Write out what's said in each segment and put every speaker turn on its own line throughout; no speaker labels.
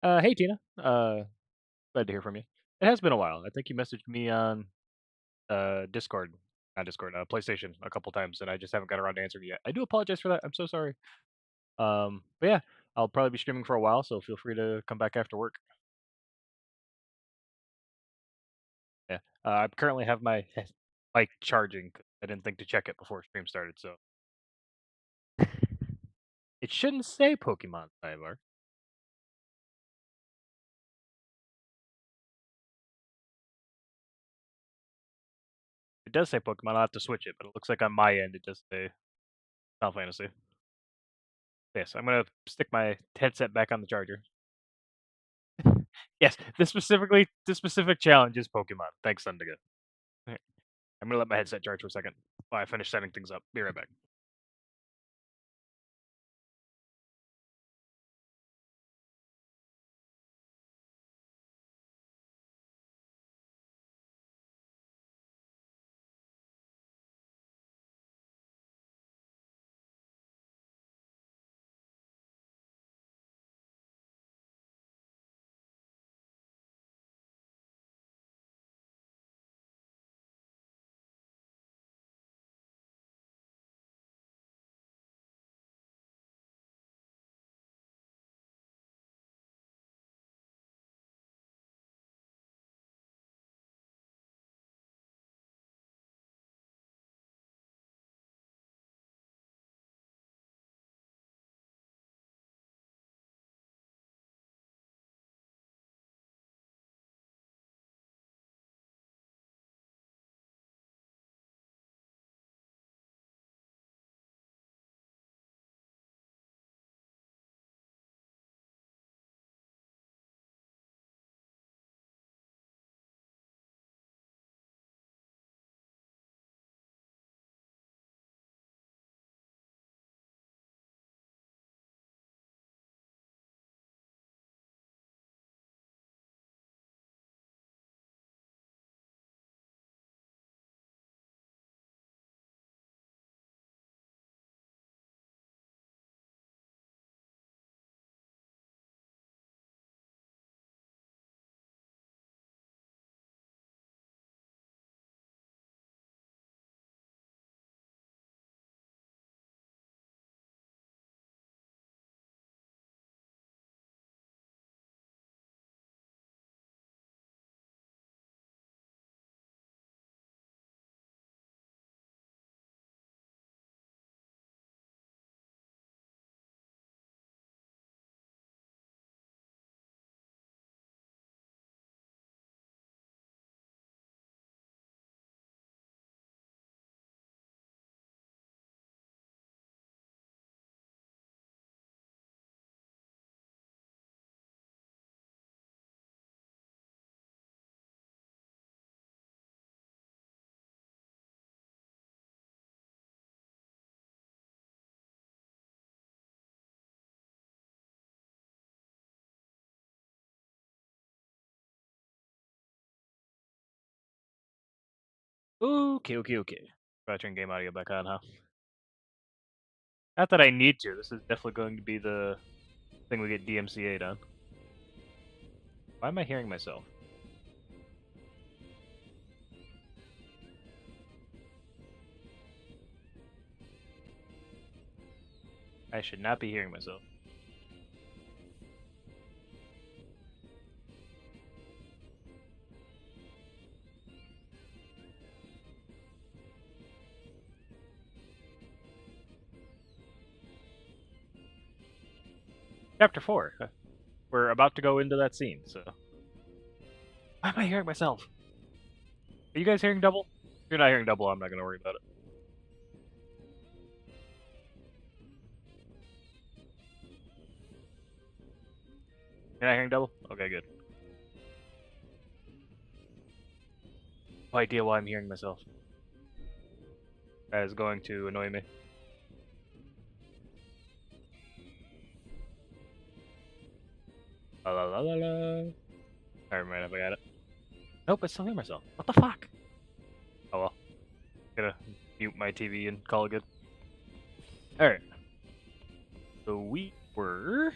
Hey Tina. Glad to hear from you. It has been a while. I think you messaged me on Discord, not Discord, PlayStation a couple times, and I just haven't got around to answering yet. I do apologize for that. I'm so sorry. But yeah, I'll probably be streaming for a while, so feel free to come back after work. Yeah. I currently have my mic charging. 'Cause I didn't think to check it before stream started, so it shouldn't say Pokemon Sidebar. It does say Pokemon. I'll have to switch it, but it looks like on my end it does say Final Fantasy. Yes, I'm gonna stick my headset back on the charger. Yes, this specific challenge is Pokemon. Thanks, Sundiga. Alright, I'm gonna let my headset charge for a second while I finish setting things up. Be right back. Okay, okay, okay. Try turn game audio back on, huh? Not that I need to. This is definitely going to be the thing we get DMCA'd on. Why am I hearing myself? I should not be hearing myself. Chapter 4. We're about to go into that scene, so. Why am I hearing myself? Are you guys hearing double? If you're not hearing double, I'm not gonna worry about it. You're not hearing double? Okay, good. No idea why I'm hearing myself. That is going to annoy me. La la la la la. Never mind, I got it. Nope, I still hear myself. What the fuck? Oh well. Gonna mute my TV and call it good. Alright. So we were.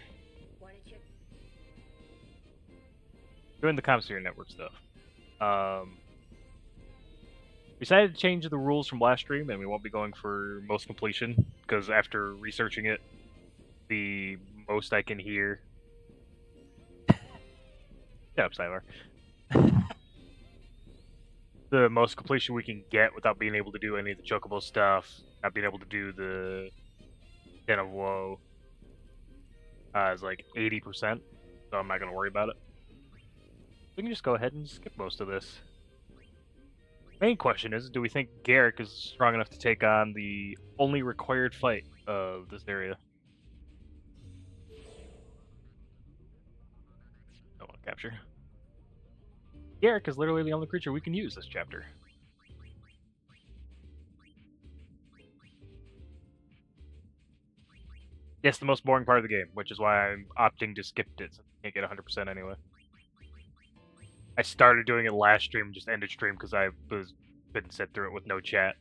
doing the Comsphere Network stuff. We decided to change the rules from last stream, and we won't be going for most completion, because after researching it, the most I can hear... Shut up, Sylar. The most completion we can get without being able to do any of the chocobo stuff, not being able to do the Den of Woe, is like 80%, so I'm not going to worry about it. We can just go ahead and skip most of this. Main question is, do we think Garrick is strong enough to take on the only required fight of this area? Don't want to capture. Garrick is literally the only creature we can use this chapter. Yes, the most boring part of the game, which is why I'm opting to skip it since I can't get 100% anyway. I started doing it last stream, just ended stream because I was been set through it with no chat.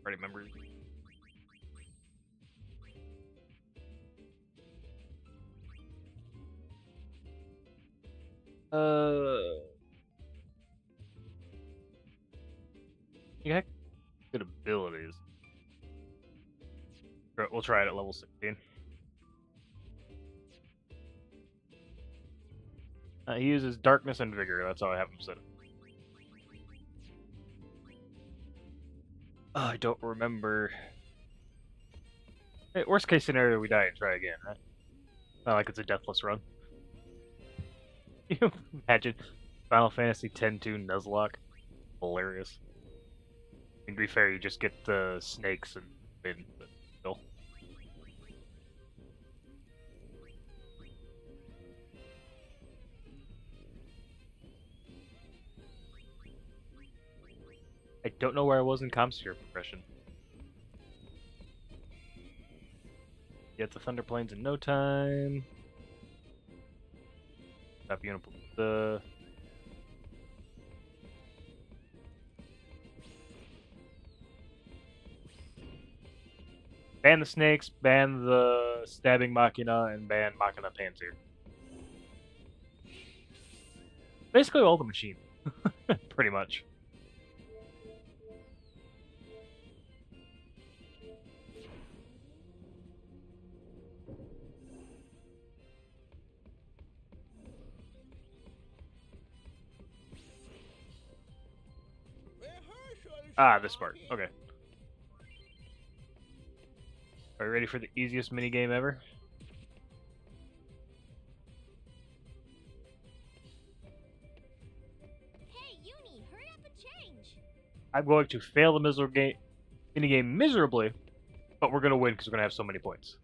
Already remember. You got good abilities. We'll try it at level 16. He uses Darkness and Vigor. That's how I have him set. Oh, I don't remember. Hey, worst case scenario, we die and try again, right? Not like it's a deathless run. You imagine Final Fantasy X-2 Nuzlocke? Hilarious. And to be fair, you just get the snakes and win, but still. I don't know where I was in Comsphere progression. Get the Thunder Plains in no time. Stop the ban the snakes, ban the stabbing Machina, and ban Machina Panzer. Basically all the machine. Pretty much. Ah, this part. Okay. Are you ready for the easiest minigame ever?
Hey, Uni, hurry up and change.
I'm going to fail the minigame miserably, but we're going to win because we're going to have so many points.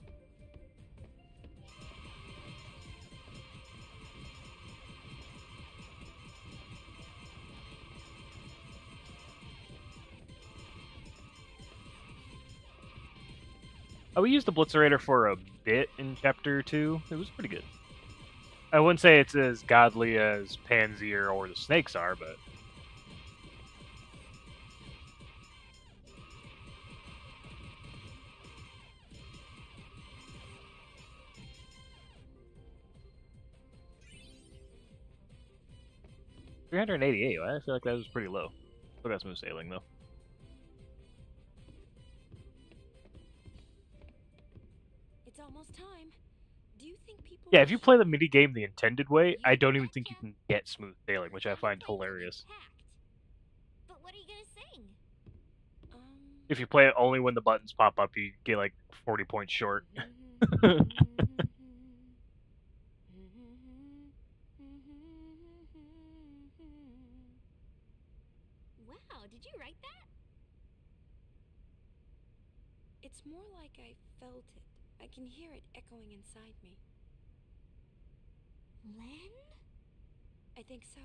We used the Blitzerator for a bit in Chapter 2. It was pretty good. I wouldn't say it's as godly as Panzer or the snakes are, but... $388. I feel like that was pretty low. Still got smooth sailing, though.
It's almost time. Do you think people...
Yeah, if you play the minigame the intended way, I don't even think you can get smooth sailing, which I find hilarious.
But what are you gonna sing?
If you play it only when the buttons pop up, you get like 40 points short.
Wow, did you write that? It's more like I felt it. I can hear it echoing inside me. Len? I think so.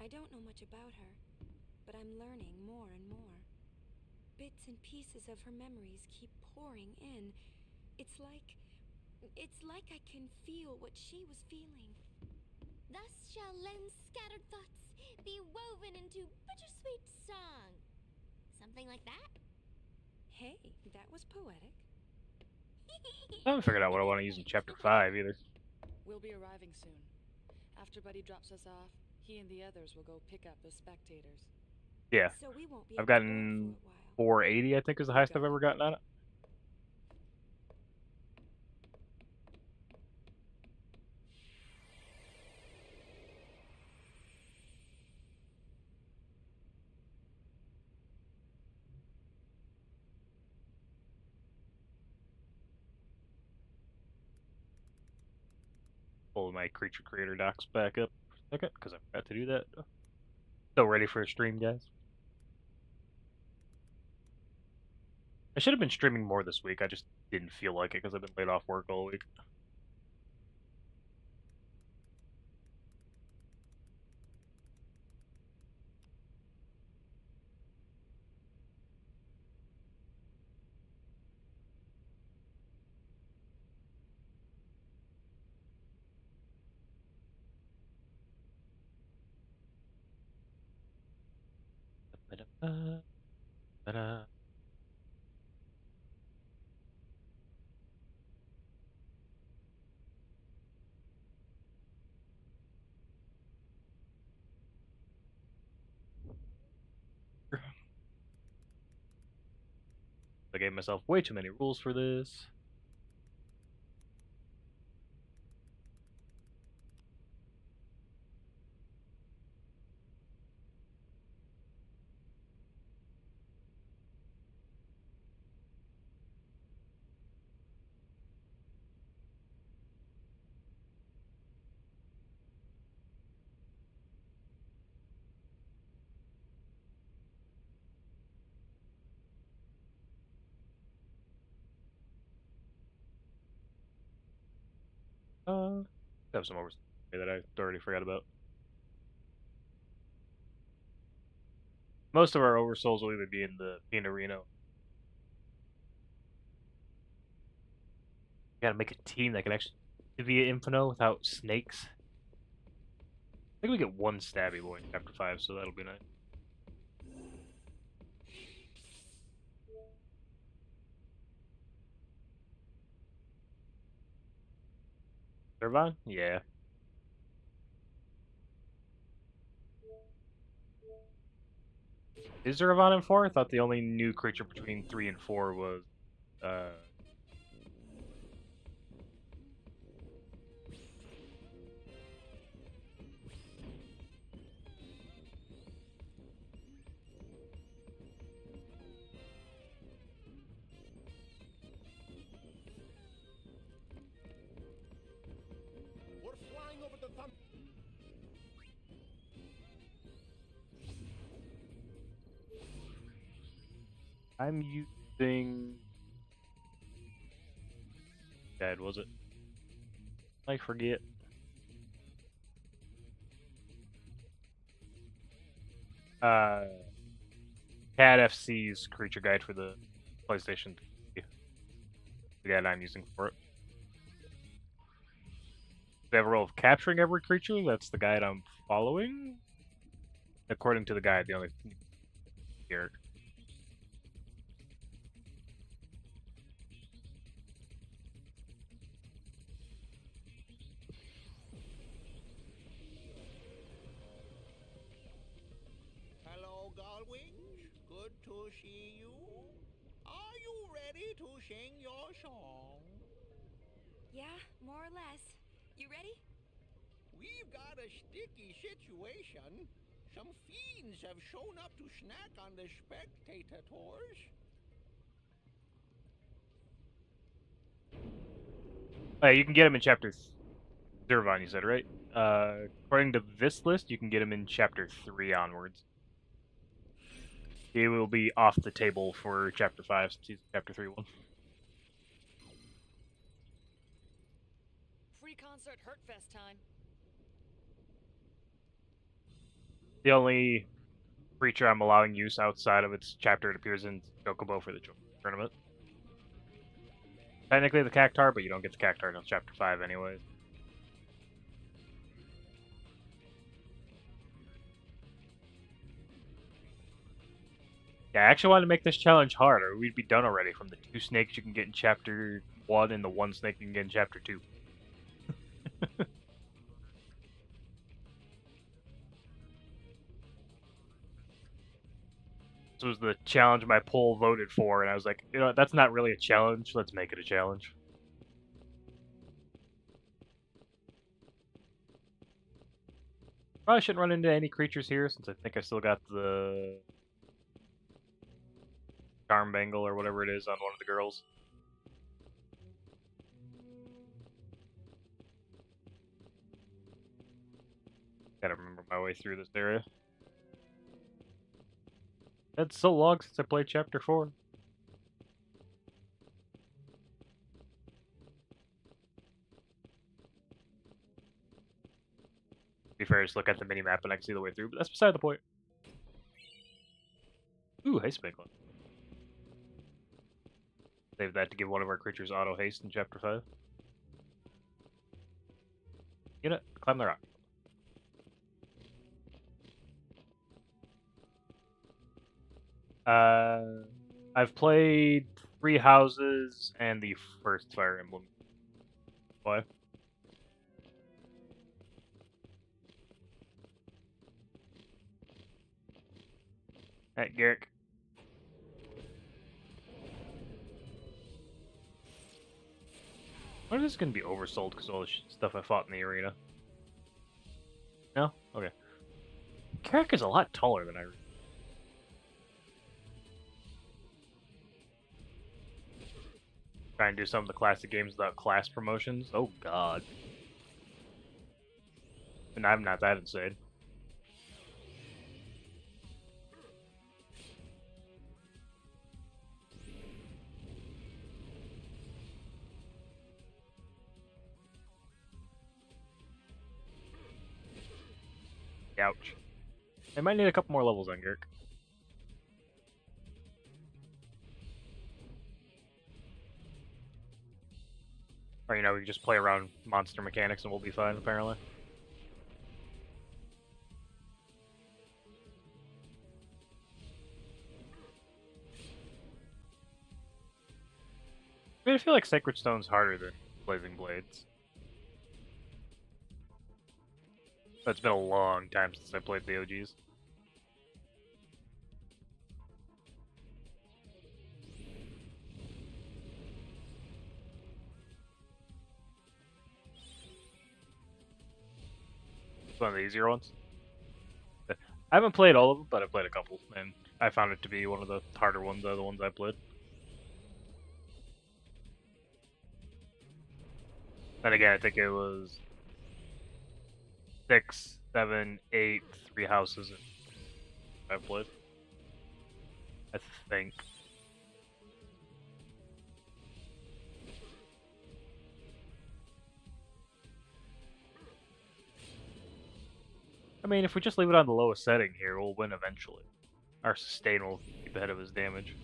I don't know much about her, but I'm learning more and more. Bits and pieces of her memories keep pouring in. It's like I can feel what she was feeling. Thus shall Len's scattered thoughts be woven into bittersweet song. Something like that? Hey, that was poetic.
I haven't figured out what I want to use in chapter 5 either.
We'll be arriving soon. After Buddy drops us off, he and the others will go pick up the spectators.
Yeah,
So we won't be
I've
able to board for
gotten
a while.
480, I think is the
You
highest
got
I've
it.
ever gotten on it. Pull my creature creator docs back up for a second because I forgot to do that. Still ready for a stream, guys. I should have been streaming more this week. I just didn't feel like it because I've been laid off work all week. Ta-da. I gave myself way too many rules for this. I have some over that I already forgot about. Most of our oversouls will either be in the Pinarino. Gotta make a team that can actually via Inferno without snakes. I think we get one stabby boy in chapter 5, so that'll be nice. Zervan? Yeah. Is Zervan in 4? I thought the only new creature between 3 and 4 was uh
We're flying over the thumb.
I'm using Dad, was it? I forget. Uh CAD FC's creature guide for the PlayStation 3. The guide I'm using for it. They have a role of capturing every creature. That's the guide I'm following. According to the guide, the only here.
Hello, Gullwings. Good to see you. Are you ready to sing your song?
Yeah, more or less. You ready?
We've got a sticky situation. Some fiends have shown up to snack on the spectators.
You can get him in chapter Zervan, you said, right? According to this list, you can get him in chapter 3 onwards. He will be off the table for chapter 5 since he's chapter 3 one.
Free concert Hurtfest time.
The only creature I'm allowing use outside of its chapter it appears in Chocobo for the tournament. Technically the Cactar, but you don't get the Cactar until chapter 5 anyways. Yeah, I actually wanted to make this challenge harder. We'd be done already from the 2 snakes you can get in chapter 1 and the 1 snake you can get in chapter 2. This was the challenge my poll voted for, and I was like, you know, that's not really a challenge. Let's make it a challenge. Probably shouldn't run into any creatures here, since I think I still got the charm bangle or whatever it is on one of the girls. Gotta remember my way through this area. It's so long since I played chapter 4. To be fair, just look at the mini-map and I can see the way through, but that's beside the point. Ooh, haste bangle. Save that to give one of our creatures auto haste in chapter 5. Get it? Climb the rock. I've played 3 houses and the first Fire Emblem. Why? Hey, Garrick. When is this going to be oversold because of all the stuff I fought in the arena? No? Okay. Garrick is a lot taller than I. Try and do some of the classic games without class promotions. Oh god. And I'm not that insane. Ouch. I might need a couple more levels on Garrick. Or, you know, we can just play around monster mechanics and we'll be fine, apparently. I mean, I feel like Sacred Stone's harder than Blazing Blades. But it's been a long time since I played the OGs. It's one of the easier ones. I haven't played all of them, but I played a couple, and I found it to be one of the harder ones out of the ones I played. Then again, I think it was 6, 7, 8, 3 houses I played. I think. I mean, if we just leave it on the lowest setting here, we'll win eventually. Our sustain will keep ahead of his damage.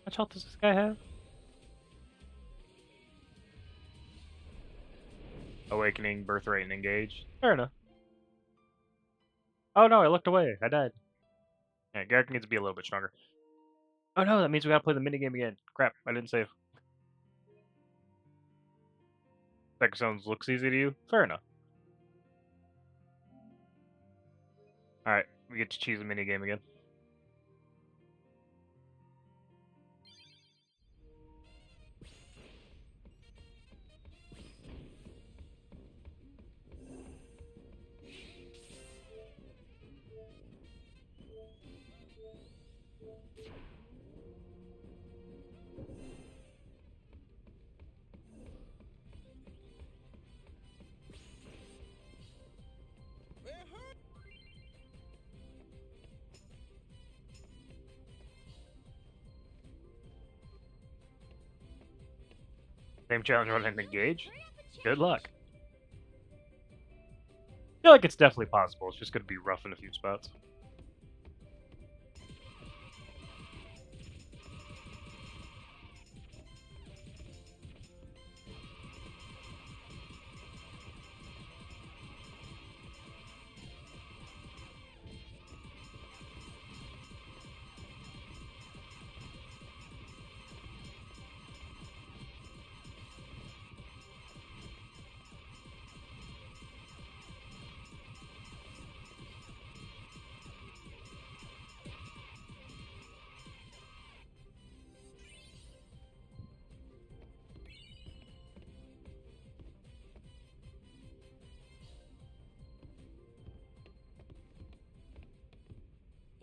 How much health does this guy have? Awakening, Birthright, and Engage. Fair enough. Oh no, I looked away. I died. Yeah, Garrick needs to be a little bit stronger. Oh no, that means we gotta play the minigame again. Crap, I didn't save. That sounds looks easy to you? Fair enough. Alright, we get to choose a minigame again. Same challenge run and engage? Good luck. I feel like it's definitely possible. It's just gonna be rough in a few spots.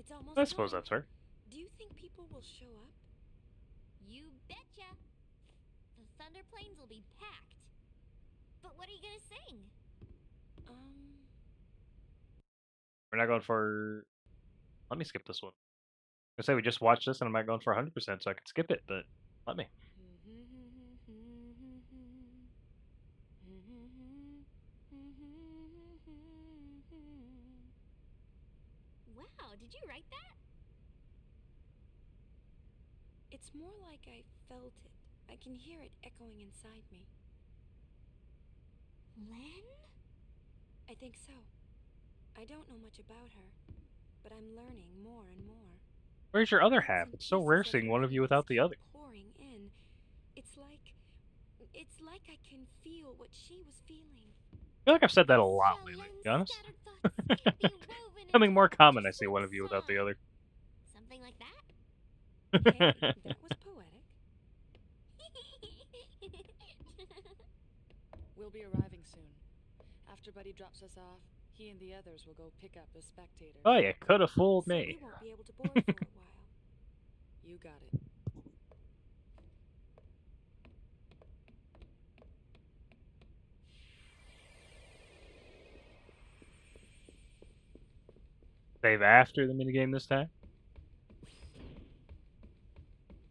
It's almost
I suppose
gone.
that's fair.
Do you think people will show up?
You betcha. The Thunder Plains will be packed. But what are you gonna sing?
We're not going for. Let me skip this one. I say we just watched this and I'm not going for 100%, so I could skip it, but let me.
Wow, did you write that?
It's more like I felt it. I can hear it echoing inside me.
Len?
I think so. I don't know much about her, but I'm learning more and more.
Where's your other
Bits
half?
and
It's so
pieces
rare
of
seeing
her
one of you
memories
without the
keep
other.
pouring in. It's like I can feel what she was feeling.
I feel like I've said that a
Thus
lot
shall
lately, to
Len's
be honest.
scattered thoughts be woven
Becoming
into
more
a
common, I see
just
one of you without the
song.
other.
Something like that?
Hey, that was poetic.
We'll be arriving soon. After Buddy drops us off, he and the others will go pick up the spectators.
Oh, you could have fooled
So
me.
we won't be able to board for a while.
You got it.
Save after the minigame this time.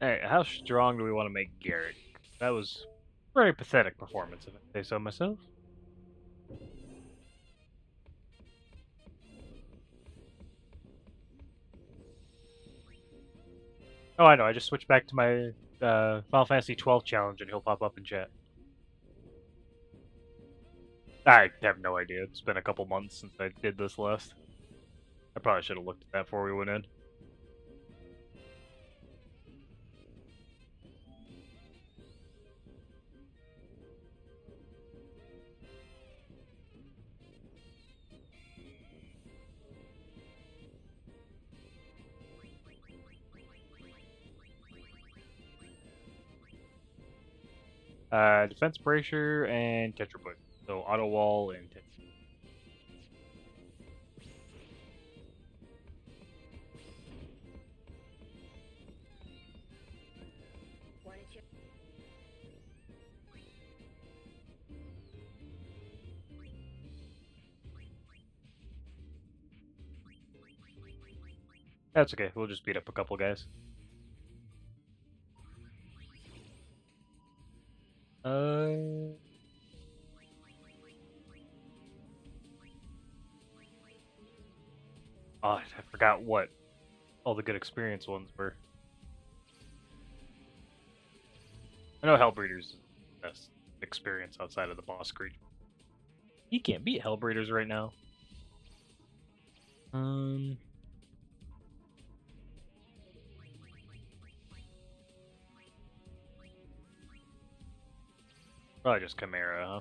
Hey, how strong do we want to make Garrett? That was a very pathetic performance, if I say so myself. Oh, I know. I just switched back to my Final Fantasy 12 challenge, and he'll pop up in chat. I have no idea. It's been a couple months since I did this last. I probably should have looked at that before we went in. Defense Brasher and Tetra Push. So Auto Wall and Tetra. That's okay. We'll just beat up a couple guys. Oh, I forgot what all the good experience ones were. I know Hellbreeder's is the best experience outside of the boss creature. He can't beat Hellbreeders right now. Probably just Chimera, huh?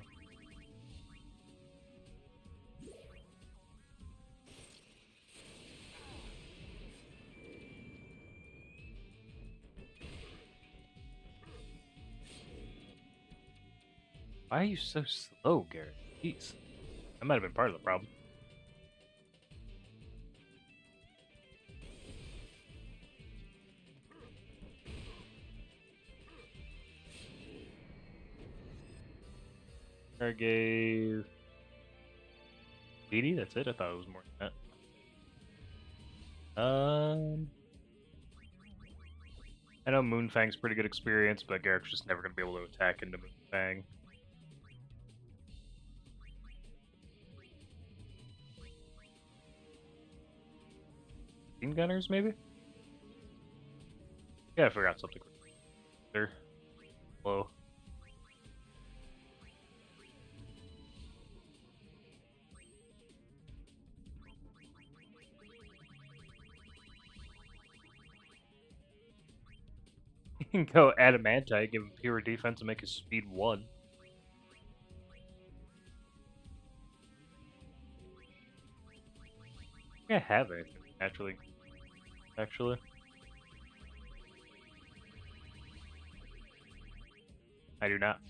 Why are you so slow, Garrett? Jeez. That might have been part of the problem. I gave DD, that's it? I thought it was more than that. I know Moonfang's pretty good experience, but Garrick's just never going to be able to attack into Moonfang. Machine Gunners, maybe? Yeah, I forgot something. There. Hello. You can go Adamantite, give him pure defense and make his speed 1. I think I have anything naturally. Actually. I do not.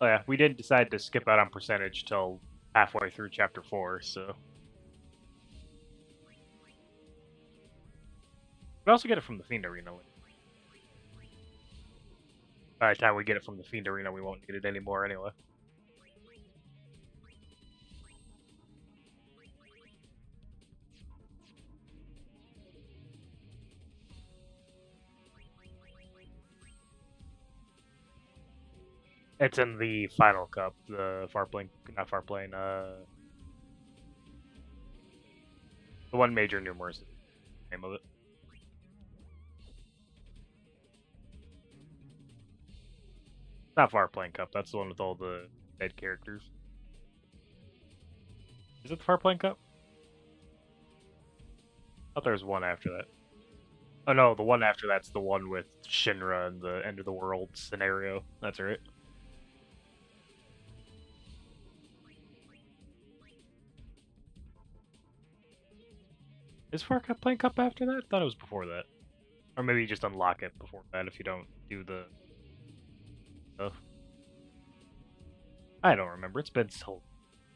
Oh yeah, we didn't decide to skip out on percentage till halfway through chapter 4, so. We also get it from the Fiend Arena. By the time we get it from the Fiend Arena, we won't need it anymore anyway. It's in the final cup, the Farplane, not Farplane, the one major numerous is the name of it. Not Farplane Cup, that's the one with all the dead characters. Is it the Farplane Cup? I thought there was one after that. Oh no, the one after that's the one with Shinra and the end of the world scenario. That's right. Is Farplane Cup after that? I thought it was before that. Or maybe you just unlock it before that if you don't do the stuff. I don't remember. It's been so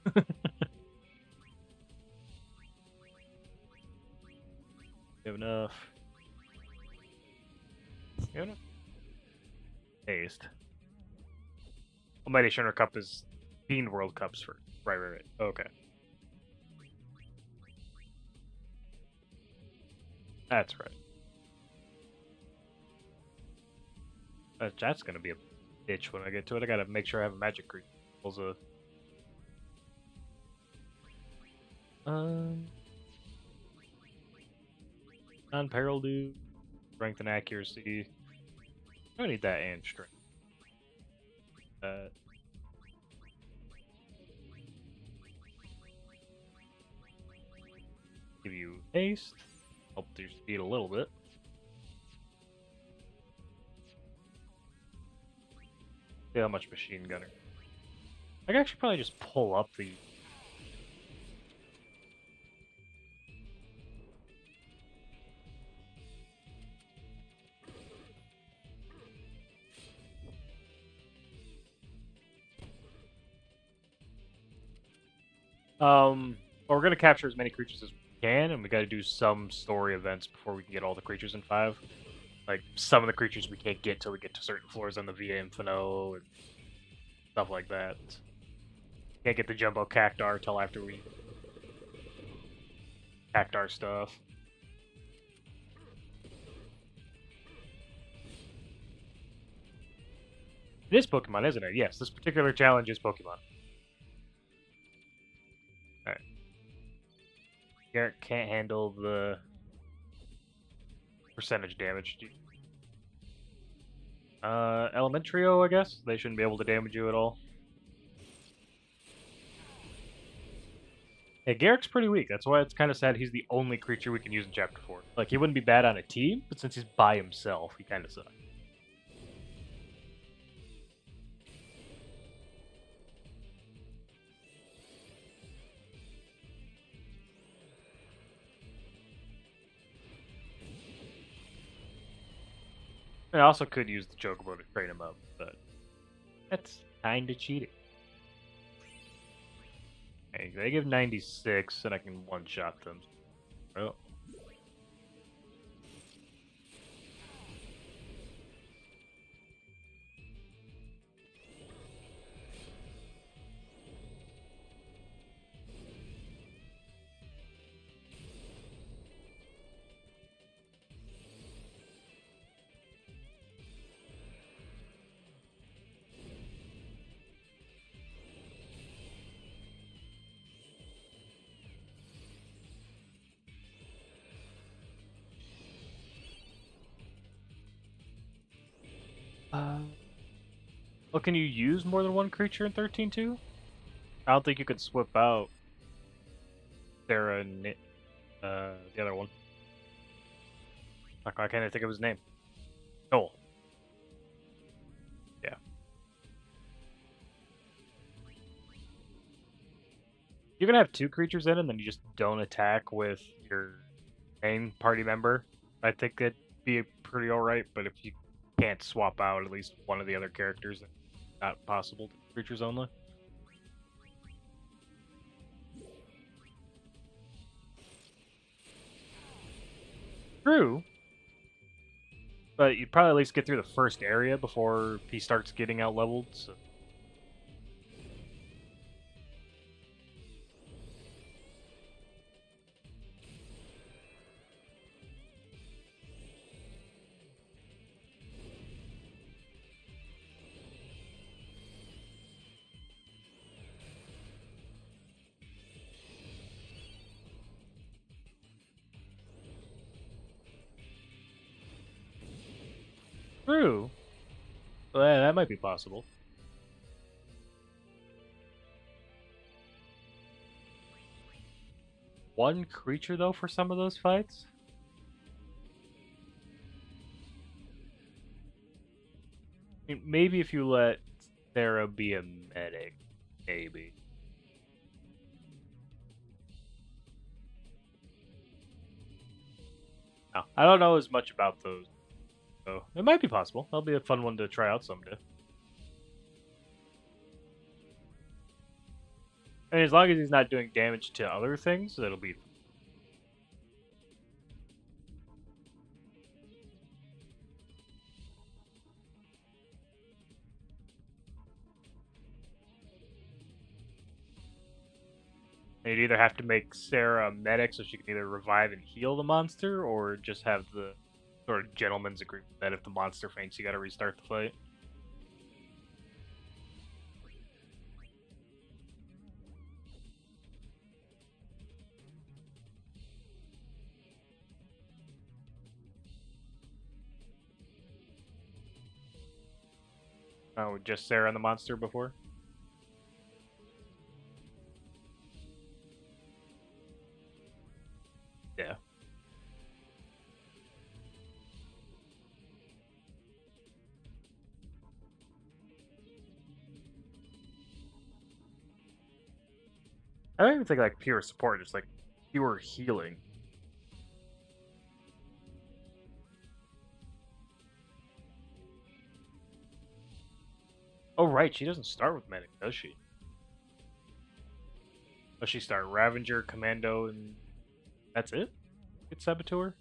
long. You have enough. You have enough taste. Almighty Shinra Cup is Fiend World Cups for. Right. Okay. That's right. That's gonna be a bitch when I get to it. I gotta make sure I have a magic creature. Non-peril do strength and accuracy. I need that and strength. Give you haste. Help your speed a little bit. See how much machine gunner. I could actually probably just pull up the. Well, we're gonna capture as many creatures as we can, and we gotta do some story events before we can get all the creatures in 5. Like, some of the creatures we can't get till we get to certain floors on the Via Infinito and stuff like that. Can't get the Jumbo Cactar till after we Cactar stuff. It is Pokemon, isn't it? Yes, this particular challenge is Pokemon. Alright. Garrett can't handle the percentage damage. Elementrio, I guess? They shouldn't be able to damage you at all. Yeah, Garrick's pretty weak. That's why it's kind of sad he's the only creature we can use in Chapter 4. Like, he wouldn't be bad on a team, but since he's by himself, he kind of sucks. I also could use the Chocobo to train him up, but that's kinda cheating. Okay, they give 96, and I can one-shot them. Oh. Well, can you use more than one creature in 13-2? I don't think you could swap out Sarah and the other one. I can't think of his name. Noel. Yeah. You can have 2 creatures in, and then you just don't attack with your main party member. I think that'd be pretty alright, but if you can't swap out at least one of the other characters, not possible to creatures only. True, but you'd probably at least get through the first area before he starts getting out leveled. So. True. Well, yeah, that might be possible. One creature, though, for some of those fights? I mean, maybe if you let Sarah be a medic, maybe. No, I don't know as much about those, so it might be possible. That'll be a fun one to try out someday. And as long as he's not doing damage to other things, that'll be. And you'd either have to make Sarah a medic so she can either revive and heal the monster, or just have the sort of gentleman's agreement that if the monster faints, you gotta restart the fight. Oh, just Sarah and the monster before? Yeah. I don't even think like pure support, just like pure healing. Oh right, she doesn't start with medic, does she? Does she start Ravager, Commando, and that's it? Get Saboteur?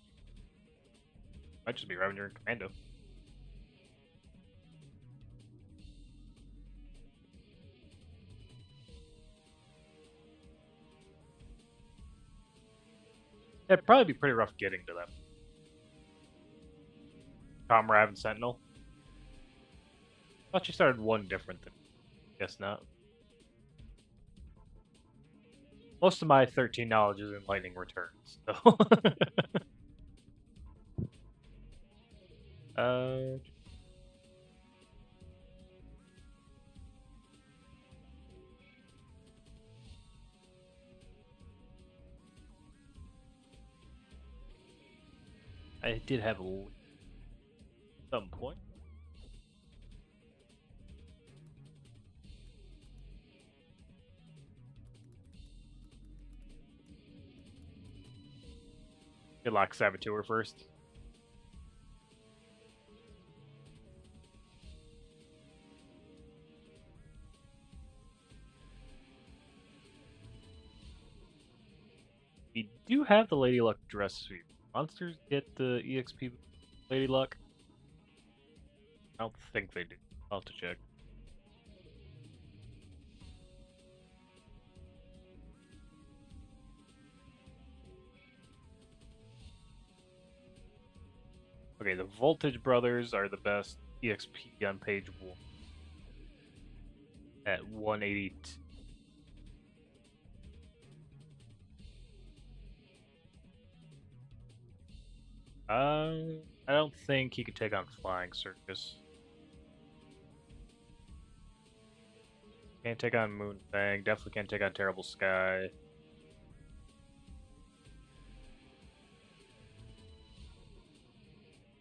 Might just be Ravager and Commando. It'd probably be pretty rough getting to them. Tom Rav and Sentinel. Thought she started one different than. Guess not. Most of my 13 knowledge is in Lightning Returns, so. uh. I did have a some point. Good luck, Saboteur first. We do have the Lady Luck dress suite. Monsters get the EXP Lady Luck? I don't think they do. I'll have to check. Okay, the Voltage Brothers are the best EXP on page 1 at 182. I don't think he could take on Flying Circus. Can't take on Moonfang. Definitely can't take on Terrible Sky.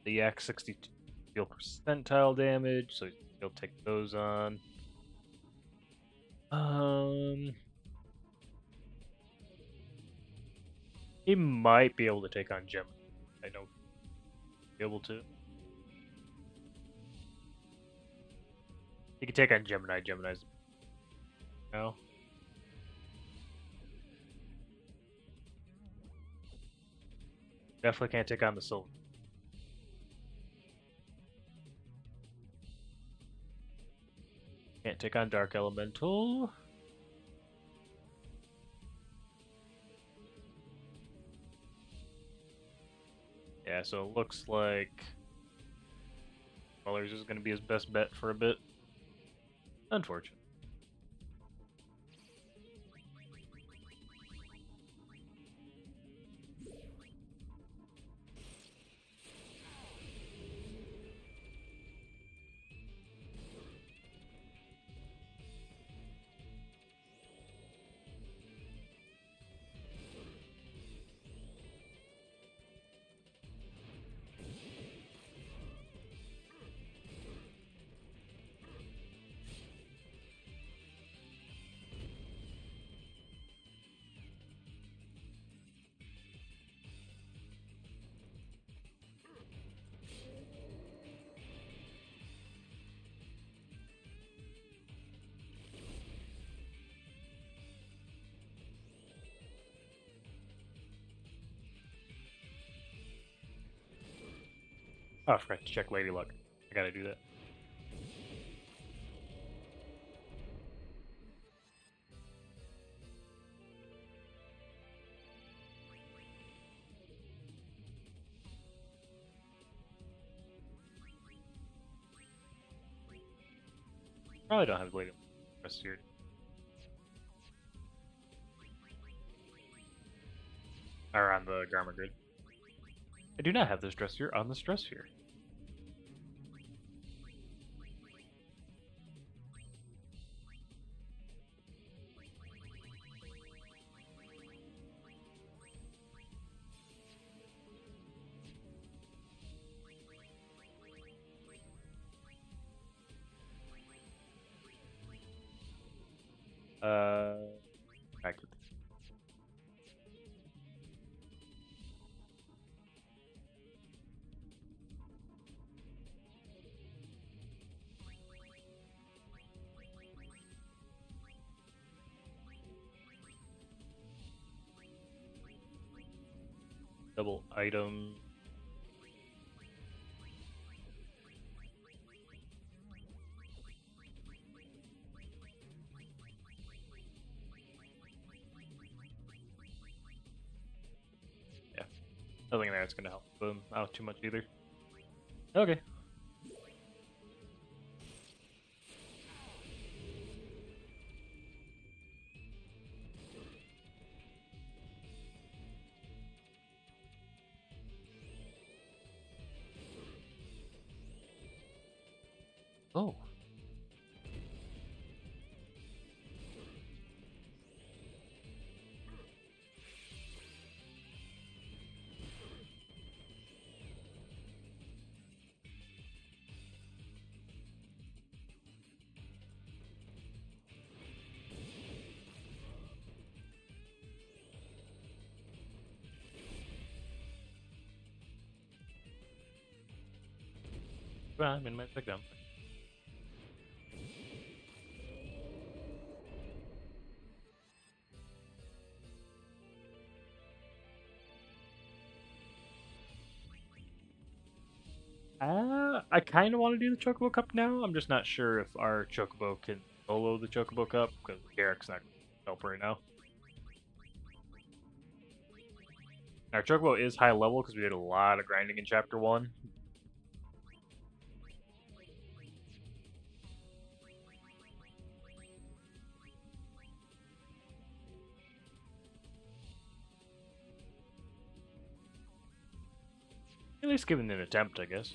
The X-62 deal percentile damage, so he'll take those on. He might be able to take on Gem. I don't be able to. You can take on Gemini. Gemini's no. Definitely can't take on the Silver. Can't take on Dark Elemental. Yeah, so it looks like Mullers is going to be his best bet for a bit. Unfortunate. Oh, I forgot to check Lady Luck. I gotta do that. Probably don't have Lady Luck here. Or on the Garma grid. I do not have this dress here on the stress sphere. Back to double item. Yeah, nothing there that's gonna help them out too much either. Okay. Oh. Well, I'm in my pick down. I kind of want to do the Chocobo Cup now. I'm just not sure if our Chocobo can solo the Chocobo Cup because Derek's not going to help right now. Our Chocobo is high level because we did a lot of grinding in Chapter 1. At least giving it an attempt, I guess.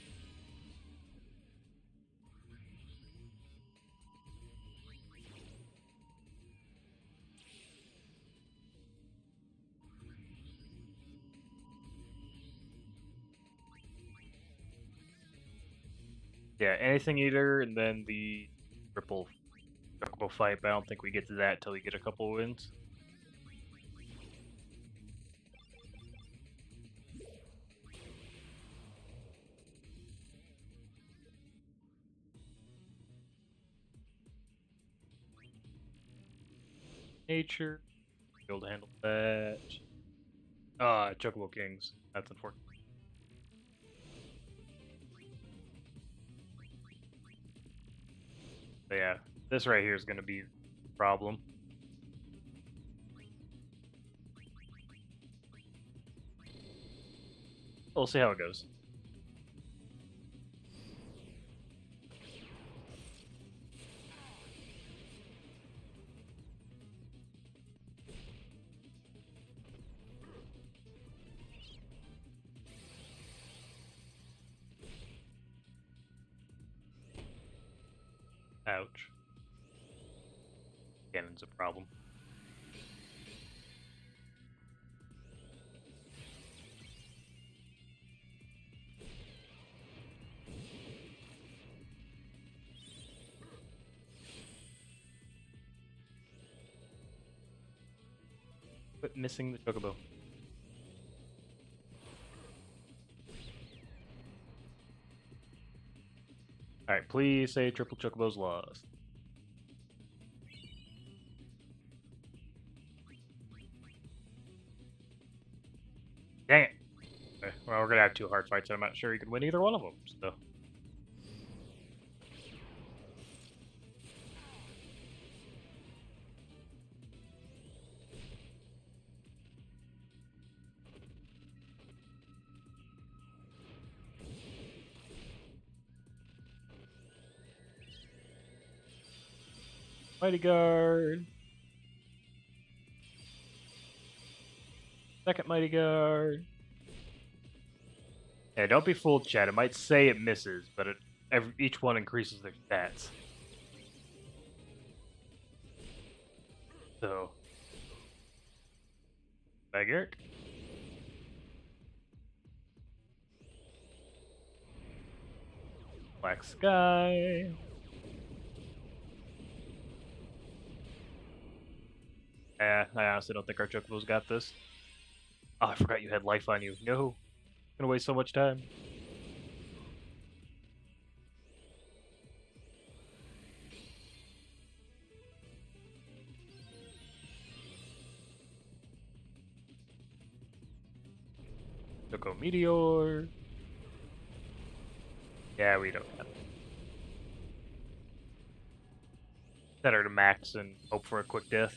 Yeah, anything eater, and then the triple Chocobo fight, but I don't think we get to that until we get a couple wins. nature. Be able to handle that. Ah, Chocobo Kings. That's unfortunate. But yeah, this right here is going to be a problem. We'll see how it goes. Ouch. Cannon's a problem. Quit missing the Chocobo. Alright, please say triple Chocobo's lost. Dang it. Okay, well, we're gonna have two hard fights, and I'm not sure you can win either one of them, so. Mighty Guard. Second Mighty Guard. Yeah, don't be fooled, Chad. It might say it misses, but each one increases their stats. So. Bag Eric. Black Sky. I honestly don't think our Chocobo's got this. Oh, I forgot you had life on you. No. Gonna waste so much time. Choco Meteor. Yeah, we don't have it. Set her to max and hope for a quick death.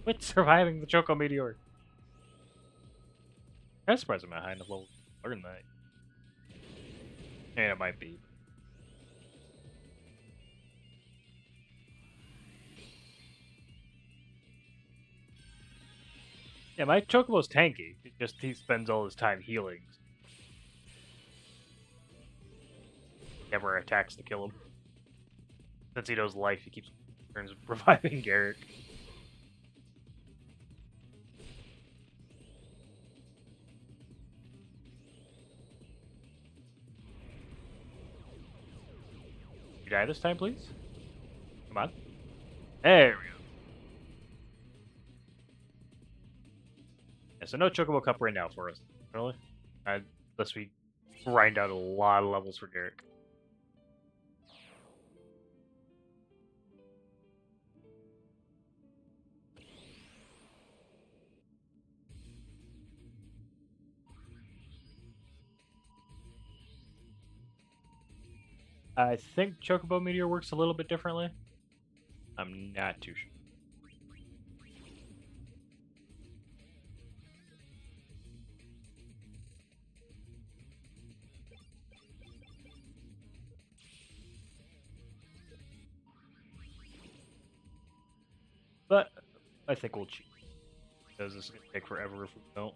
Quit surviving the Choco Meteor. I'm surprised I'm not high enough level to learn that. And it might be. Yeah, my Chocobo's tanky. He spends all his time healing. Never attacks to kill him. Since he knows life, he keeps turns reviving Garrett. You die this time, please? Come on. There we go. Yeah, so no Chocobo Cup right now for us. Really? Unless we grind out a lot of levels for Garrett. I think Chocobo Meteor works a little bit differently. I'm not too sure. But I think we'll cheat. Because this is going to take forever if we don't.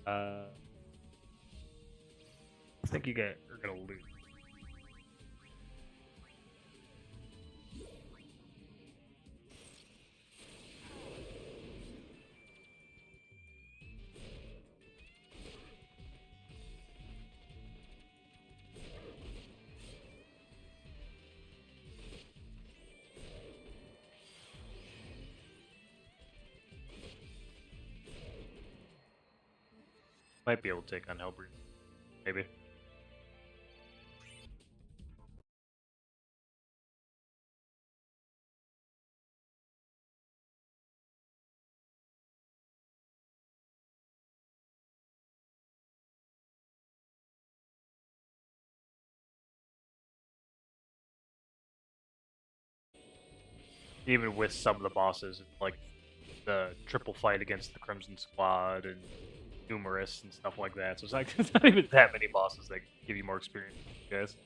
I think you guys are going to lose. Might be able to take on Hellbreed. Maybe. Even with some of the bosses, like the triple fight against the Crimson Squad and numerous and stuff like that. So it's like it's not even that many bosses that give you more experience, I guess.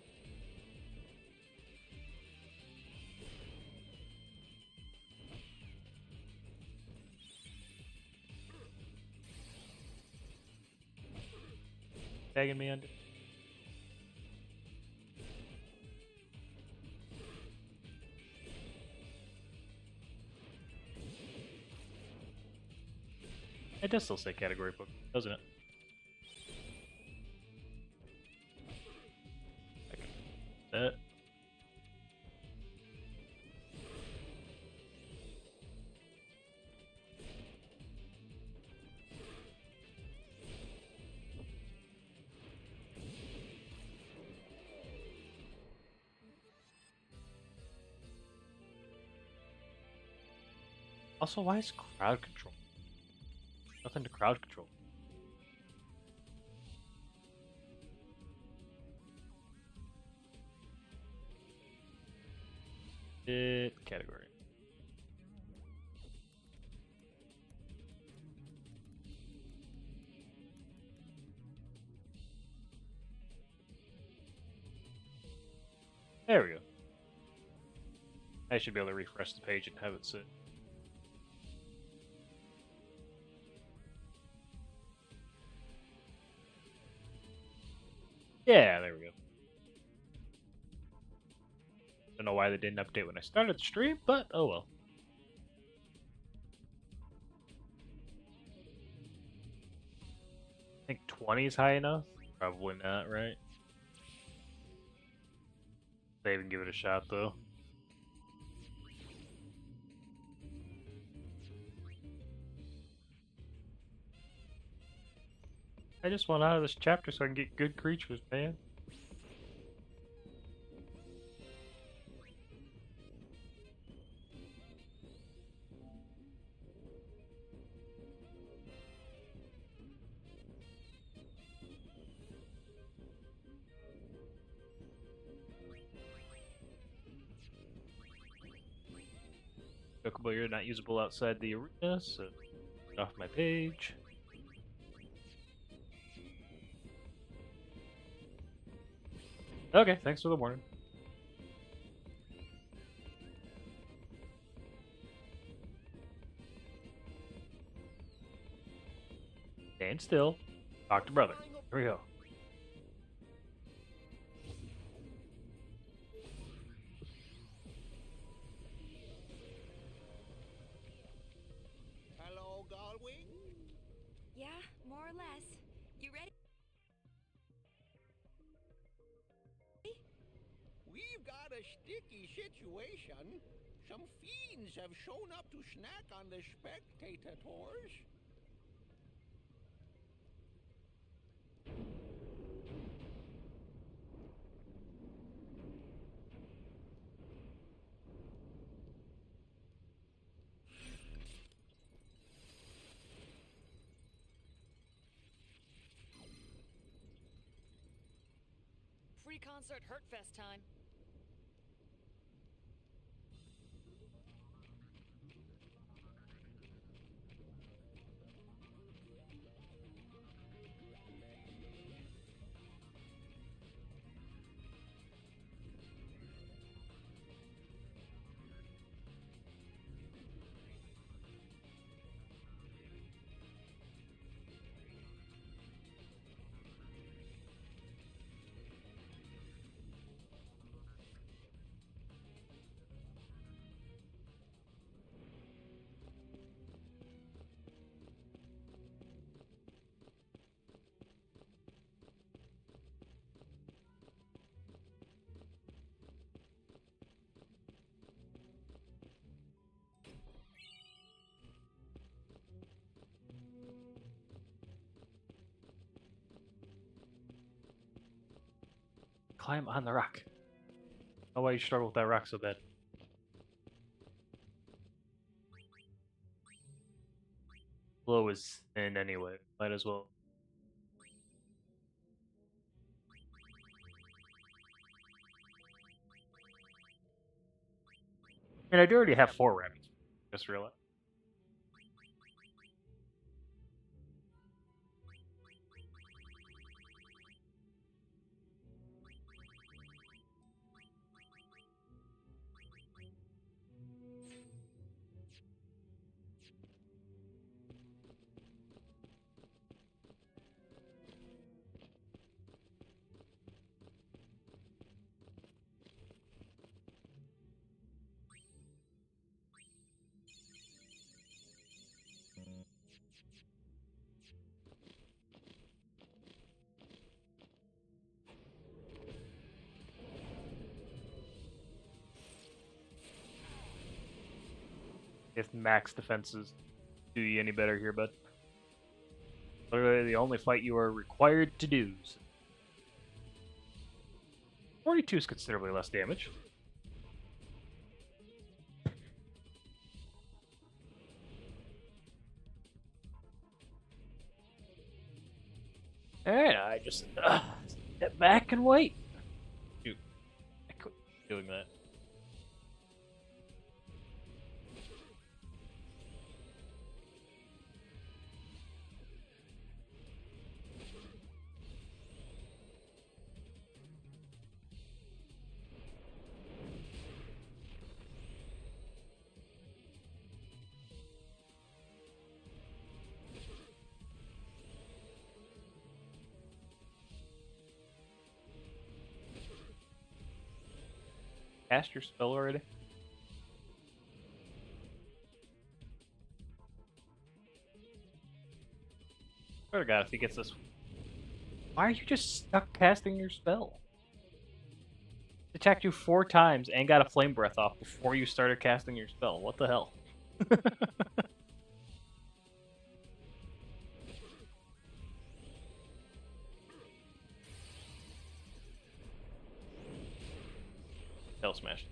Tagging me under. It does still say category book, doesn't it? That. Also, why is crowd control? Nothing to crowd control. Category. There we go. I should be able to refresh the page and have it sit. Yeah, there we go. Don't know why they didn't update when I started the stream, but oh well. I think 20 is high enough. Probably not, right? They even give it a shot though. I just want out of this chapter so I can get good creatures, man. Chocobo, you're not usable outside the arena, so get off my page. Okay, thanks for the warning. Stand still. Talk to brother. Here we go.
Hello, Galway?
Yeah, more or less. You ready?
We've got a sticky situation. Some fiends have shown up to snack on the spectator tours.
Free concert Hurtfest time.
climb on the rock. Oh, why you struggle with that rock so bad? Blow is thin anyway. Might as well. And I do already have 4 rabbits. Just realized. If max defenses do you any better here, bud. Literally the only fight you are required to do. 42 is considerably less damage. And I just step back and wait. Shoot, I quit doing that. Cast your spell already? Swear to God, if he gets this. Why are you just stuck casting your spell? It attacked you 4 times and got a flame breath off before you started casting your spell. What the hell? Hell smash.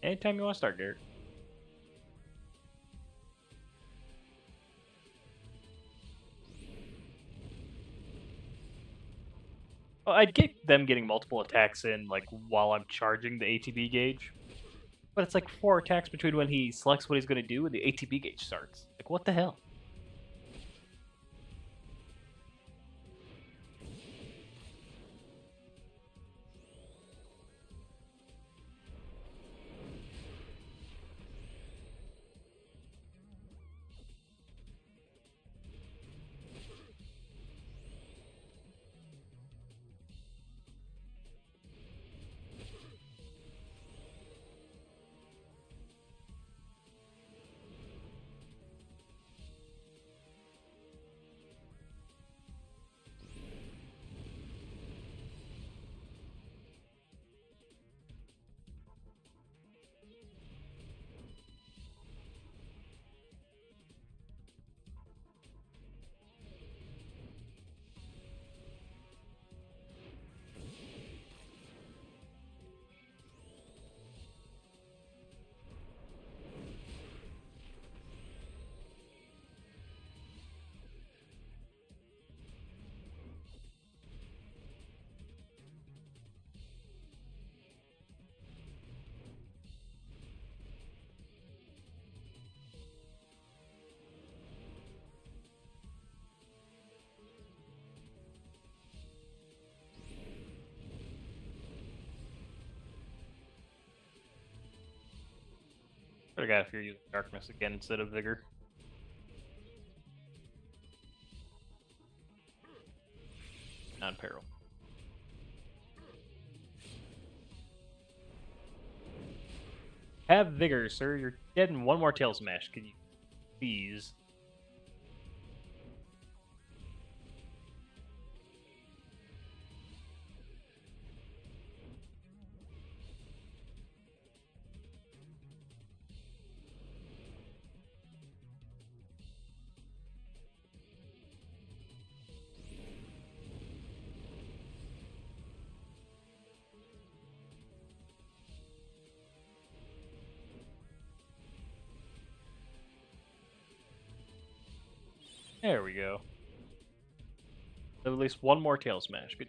Anytime you want to start, Garrett. Well, I'd get them getting multiple attacks in, like, while I'm charging the ATB gauge. But it's like 4 attacks between when he selects what he's going to do and the ATB gauge starts. Like, what the hell? But I got if you're using darkness again instead of vigor. Non peril. Have vigor, sir. You're dead in 1 more tail smash. Can you please? There we go. At least one more tail smash. Good.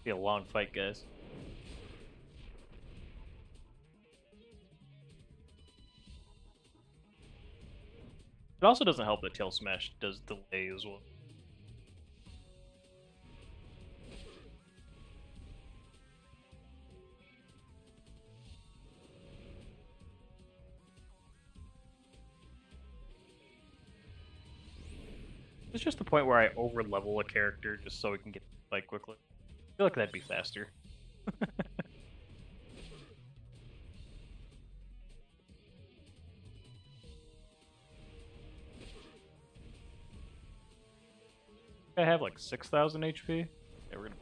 Be a long fight, guys. It also doesn't help that tail smash does delay as well. It's just the point where I over level a character just so we can get fight quickly. I feel like that'd be faster. I have like 6,000 HP. Yeah, we're gonna.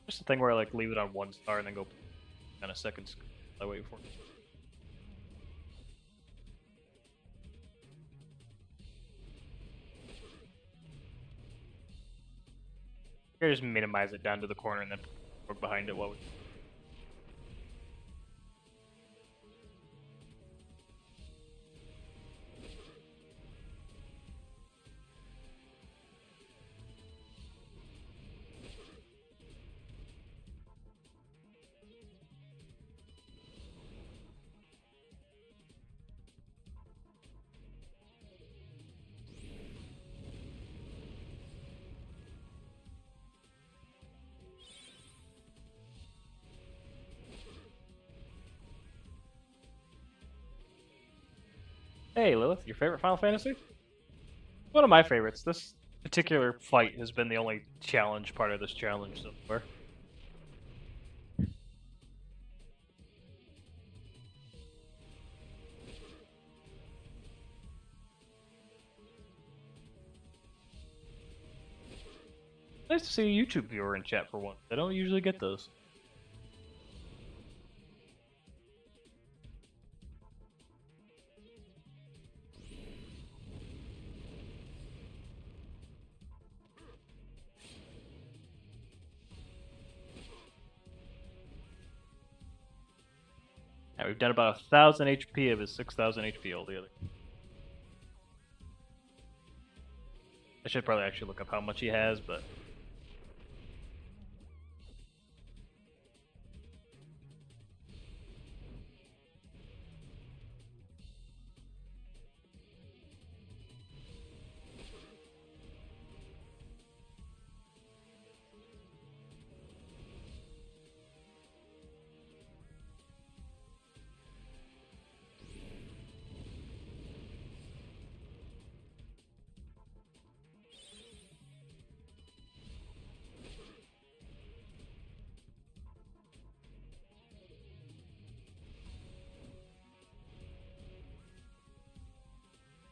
Just the thing where I like leave it on 1 star and then go on a second screen. I wait for it. I just minimize it down to the corner and then work behind it while we. Hey Lilith, your favorite Final Fantasy? One of my favorites. This particular fight has been the only challenge part of this challenge so far. Nice to see a YouTube viewer in chat for once. I don't usually get those. Yeah, we've done about 1,000 HP of his 6,000 HP altogether. I should probably actually look up how much he has, but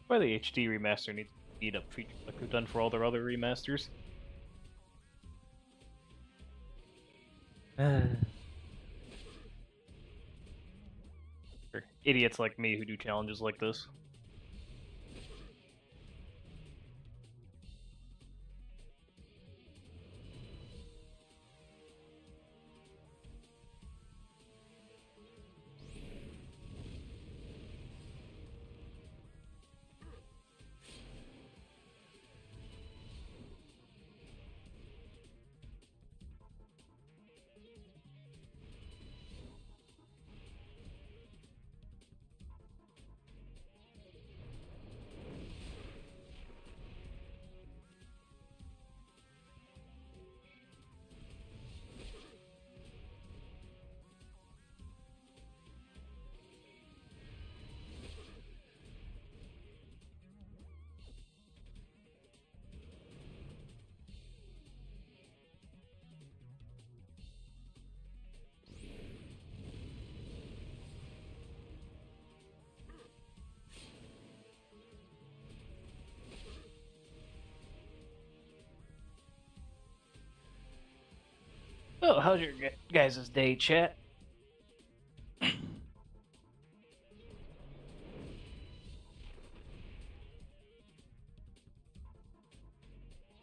why the HD remaster needs to speed up features like we've done for all their other remasters. For idiots like me who do challenges like this. Oh, how's your guys' day, chat? I'm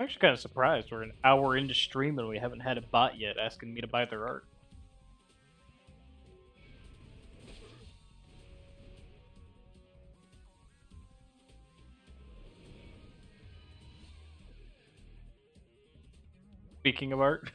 actually kind of surprised. We're an hour into stream and we haven't had a bot yet asking me to buy their art. Speaking of art.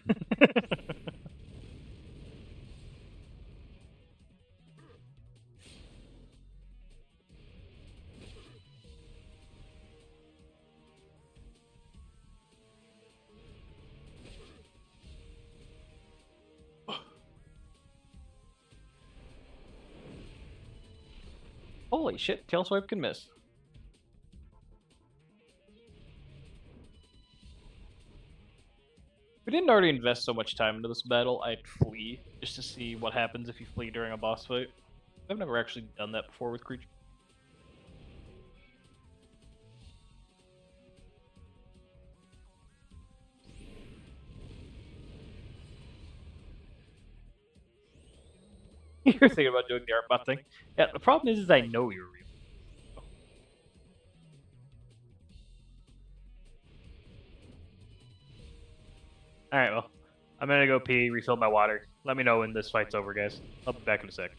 Holy shit, tail swipe can miss. If we didn't already invest so much time into this battle, I'd flee, just to see what happens if you flee during a boss fight. I've never actually done that before with creatures. You're thinking about doing the art bot thing. Yeah, the problem is I know you're real. Alright, well, I'm gonna go pee, refill my water. Let me know when this fight's over, guys. I'll be back in a sec.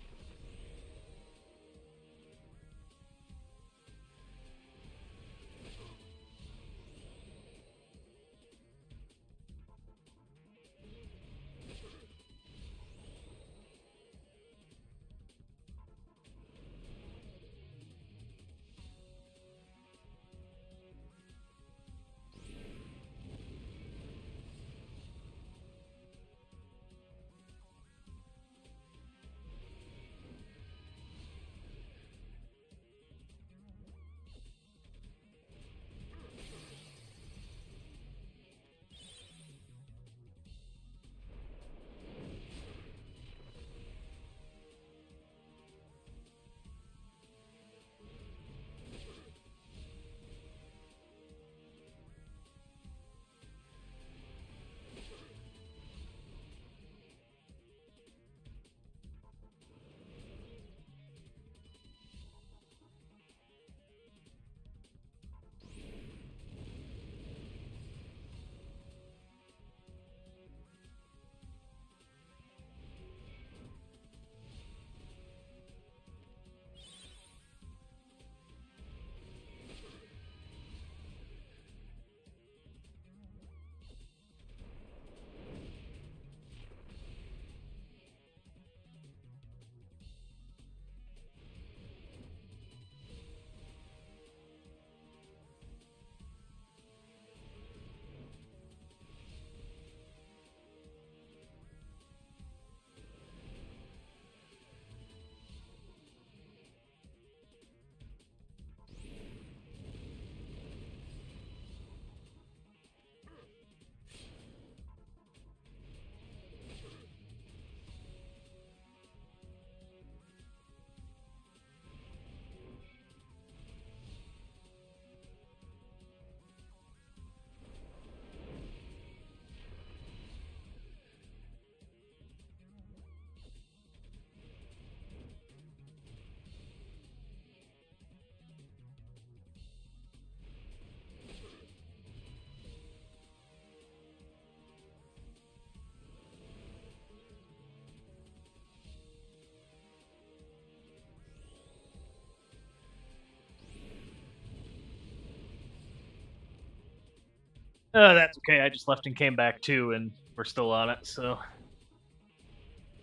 That's okay. I just left and came back too, and we're still on it, so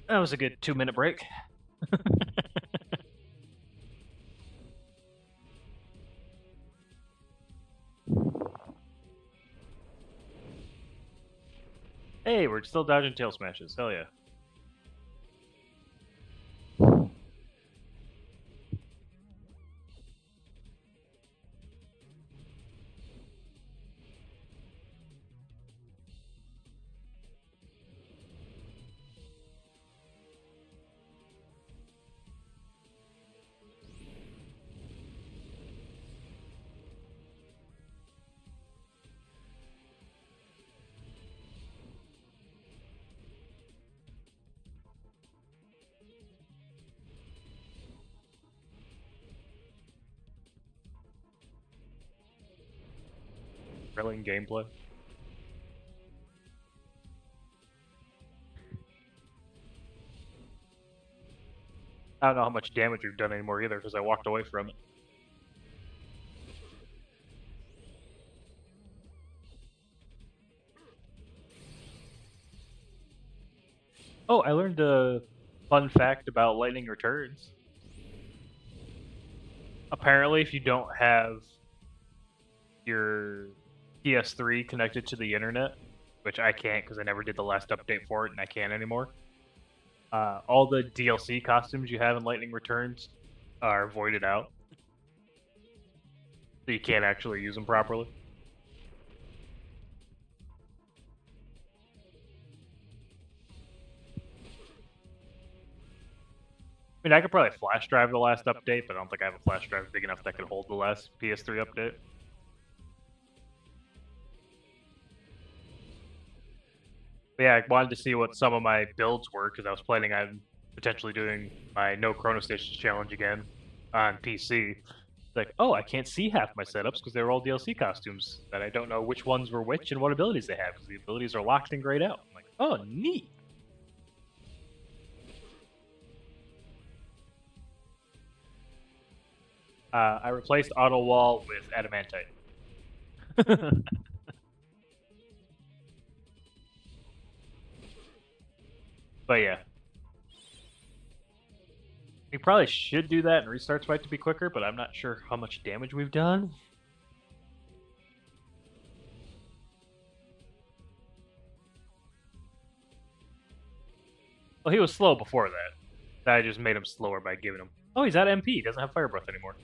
that was a good 2-minute break. Hey, we're still dodging tail smashes. Hell yeah. thrilling gameplay. I don't know how much damage we've done anymore either because I walked away from it. Oh, I learned a fun fact about lightning returns. Apparently, if you don't have your PS3 connected to the internet, which I can't because I never did the last update for it and I can't anymore, all the DLC costumes you have in Lightning Returns are voided out. So you can't actually use them properly. I mean, I could probably flash drive the last update, but I don't think I have a flash drive big enough that could hold the last PS3 update. But yeah, I wanted to see what some of my builds were because I was planning on potentially doing my No Chrono Stations challenge again on PC. Like, oh, I can't see half my setups because they were all DLC costumes that I don't know which ones were which and what abilities they have because the abilities are locked and grayed out. I'm like, oh, neat. I replaced Auto Wall with Adamantite. But yeah. We probably should do that and restart fight to be quicker, but I'm not sure how much damage we've done. Well, he was slow before that. I just made him slower by giving him... Oh, he's out of MP. He doesn't have Fire Breath anymore.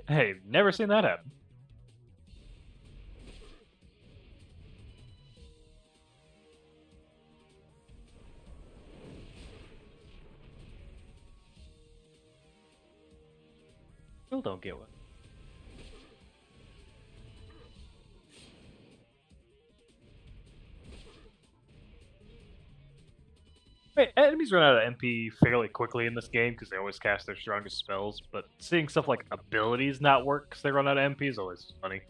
Hey, never seen that happen. Still don't get one. Wait, enemies run out of MP fairly quickly in this game because they always cast their strongest spells, but seeing stuff like abilities not work because they run out of MP is always funny.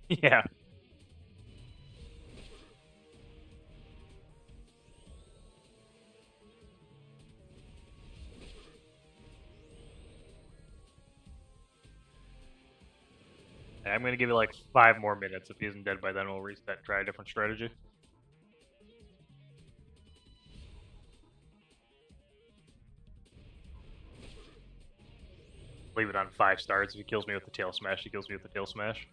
Yeah. I'm gonna give you like 5 more minutes. If he isn't dead by then, we'll reset, try a different strategy. Leave it on 5 stars. If he kills me with the tail smash, he kills me with the tail smash.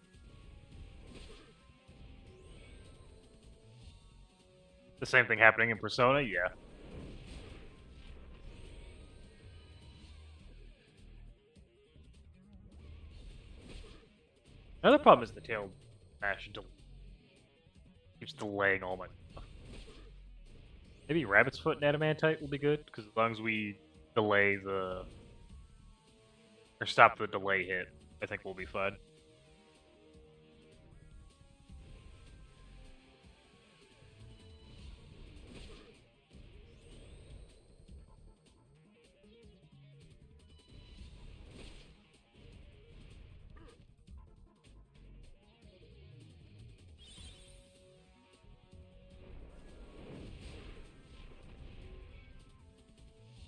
The same thing happening in Persona? Yeah. Another problem is the tail smash keeps delaying all my stuff. Maybe Rabbit's Foot and Adamantite will be good, because as long as we delay the... or stop the delay hit, I think we'll be fine.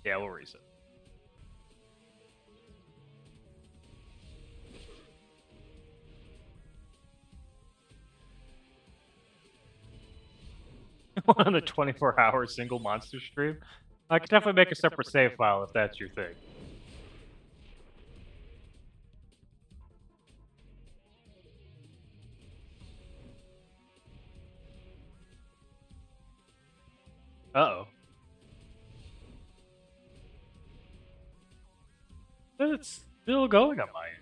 Yeah, we'll reset. On the 24-hour single monster stream? I could definitely make a separate save file if that's your thing. Uh-oh. It's still going on my end.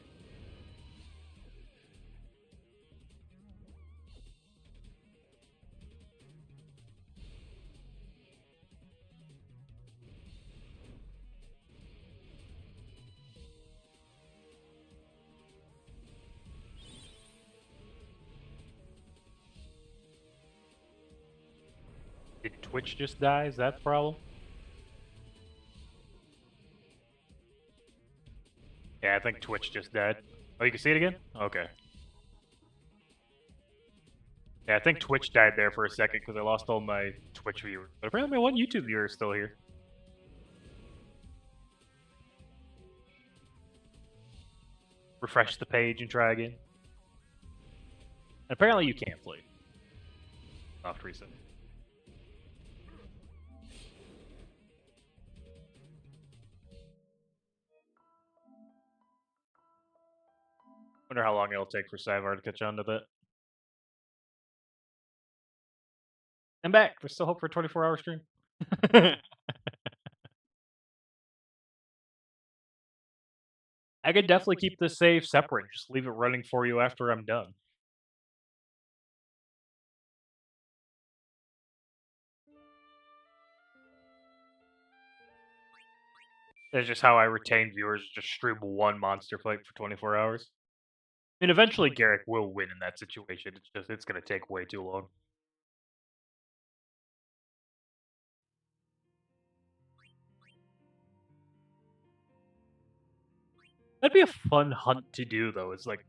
Did Twitch just die? Is that the problem? Yeah, I think Twitch just died. Oh, you can see it again? Okay. Yeah, I think Twitch died there for a second because I lost all my Twitch viewers. But apparently my one YouTube viewer is still here. Refresh the page and try again. And apparently you can't flee. Soft reset. Wonder how long it'll take for Savar to catch on to that. I'm back. There's still hope for a 24-hour stream. I could definitely keep this save separate. Just leave it running for you after I'm done. That's just how I retain viewers. Just stream one monster fight for 24 hours. I mean, eventually Garrick will win in that situation. It's going to take way too long. That'd be a fun hunt to do, though. It's like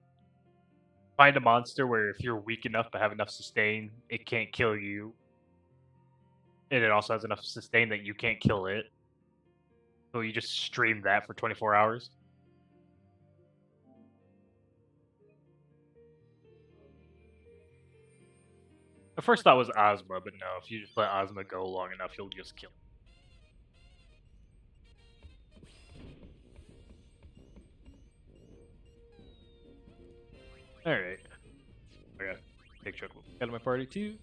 find a monster where if you're weak enough but have enough sustain, it can't kill you, and it also has enough sustain that you can't kill it. So you just stream that for 24 hours. The first thought was Ozma, but no, if you just let Ozma go long enough, you'll just kill it. Alright. I got Big Chuck out of my party too.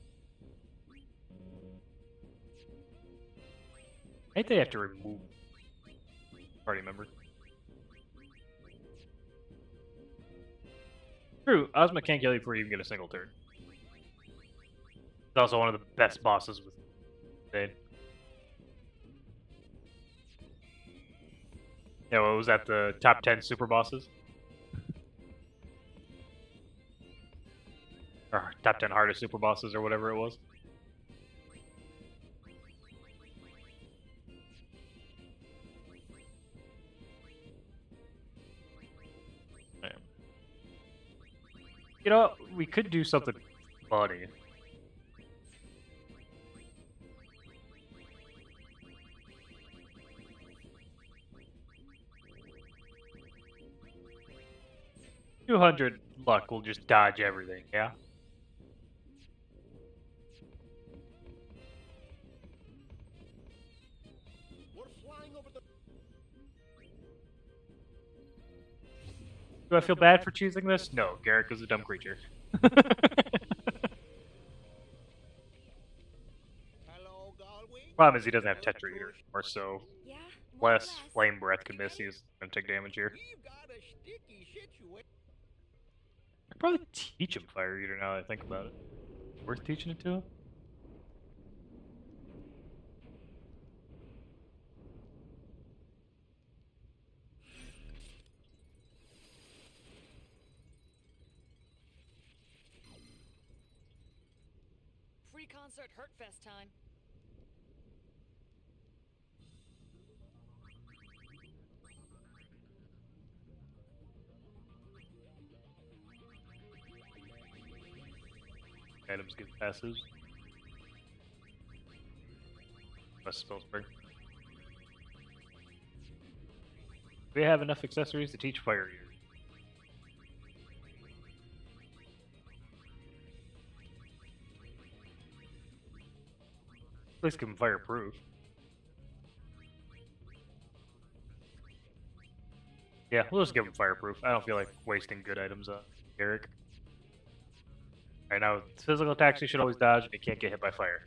I think they have to remove party member. True, Ozma can't kill you before you even get a single turn. It's also one of the best bosses with Zane. Yeah, what was that, the top 10 super bosses? Or top 10 hardest super bosses or whatever it was. You know what? We could do something funny. $200 luck will just dodge everything, yeah?
We're flying over the...
Do I feel bad for choosing this? No, Garrick is a dumb creature.
Hello, Galway.
Problem is he doesn't have Tetra Eater, or so
Yeah, more or
less Flame Breath can miss. He's gonna take damage here.
We've got a sticky situation.
I'd probably teach him Fire Eater now that I think about it. Worth teaching it to him?
Free concert Hurtfest time.
Items get passes. Plus spell spring. We have enough accessories to teach Fire Eater. At least give him fireproof. Yeah, we'll just give him fireproof. I don't feel like wasting good items on Garrick. Alright, now physical attacks he should always dodge and he can't get hit by fire.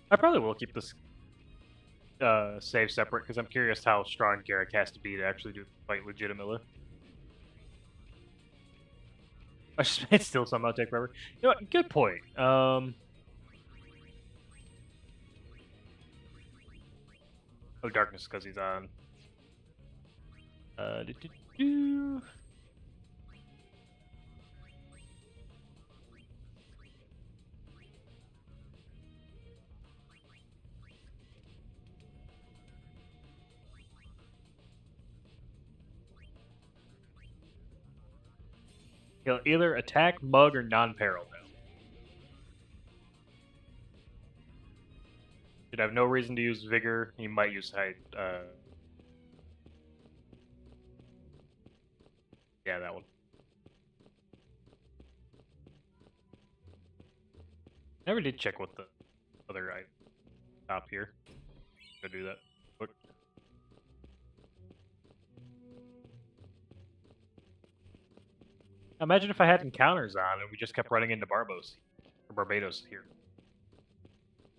I probably will keep this save separate because I'm curious how strong Garrick has to be to actually do the fight legitimately. I just it still somehow take forever. You know what? Good point. Oh, darkness because he's on Do, do, do. He'll either attack, mug, or non-peril now. Should have no reason to use vigor. He might use height. Yeah, that one. Never did check what the other top here. Go do that. Quick. Imagine if I had encounters on and we just kept running into Barbos or Barbados here,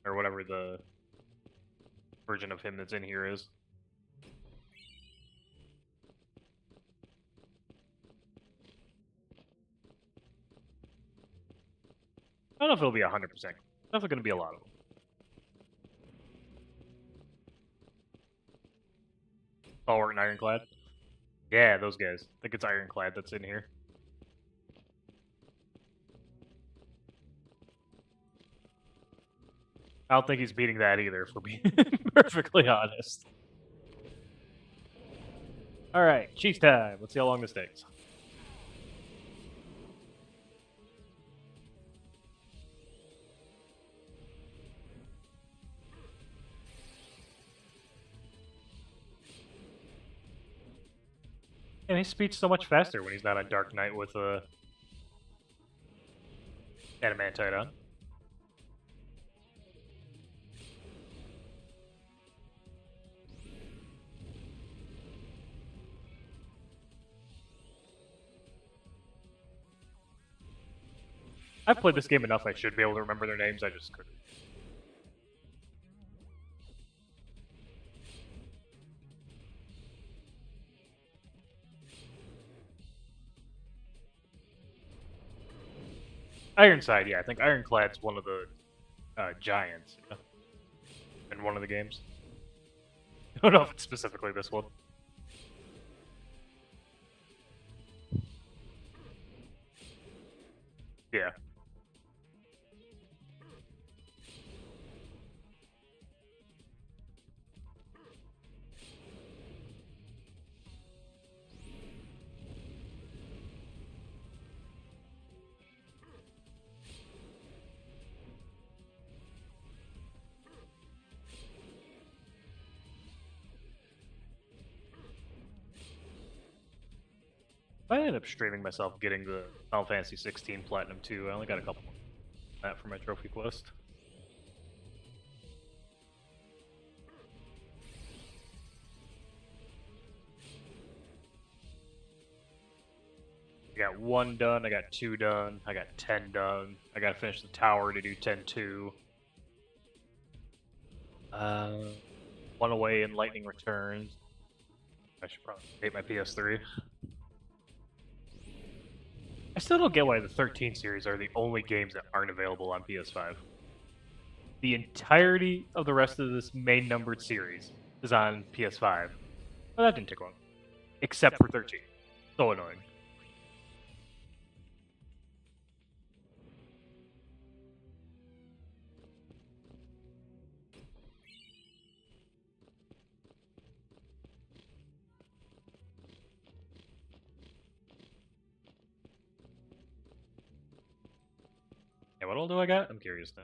or whatever the version of him that's in here is. I don't know if it'll be 100%. Definitely going to be a lot of them. Stalwart and Ironclad. Yeah, those guys. I think it's Ironclad that's in here. I don't think he's beating that either, for being perfectly honest. Alright, cheese time. Let's see how long this takes. And he speeds so much faster when he's not on Dark Knight with Adamantite on. I've played this game enough, I should be able to remember their names, I just couldn't. Ironside, yeah, I think Ironclad's one of the giants in one of the games. I don't know if it's specifically this one. Yeah. I ended up streaming myself getting the Final Fantasy 16 Platinum 2. I only got a couple of that for my trophy quest. I got 1 done, I got 2 done, I got 10 done. I gotta finish the tower to do 10-2. 1 away in Lightning Returns. I should probably update my PS3. I still don't get why the 13 series are the only games that aren't available on PS5. The entirety of the rest of this main numbered series is on PS5. Well, that didn't take long. Except for 13. So annoying. Yeah, what all do I got? I'm curious now.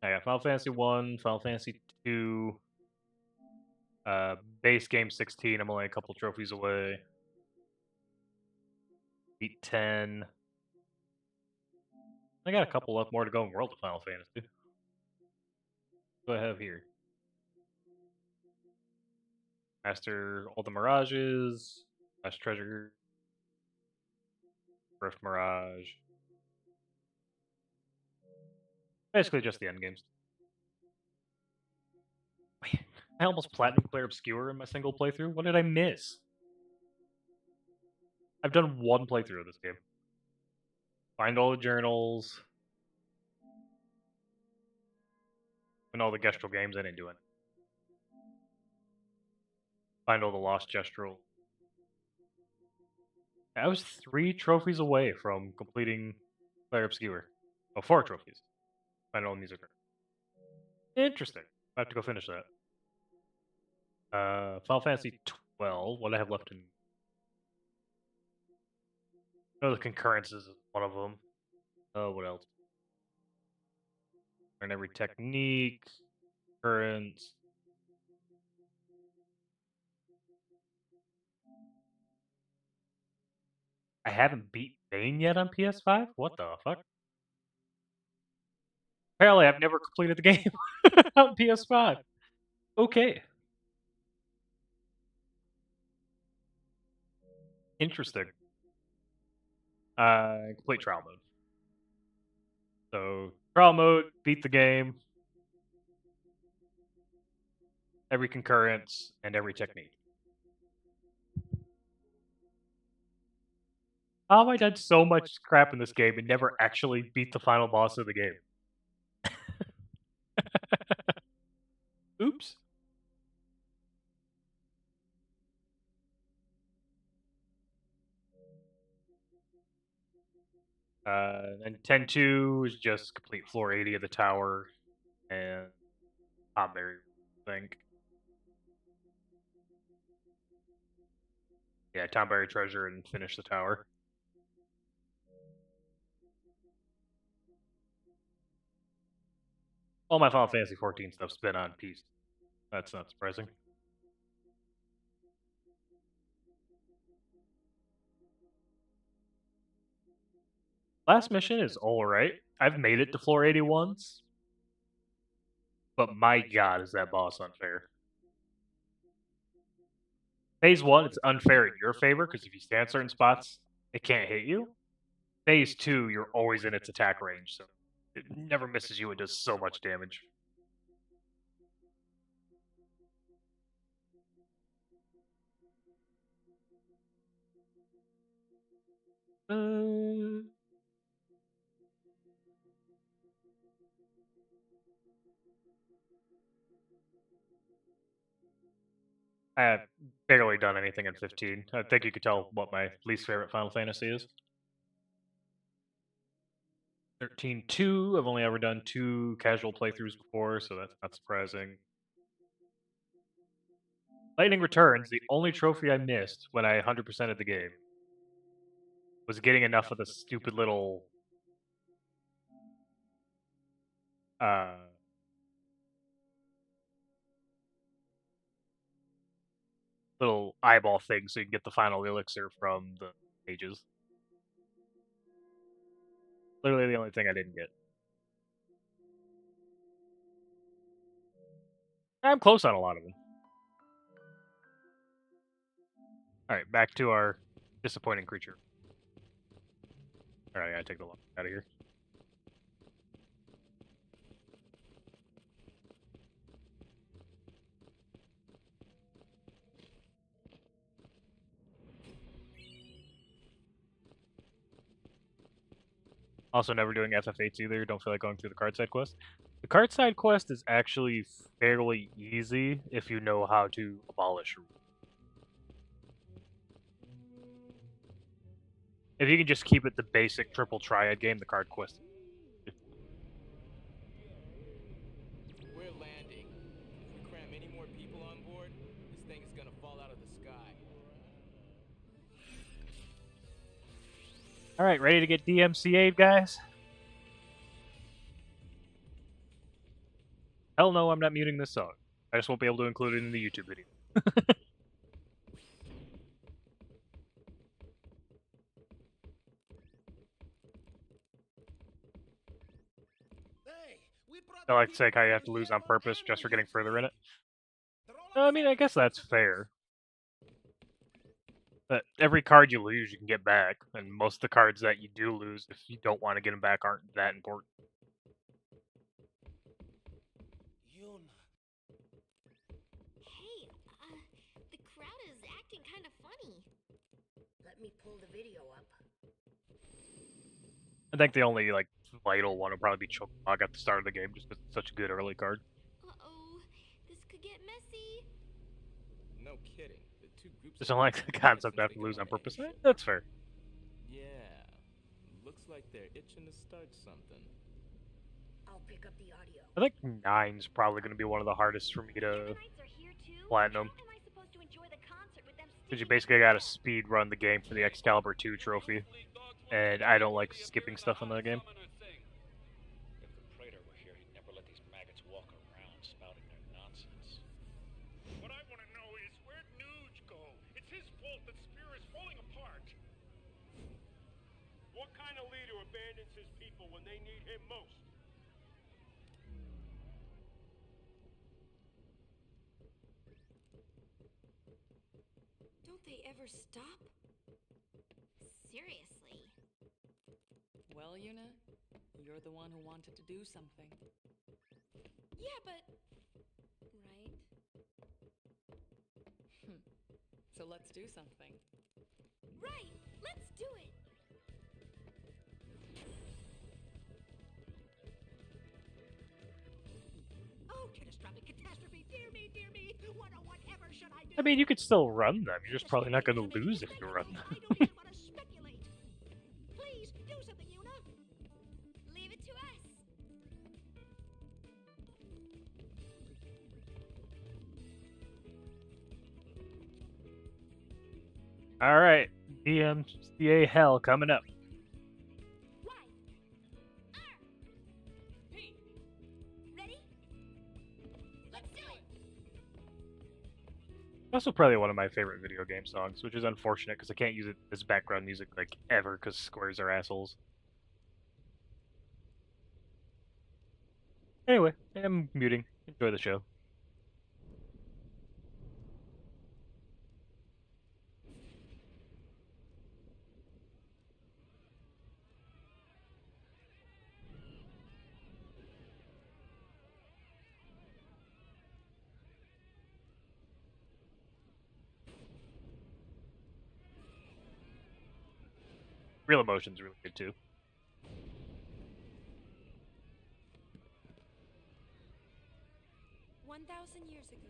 I got Final Fantasy 1, Final Fantasy 2, base game 16. I'm only a couple trophies away. Beat 10. I got a couple left more to go in World of Final Fantasy. What do I have here? Master all the Mirages, Last Treasure, Rift Mirage. Basically just the end games. Wait, I almost platinum clear Obscure in my single playthrough. What did I miss? I've done 1 playthrough of this game. Find all the journals. And all the Gestrel games, I didn't do it. Find all the lost Gestrel. I was 3 trophies away from completing Player Obscure. Oh, 4 trophies. Find all the music. Interesting. I have to go finish that. Final Fantasy 12. What do I have left in? Oh, the concurrences is one of them. Oh, what else? Learn every technique, currents. I haven't beat Bane yet on PS5? What the fuck? Apparently, I've never completed the game on PS5. Okay. Interesting. Complete trial mode. So, trial mode, beat the game, every concurrence, and every technique. How have I done so much crap in this game and never actually beat the final boss of the game? Oops. And 10-2 is just complete floor 80 of the tower and Tom Berry, I think. Yeah, Tom Berry treasure and finish the tower. All my Final Fantasy 14 stuff's been on PC. That's not surprising. Last mission is alright. I've made it to floor 80 once. But my god, is that boss unfair. Phase 1, it's unfair in your favor, because if you stand certain spots, it can't hit you. Phase 2, you're always in its attack range, so it never misses you and does so much damage. I have barely done anything in 15. I think you could tell what my least favorite Final Fantasy is. 13-2, I've only ever done 2 casual playthroughs before, so that's not surprising. Lightning Returns, the only trophy I missed when I 100%ed the game, was getting enough of the stupid little little eyeball thing so you can get the final elixir from the pages. Literally the only thing I didn't get. I'm close on a lot of them. Alright, back to our disappointing creature. Alright, I gotta take the lock out of here. Also, never doing FF8s either. Don't feel like going through the card side quest. The card side quest is actually fairly easy if you know how to abolish. If you can just keep it the basic triple triad game, the card quest.
We're landing. If we cram any more people on board, this thing is gonna fall out of the sky.
Alright, ready to get DMCA'd, guys? Hell no, I'm not muting this song. I just won't be able to include it in the YouTube video. I like to say how you have to lose on purpose just for getting further in it. I mean, I guess that's fair. But every card you lose, you can get back, and most of the cards that you do lose, if you don't want to get them back, aren't that important.
Hey, the crowd is acting kind of funny.
Let me pull the video up.
I think the only, like, vital one will probably be Chokemog at the start of the game, just because it's such a good early card.
no kidding. The two groups
Just
have
don't
been
like the
going at it
concept
since
I have
the
to lose on purpose.
combination.
That's fair.
Yeah. Looks like they're itching to start something.
I'll pick up the audio.
I think 9's probably going to be one of the hardest for me to
Canaanites are here too?
platinum.
How am I supposed to enjoy the concert with them
Because you
sticking
basically got to
up
speed run the game for the Excalibur 2 trophy. And I don't like skipping stuff in the game.
If the Praetor were here, he'd never let these maggots walk around spouting their nonsense.
What I want to know is, where'd Nuge go? It's his fault that Spear is falling apart. What kind of leader abandons his people when they need him most?
Don't they ever stop?
Seriously.
Well, Yuna, you're the one who wanted to do something.
Yeah, but... Right?
So let's do something.
Right! Let's do it!
Oh, catastrophic catastrophe! Dear me, dear me! Whatever should I do?
I mean, you could still run them. You're just probably not going to lose if you run them.
I don't even want to speculate. Please, do something, Yuna!
Leave it to us.
Alright, DMCA Hell coming up.
Y. R.
P.
Ready? Let's do it.
Also probably one of my favorite video game songs, which is unfortunate because I can't use it as background music like ever because squares are assholes. Anyway, I'm muting. Enjoy the show. Real Emotion's really good too.
1,000 years ago,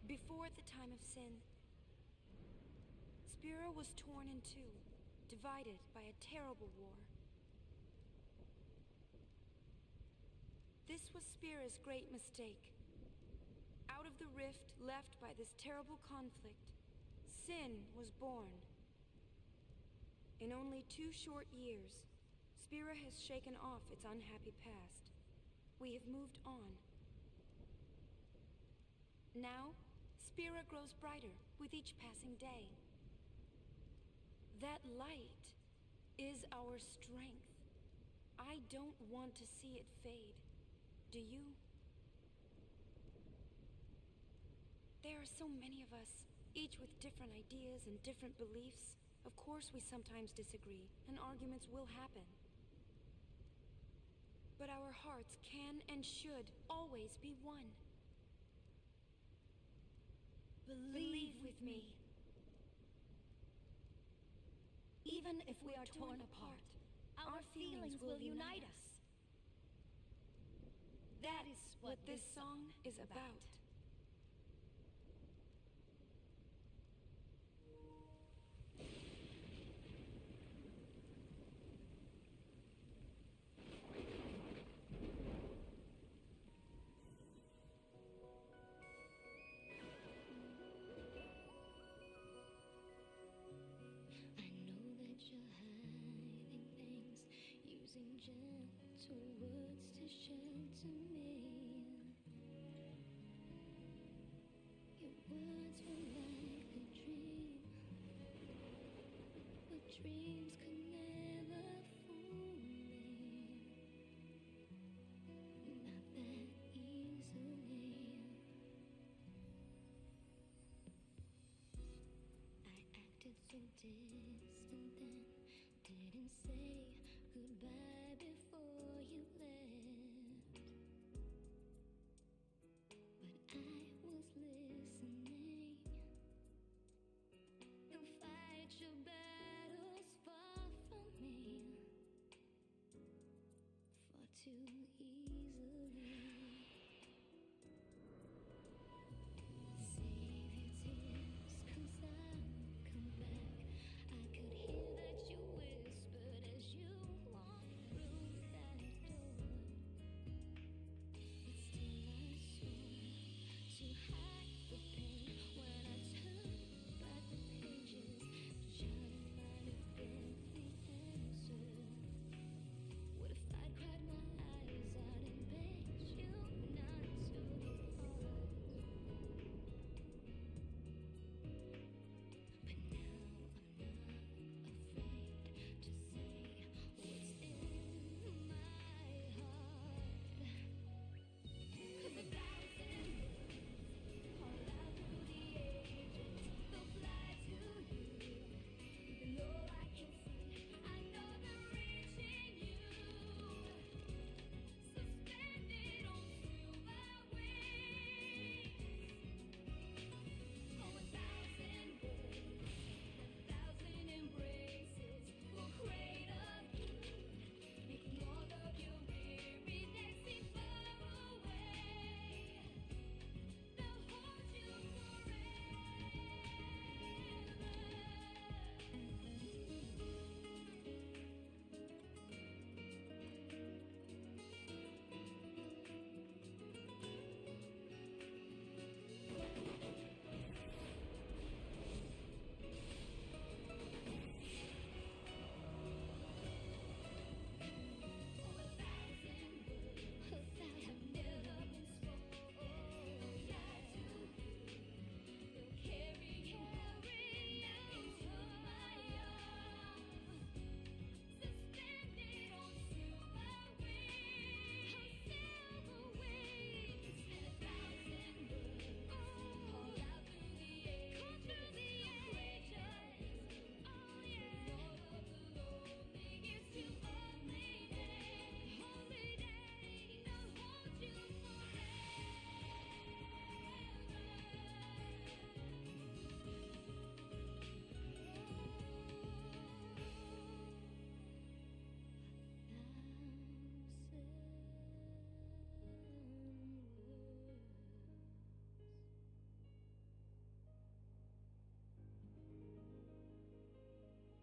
before the time of sin, Spira was torn in two, divided by a terrible war. This was Spira's great mistake. Out of the rift left by this terrible conflict, sin was born. In only 2 short years, Spira has shaken off its unhappy past. We have moved on. Now, Spira grows brighter with each passing day. That light is our strength. I don't want to see it fade. Do you? There are so many of us, each with different ideas and different beliefs. Of course we sometimes disagree, and arguments will happen. But our hearts can and should always be one. Believe with me. Even if we are torn apart, our feelings will unite us. That is what this song is about.
I know that you're hiding things, using gentle words to shelter me. Your words were like a dream, but dreams could never fool me. Not that easily. I acted so distant then, didn't say goodbye before you left. But I was listening. You fight your battles far from me, far too easily. Save your tears.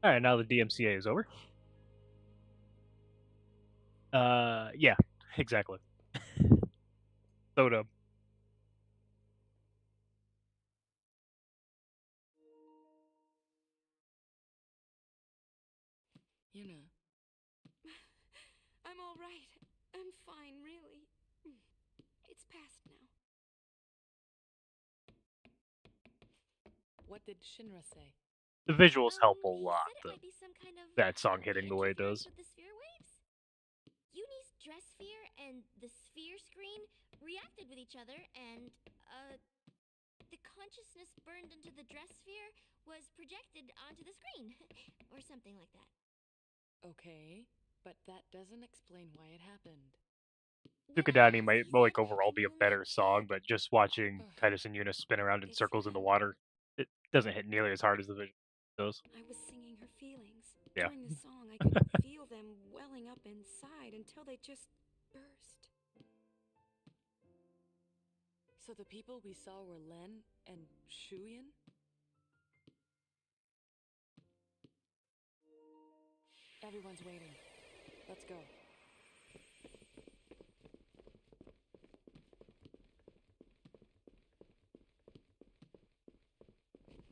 All right, now the DMCA is over. Yeah, exactly. So dumb.
Yuna,
I'm all right. I'm fine, really. It's past now.
what did Shinra say?
The visuals help a
He
lot,
said it
though.
might be some kind of
That song hitting the way it
interference
does.
with the sphere waves. Uni's dress sphere and the sphere screen reacted with each other, and the consciousness burned into the dress sphere was projected onto the screen, or something like that.
Okay, but that doesn't explain why it happened.
Well,
Sukadani
as
might
he
like
said,
overall
the
be a
moment
better song, but just watching
Ugh.
Titus and Yuna spin around in
It's
circles in the
fine.
water, it doesn't hit nearly as hard as the visual does.
I was singing her feelings.
Yeah.
During the song, I could feel them welling up inside until they just burst.
So the people we saw were Len and Shuyin? Everyone's waiting. Let's go.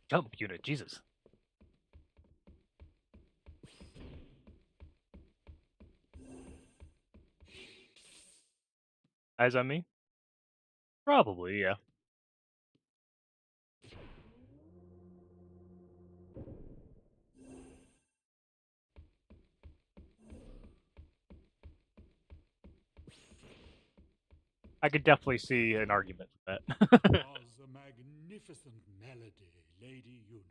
Jump, Yuna, Jesus. Eyes on me? Probably, yeah. I could definitely see an argument for that.
Was a magnificent melody, Lady Yuna.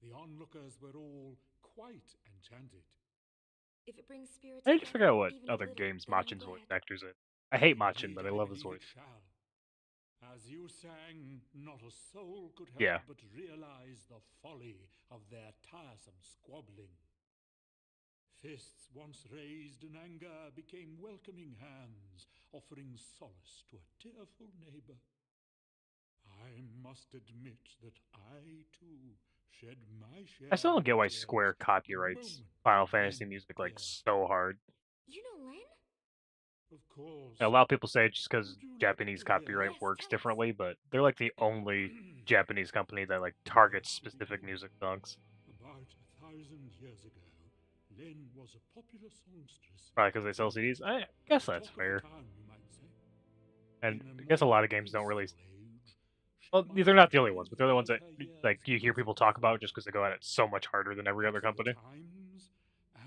The onlookers were all quite enchanted.
If it brings spirits
I need to
together,
figure out what
even a
other
little,
games
then I'm
Machin's voice
glad.
actor's in. I hate Machin,
Indeed,
but I love his
believe
voice.
it shall. As you sang, not a soul could help
Yeah.
but realize the folly of their tiresome squabbling. Fists once raised in anger became welcoming hands, offering solace to a tearful neighbor. I must admit that I, too, shed my share
I still don't
of
get why
tears
Square
the
copyrights
moment
Final Fantasy
Len
music like
appeared.
so hard.
You know Len?
Of course.
A lot of people say it's just because
Would you like
Japanese
to hear?
copyright
Yes,
works
tell us.
differently, but they're like the only Japanese company that like targets specific music songs.
About 1,000 years ago, Len was a popular songstress.
Probably because they sell CDs. I guess
The
that's
talk of
fair.
the town, you might say.
And
In a
I guess a
more
lot of games don't really.
peaceful age, she
Well,
might
they're not
have
the only ones, but they're the ones
lived
that
out her
like
years
you hear people talk
peacefully.
about just because they go at it so much harder than every other
But
company.
the times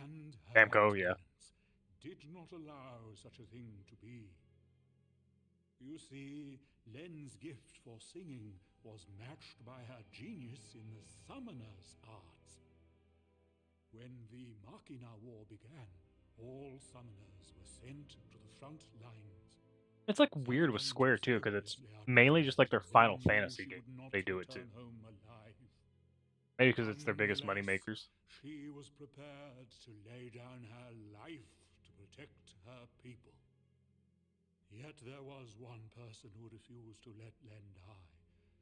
and her
Namco, yeah.
talents did not allow such a thing to be. You see, Len's gift for singing was matched by her genius in the summoner's arts. When the Machina War began, all summoners were sent to the front lines.
It's like weird with
Silent
Square
was
too, because it's
hopelessly
mainly just like
outnumbered,
their
and
Final
Len knew
Fantasy
she
game.
would not
They do it too.
return home alive.
Maybe because it's their biggest money
Nonetheless,
makers.
she was prepared to lay down her life to protect her people. Yet there was one person who refused to let Len die.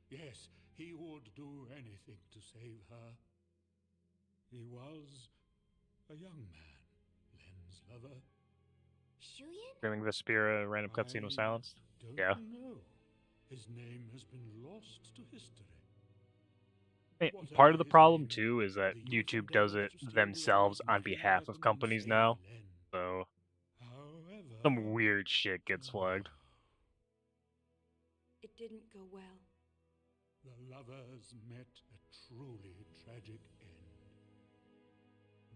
Yes, he would do anything to save her. He was a young man, Len's lover.
Shuyin?
Screaming Vespera, random cutscene was silenced.
Don't
Yeah.
know. His name has been lost to history.
Part
Whatever
of the
his
problem
name,
too is that
the youth
YouTube does
endeavored
it
to steal the
themselves
enemy's
on
Machina
behalf of
weapon and
companies
save
now.
Len.
So some
However,
weird shit gets flagged.
It didn't go well.
the lovers met a truly tragic end.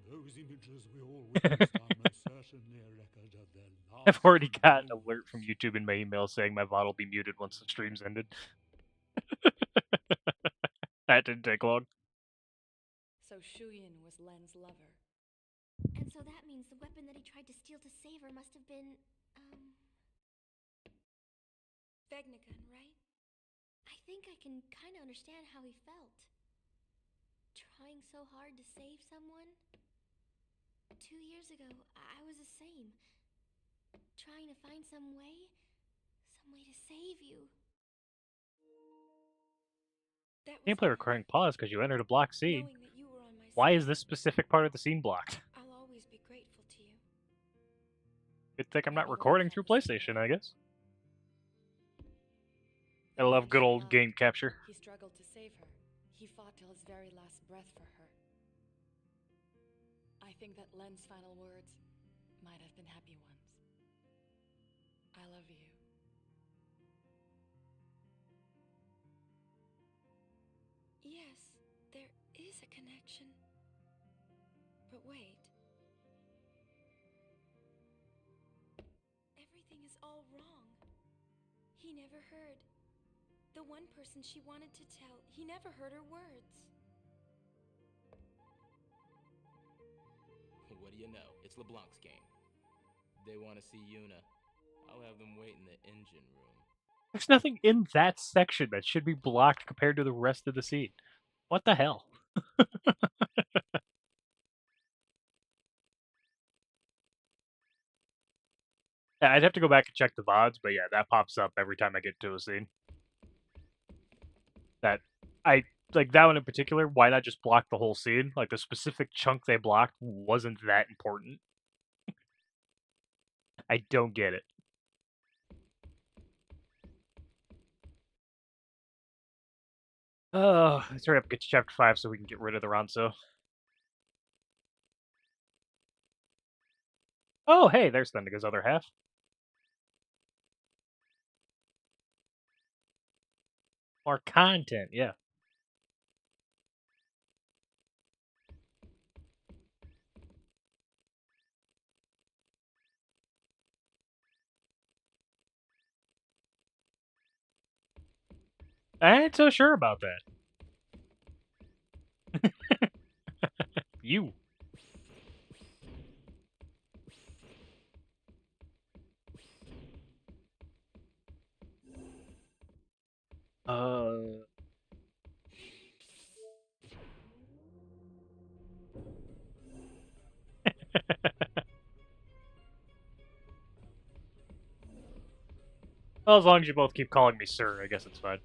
Those images we all witnessed are most certainly a record of their last
I've already got an alert from
moments.
YouTube in my email saying my VOD will be muted once the stream's ended. That didn't take long.
So Shuyin was Len's lover.
And so that means the weapon that he tried to steal to save her must have been,
Vegnagun, right?
I think I can kind of understand how he felt. Trying so hard to save someone. 2 years ago, I was the same. Trying to find some way to save you.
That was
Gameplay
hard.
recording paused because you entered a block C.
Knowing that you were on my
Why is this specific part of the scene blocked?
I'll always be grateful to you.
Good thing I'm not
Maybe
recording
love
through
helps you
PlayStation,
grow.
I guess. I
The
love
man
good
she
old
loved,
game capture.
he struggled to save her. He fought till his very last breath for her. I think that Len's final words might have been happy ones. I love you.
Yes, there is a connection. But wait. Everything is all wrong. He never heard. The one person she wanted to tell, he never heard her words.
What do you know? It's LeBlanc's game. They want to see Yuna. I'll have them wait in the engine room.
There's nothing in that section that should be blocked compared to the rest of the scene. What the hell? Yeah, I'd have to go back and check the VODs, but yeah, that pops up every time I get to a scene. That I like that one in particular. Why not just block the whole scene? Like the specific chunk they blocked wasn't that important. I don't get it. Let's hurry up and get to chapter 5 so we can get rid of the Ronso. Oh, hey, there's Thunder's other half. More content, yeah. I ain't so sure about that. You. Uh. Well, as long as you both keep calling me sir, I guess it's fine.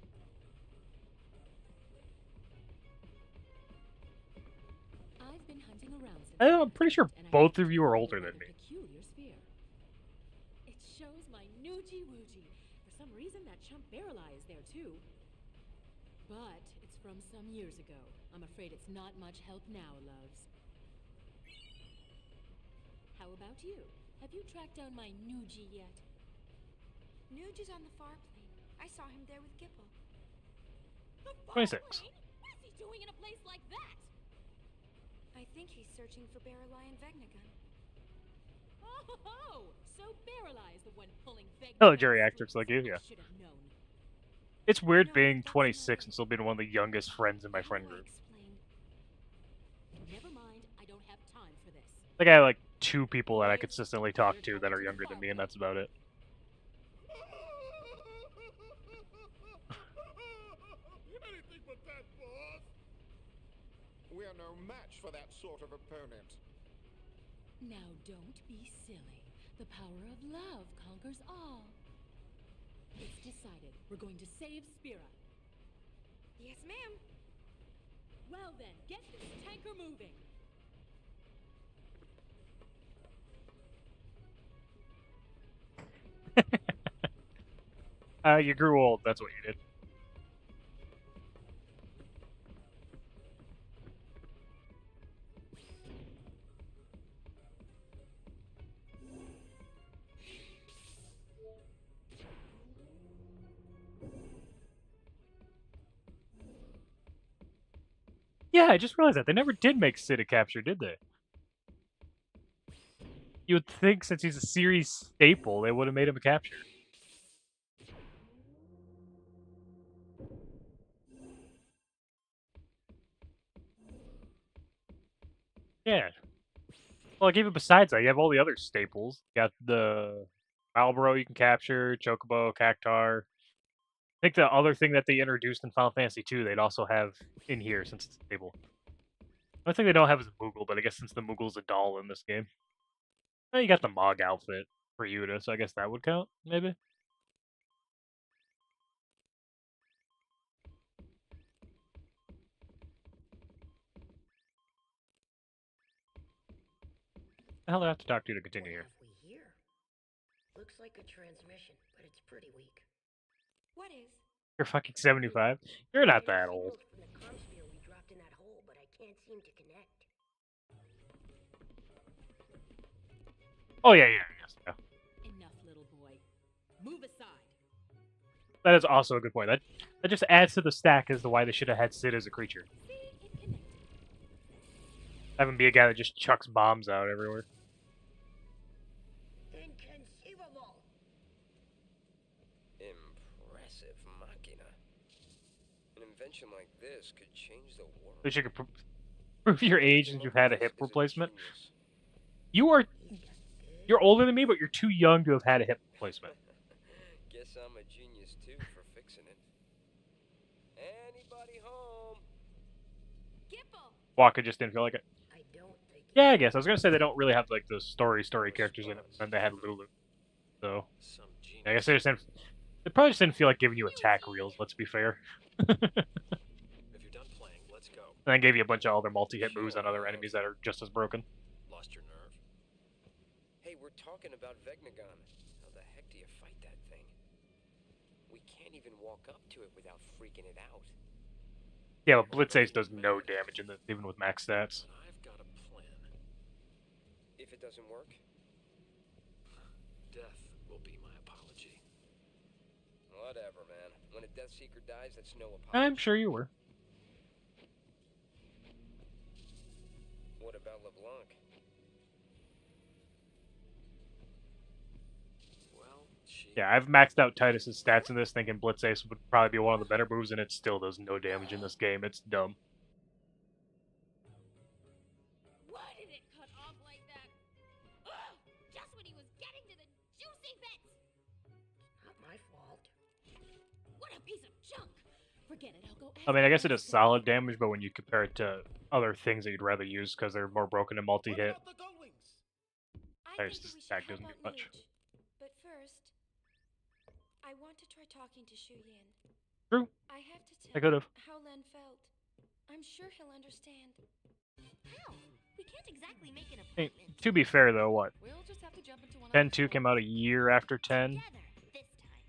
I've been hunting around since
I'm pretty sure
and I
both
have
of you are
found
older
a
than
rather
me.
peculiar sphere. It shows my noogie woogie. For some reason, that chump Barreleye is there too. But it's from some years ago. I'm afraid it's not much help now, loves. How about you? Have you tracked down my noogie yet?
Nuge is on the far plane. I saw him there with Gipple.
The
26.
plane? What's he doing in a place like that?
I think he's searching for Barreleye and Vegnagun.
Oh, so Barreleye is the one pulling Vegna.
Hello, geriatrics like you, yeah.
Should have known.
It's weird
No,
being
that's
26 and
not it.
still being one of the youngest friends in my
How
friend
do I
group.
explain?
Never mind, I don't have time for this.
Like, I have like 2 people that I
Boys,
consistently
we're
talk to that
going
are
to the
younger than
far
me, and
plane.
that's about it.
Anything but that, boss! We're no match for that sort of opponent.
Now don't be silly. The power of love conquers all. It's decided. We're going to save Spira.
Yes, ma'am.
Well then, get this tanker moving.
You grew old, that's what you did. Yeah, I just realized that. They never did make Sid a capture, did they? You would think since he's a series staple, they would have made him a capture. Yeah. Well, like, even besides that, you have all the other staples. You got the Malboro you can capture, Chocobo, Cactar. I think the other thing that they introduced in Final Fantasy II, they'd also have in here since it's a stable. I think they don't have is a Moogle, but I guess since the Moogle's a doll in this game. You got the Mog outfit for Yuta, so I guess that would count, maybe? The hell do I have to talk to you to continue
What
here?
have we here? Looks like a transmission, but it's pretty weak.
What is?
You're fucking 75. You're not
Getting
that old.
signals from the comm sphere we dropped in that hole, but I can't seem to connect.
Oh yeah, yeah, yes, yeah.
Enough, little boy. Move aside.
That is also a good point. That just adds to the stack as to why they should have had Sid as a creature.
See, it connected.
Have him be a guy that just chucks bombs out everywhere.
Inconceivable!
Impressive machina. An invention like this could change the world.
Wish you could prove your age since you've had a hip replacement. You're older than me, but you're too young to have had a hip replacement.
Guess I'm a genius too for fixing it. Anybody home?
Gipple!
Waka just didn't feel like it.
I don't think.
Yeah, I guess. I was gonna say they don't really have like the story characters in it, and they had Lulu. So I guess they just didn't. They probably just didn't feel like giving you attack reels. Let's be fair.
If you're done playing, let's go.
And then gave you a bunch of other multi-hit moves on other enemies that are just as broken.
Lost your nerve?
Hey, we're talking about Vegnagon. How the heck do you fight that thing? We can't even walk up to it without freaking it out.
Yeah, but Blitz Ace does no damage in this, even with max stats.
I've got a plan.
If it doesn't work?
Death will be my apology.
Whatever, man. When a Death Seeker dies, that's no apology.
I'm sure you were.
What about LeBlanc?
Well,
Yeah, I've maxed out Titus's stats in this, thinking Blitz Ace would probably be one of the better moves, and it still does no damage in this game. It's dumb.
Why did it cut off like that?
Ugh, just when he was getting to the juicy bits!
Not my fault.
What a piece of junk! Forget it, I'll go
I mean, I guess it is solid damage, but when you compare it to other things that you'd rather use because they're more broken and multi-hit, Titus's attack doesn't do much.
But first, I want to try talking to Shu Yin.
True.
I have to
I
tell
could've.
him how Len felt. I'm sure he'll understand.
How? We can't exactly make an
Hey,
appointment.
to be fair, though, what?
We'll just have to jump into one
10-2 came out a year after 10.
Together, this time.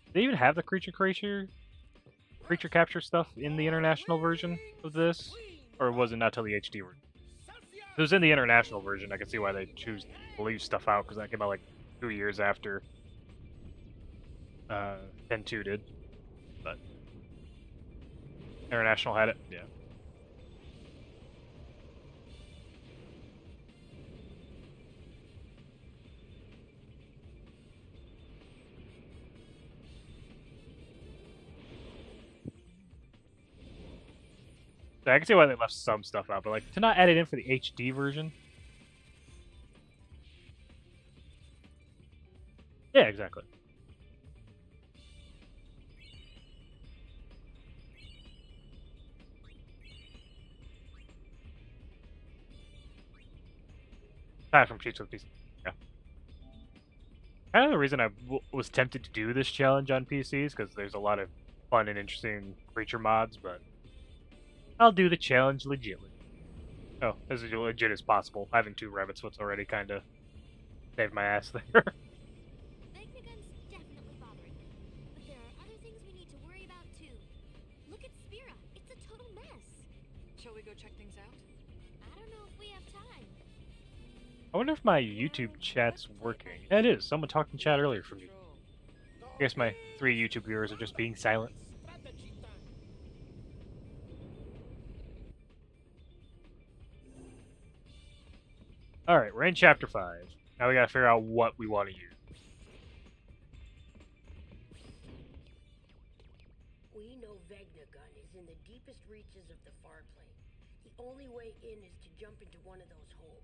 Did they even have the creature capture stuff in the international version of this? Or was it not till the HD version? If it was in the international version, I can see why they choose to leave stuff out, because that came out like 2 years after 10-2 did. But international had it, yeah. So I can see why they left some stuff out, but like to not add it in for the HD version. Yeah, exactly. Aside from Cheats with PC. Yeah. Kind of the reason I was tempted to do this challenge on PCs, because there's a lot of fun and interesting creature mods, but I'll do the challenge legitly. Oh, as legit as possible. Having 2 rabbit splits already kind of saved my ass there.
Vegnagun's definitely bothering me. But there are other things we need to worry about too. Look at Spira. It's a total mess.
Shall we go check things out?
I don't know if we have time.
I wonder if my YouTube chat's working. Yeah, it is. Someone talked in chat earlier from me. I guess my 3 YouTube viewers are just being silent. Alright, we're in Chapter 5. Now we gotta figure out what we want to use.
We know Vegnagun is in the deepest reaches of the far plane. The only way in is to jump into one of those holes.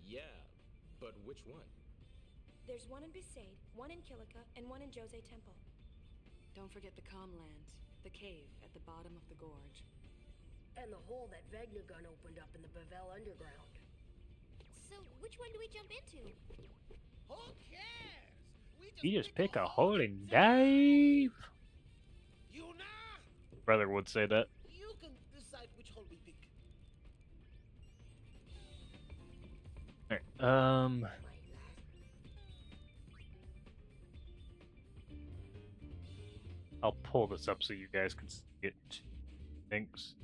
Yeah, but which one?
There's one in Besaid, one in Kilika, and one in Jose Temple.
Don't forget the Comland, the cave at the bottom of the gorge.
And the hole that Vegnagun opened up in the Bavel underground.
So, which one do we jump into?
Who cares? We
You just pick a hole and dive.
You know,
Brother would say that.
you can decide which hole we pick.
Um, I'll pull this up so you guys can see it. Thanks.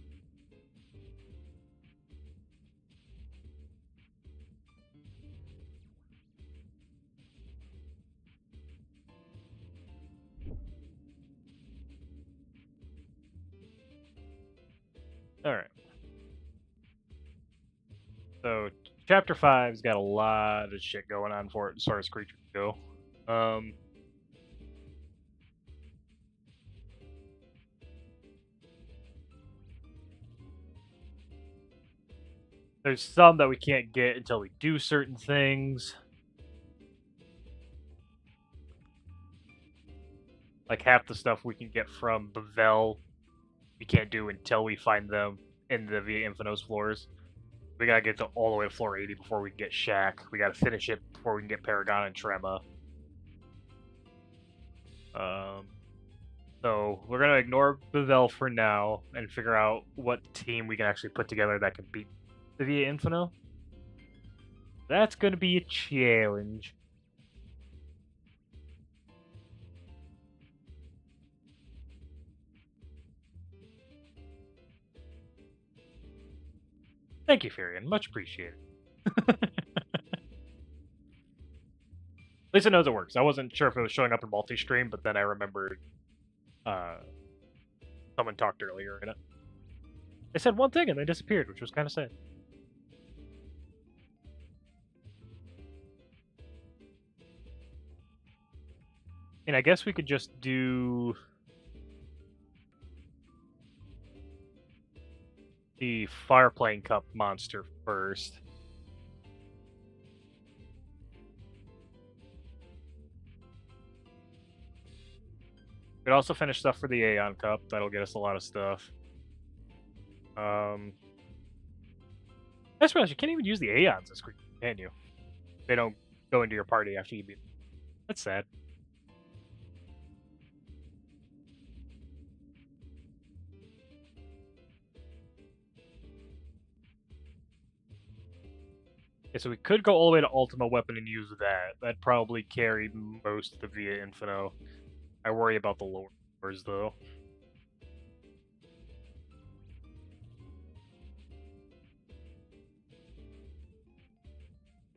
All right. So chapter 5's got a lot of shit going on for it as far as creatures go. There's some that we can't get until we do certain things. Like half the stuff we can get from Bavel, we can't do until we find them in the Via Infinos floors. We gotta get all the way to floor 80 before we can get Shack. We gotta finish it before we can get Paragon and Trema. So we're gonna ignore Bavel for now and figure out what team we can actually put together that can beat the Via Infino. That's gonna be a challenge. Thank you, Furion. Much appreciated. At least it knows it works. I wasn't sure if it was showing up in multi-stream, but then I remembered someone talked earlier in it. They said one thing and they disappeared, which was kind of sad. And I guess we could just do the Fireplane Cup monster first. We could also finish stuff for the Aeon Cup. That'll get us a lot of stuff. I just realized you can't even use the Aeons this quick, can you? They don't go into your party after you beat them. That's sad. Okay, so we could go all the way to Ultima Weapon and use that. That'd probably carry most of the Via Infino. I worry about the lower numbers, though.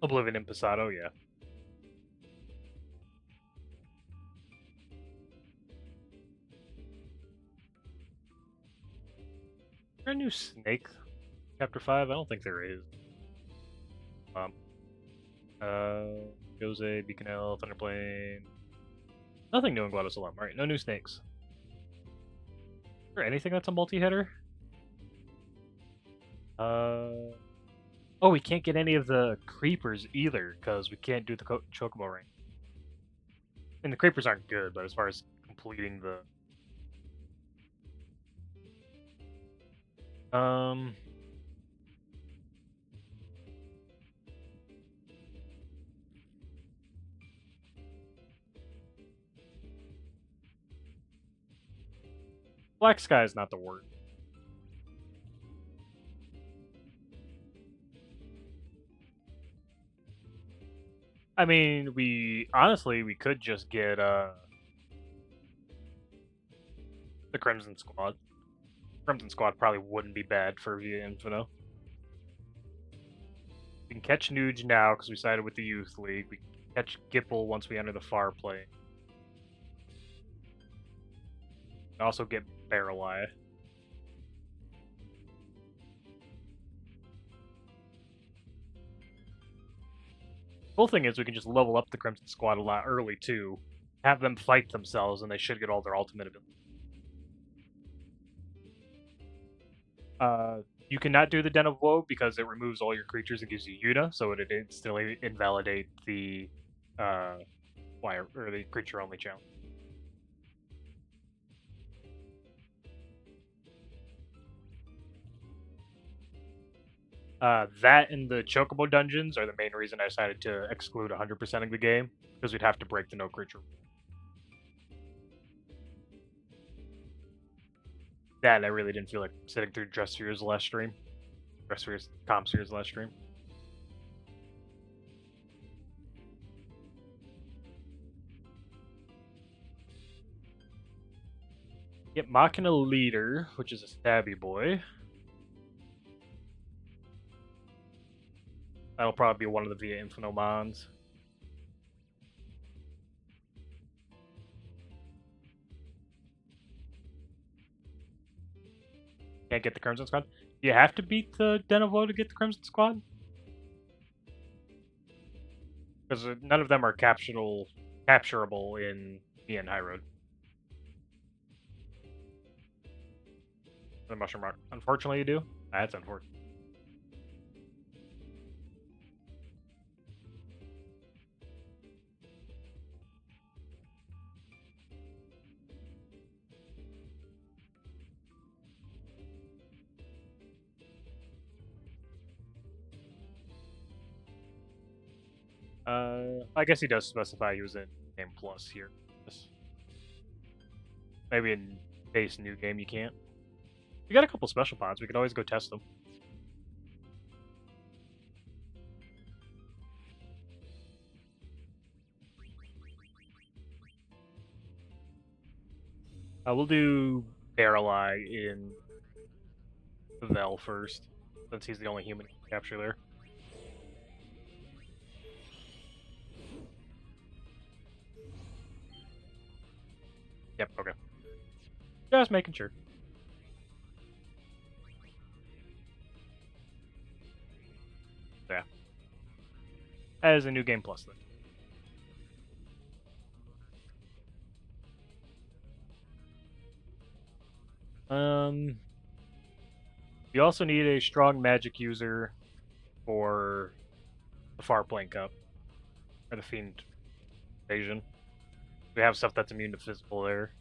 Oblivion and Passato, yeah. Is there a new Snake? Chapter 5? I don't think there is. Jose, Beaconel, Thunderplane. Nothing new in Guadosalam. Alright, no new snakes. Is there anything that's a multi-hitter? Oh, we can't get any of the creepers either, because we can't do the Chocobo ring. And the creepers aren't good, but as far as completing the... Black Sky is not the word. I mean, honestly, we could just get the Crimson Squad. Crimson Squad probably wouldn't be bad for Via Infino. We can catch Nuge now because we sided with the Youth League. We can catch Gipple once we enter the far plane. We can also get Barreleye. Cool thing is we can just level up the Crimson Squad a lot early too. Have them fight themselves and they should get all their ultimate abilities. You cannot do the Den of Woe because it removes all your creatures and gives you Yuna, so it instantly invalidate the wire or the creature only challenge. That and the Chocobo dungeons are the main reason I decided to exclude 100% of the game, because we'd have to break the no creature. That I really didn't feel like sitting through Dresssphere's last stream. Dresssphere's Comsphere's last stream. Get Machina Leader, which is a stabby boy. That'll probably be one of the Via Infinomons. Can't get the Crimson Squad. You have to beat the Denavo to get the Crimson Squad? Because none of them are capturable in Via and High Road. The Mushroom Rock. Unfortunately, you do. That's unfortunate. I guess he does specify he was in Game Plus here. Maybe in base new game you can't. We got a couple special pods. We could always go test them. We'll do Barrel Eye in Vel first, since he's the only human to capture there. Yep, okay. Just making sure. Yeah. As a new game plus then. You also need a strong magic user for the Farplane Cup. Or the Fiend Invasion. We have stuff that's immune to physical there.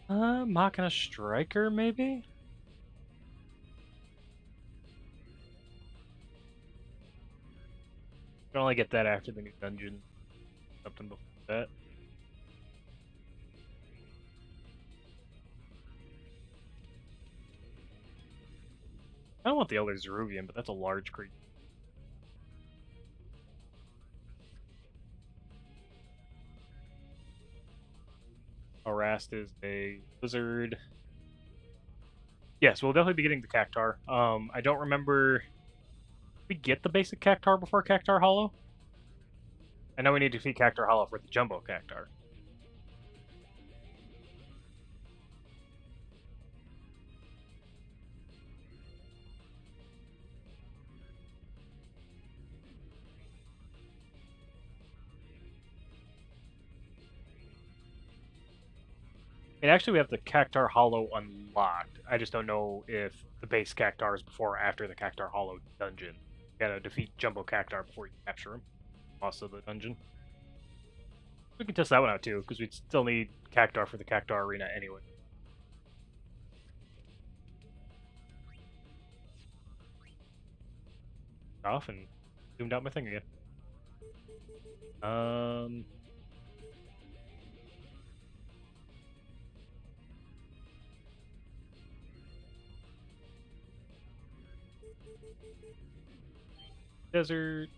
Machina Striker, maybe? You can only get that after the new dungeon. Something before that. I don't want the Elder Zeruvian, but that's a large creature. Arast is a lizard. Yes, we'll definitely be getting the Cactar. I don't remember. Did we get the basic Cactar before Cactar Hollow? I know we need to defeat Cactar Hollow for the Jumbo Cactar. And actually, we have the Cactar Hollow unlocked. I just don't know if the base Cactar is before or after the Cactar Hollow dungeon. You gotta defeat Jumbo Cactar before you capture him. Also, the dungeon. We can test that one out too, because we'd still need Cactar for the Cactar Arena anyway. Off and zoomed out my thing again. Desert.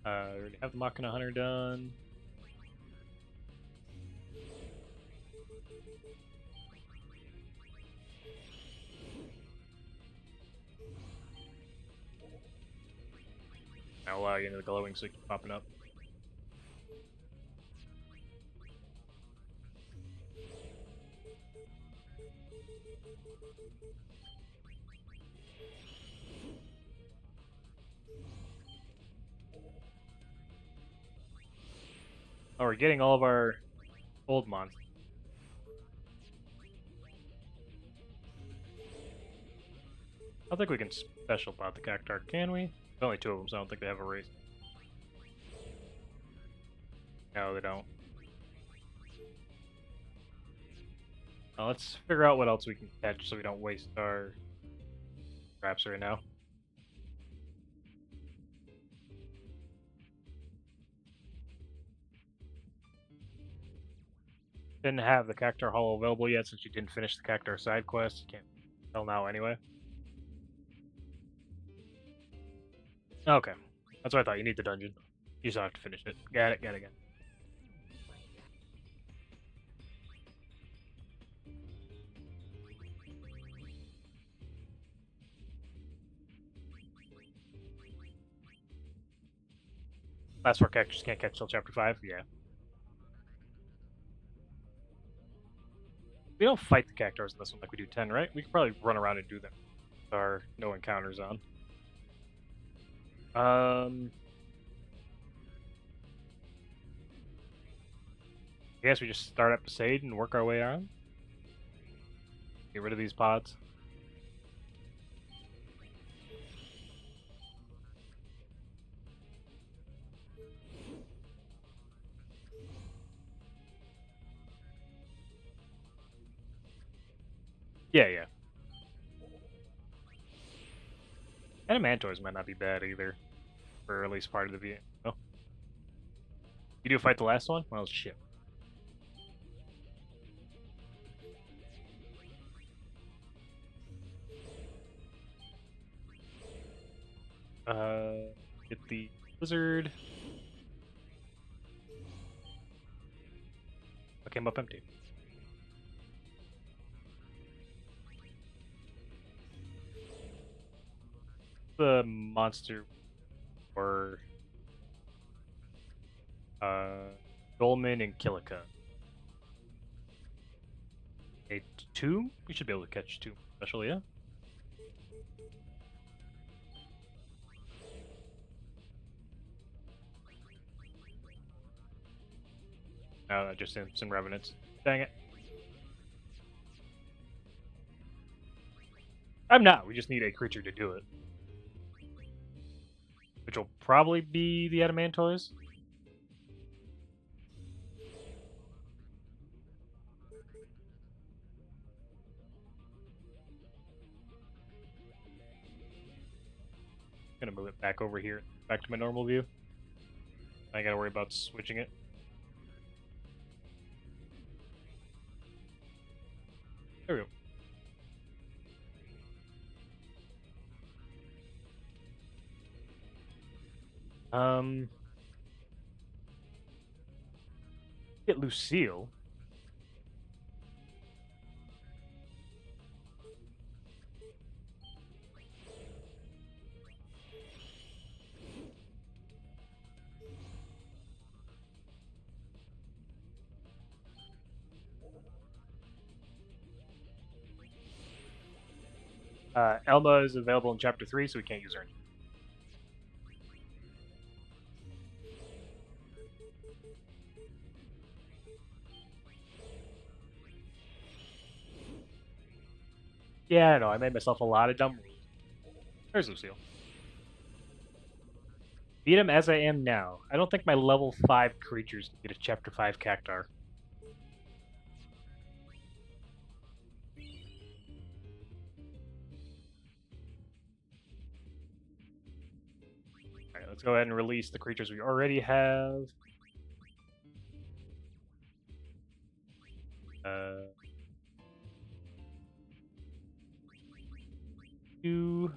We already have the Machina Hunter done. I'll allow you into the glowing so you keep popping up. Oh, we're getting all of our old monsters. I don't think we can special pot the Cactar, can we? There's only two of them, so I don't think they have a race. No, they don't. Now let's figure out what else we can catch so we don't waste our traps right now. Didn't have the Cactar Hollow available yet since you didn't finish the Cactar side quest. You can't tell now anyway. Okay. That's what I thought. You need the dungeon. You just don't have to finish it. Got it, got it, got it. Last four characters can't catch till chapter 5? Yeah. We don't fight the Cactars in this one like we do 10, right? We could probably run around and do them with our no encounters on. I guess we just start at Poseidon and work our way on. Get rid of these pods. Yeah, yeah. Adamantors might not be bad either, for at least part of the view. Oh. You do fight the last one? Well, shit. Get the lizard. I came up empty. The monster or Dolmen and Kilika. A 2? We should be able to catch 2 especially, yeah. No, just some revenants. Dang it. I'm not. We just need a creature to do it. Which will probably be the Adamantoise. I'm gonna move it back over here, back to my normal view. I gotta worry about switching it. There we go. Get Lucille. Elma is available in chapter 3, so we can't use her. Yeah, I know. I made myself a lot of dumb rules. There's Lucille. Beat him as I am now. I don't think my level 5 creatures can get a chapter 5 Cactar. Alright, let's go ahead and release the creatures we already have. Two.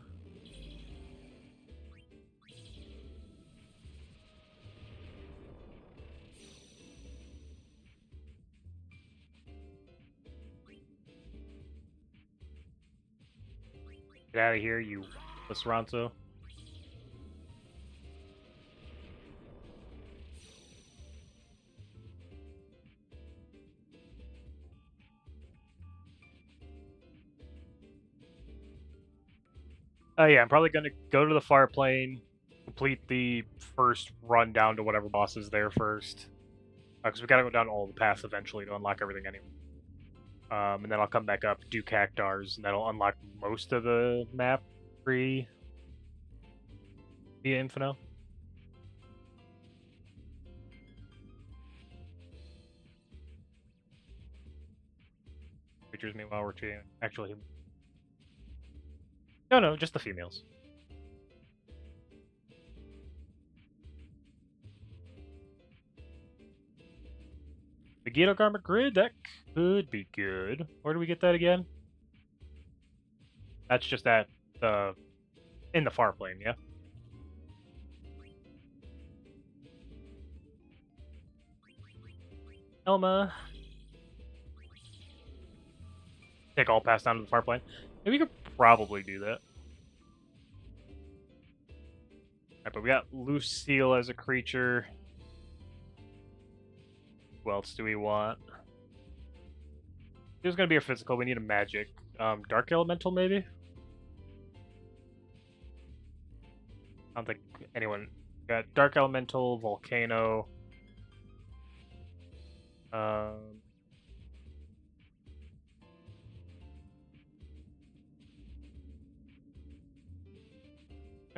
Get out of here, you Esperanto. Yeah, I'm probably gonna go to the far plane, complete the first run down to whatever boss is there first. Because we gotta go down all the paths eventually to unlock everything anyway. And then I'll come back up, do Cactars, and that'll unlock most of the map free via Inferno. Creatures, meanwhile, we're treating actually. No, just the females. Megiddo Garment Grid, that could be good. Where do we get that again? That's just at the in the far plane, yeah. Elma. Take all pass down to the far plane. Maybe we could probably do that. Alright, but we got Lucille as a creature. Who else do we want? There's gonna be a physical. We need a magic. Dark Elemental, maybe? I don't think anyone got Dark Elemental, Volcano. And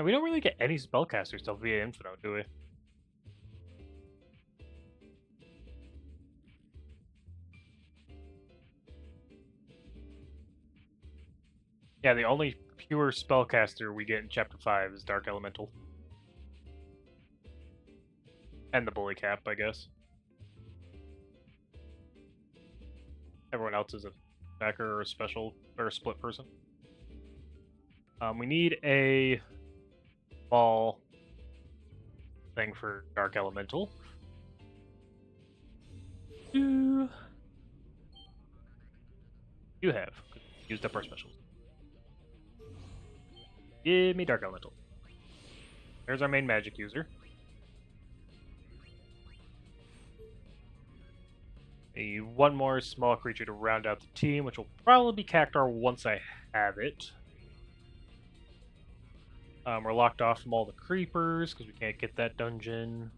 we don't really get any spellcasters till via Infinite, do we? Yeah, the only pure spellcaster we get in Chapter 5 is Dark Elemental. And the Bully Cap, I guess. Everyone else is a backer or a special or a split person. We need a ball thing for Dark Elemental. You have used up our specials. Give me Dark Elemental. There's our main magic user. One more small creature to round out the team, which will probably be Cactar once I have it. We're locked off from all the creepers because we can't get that dungeon.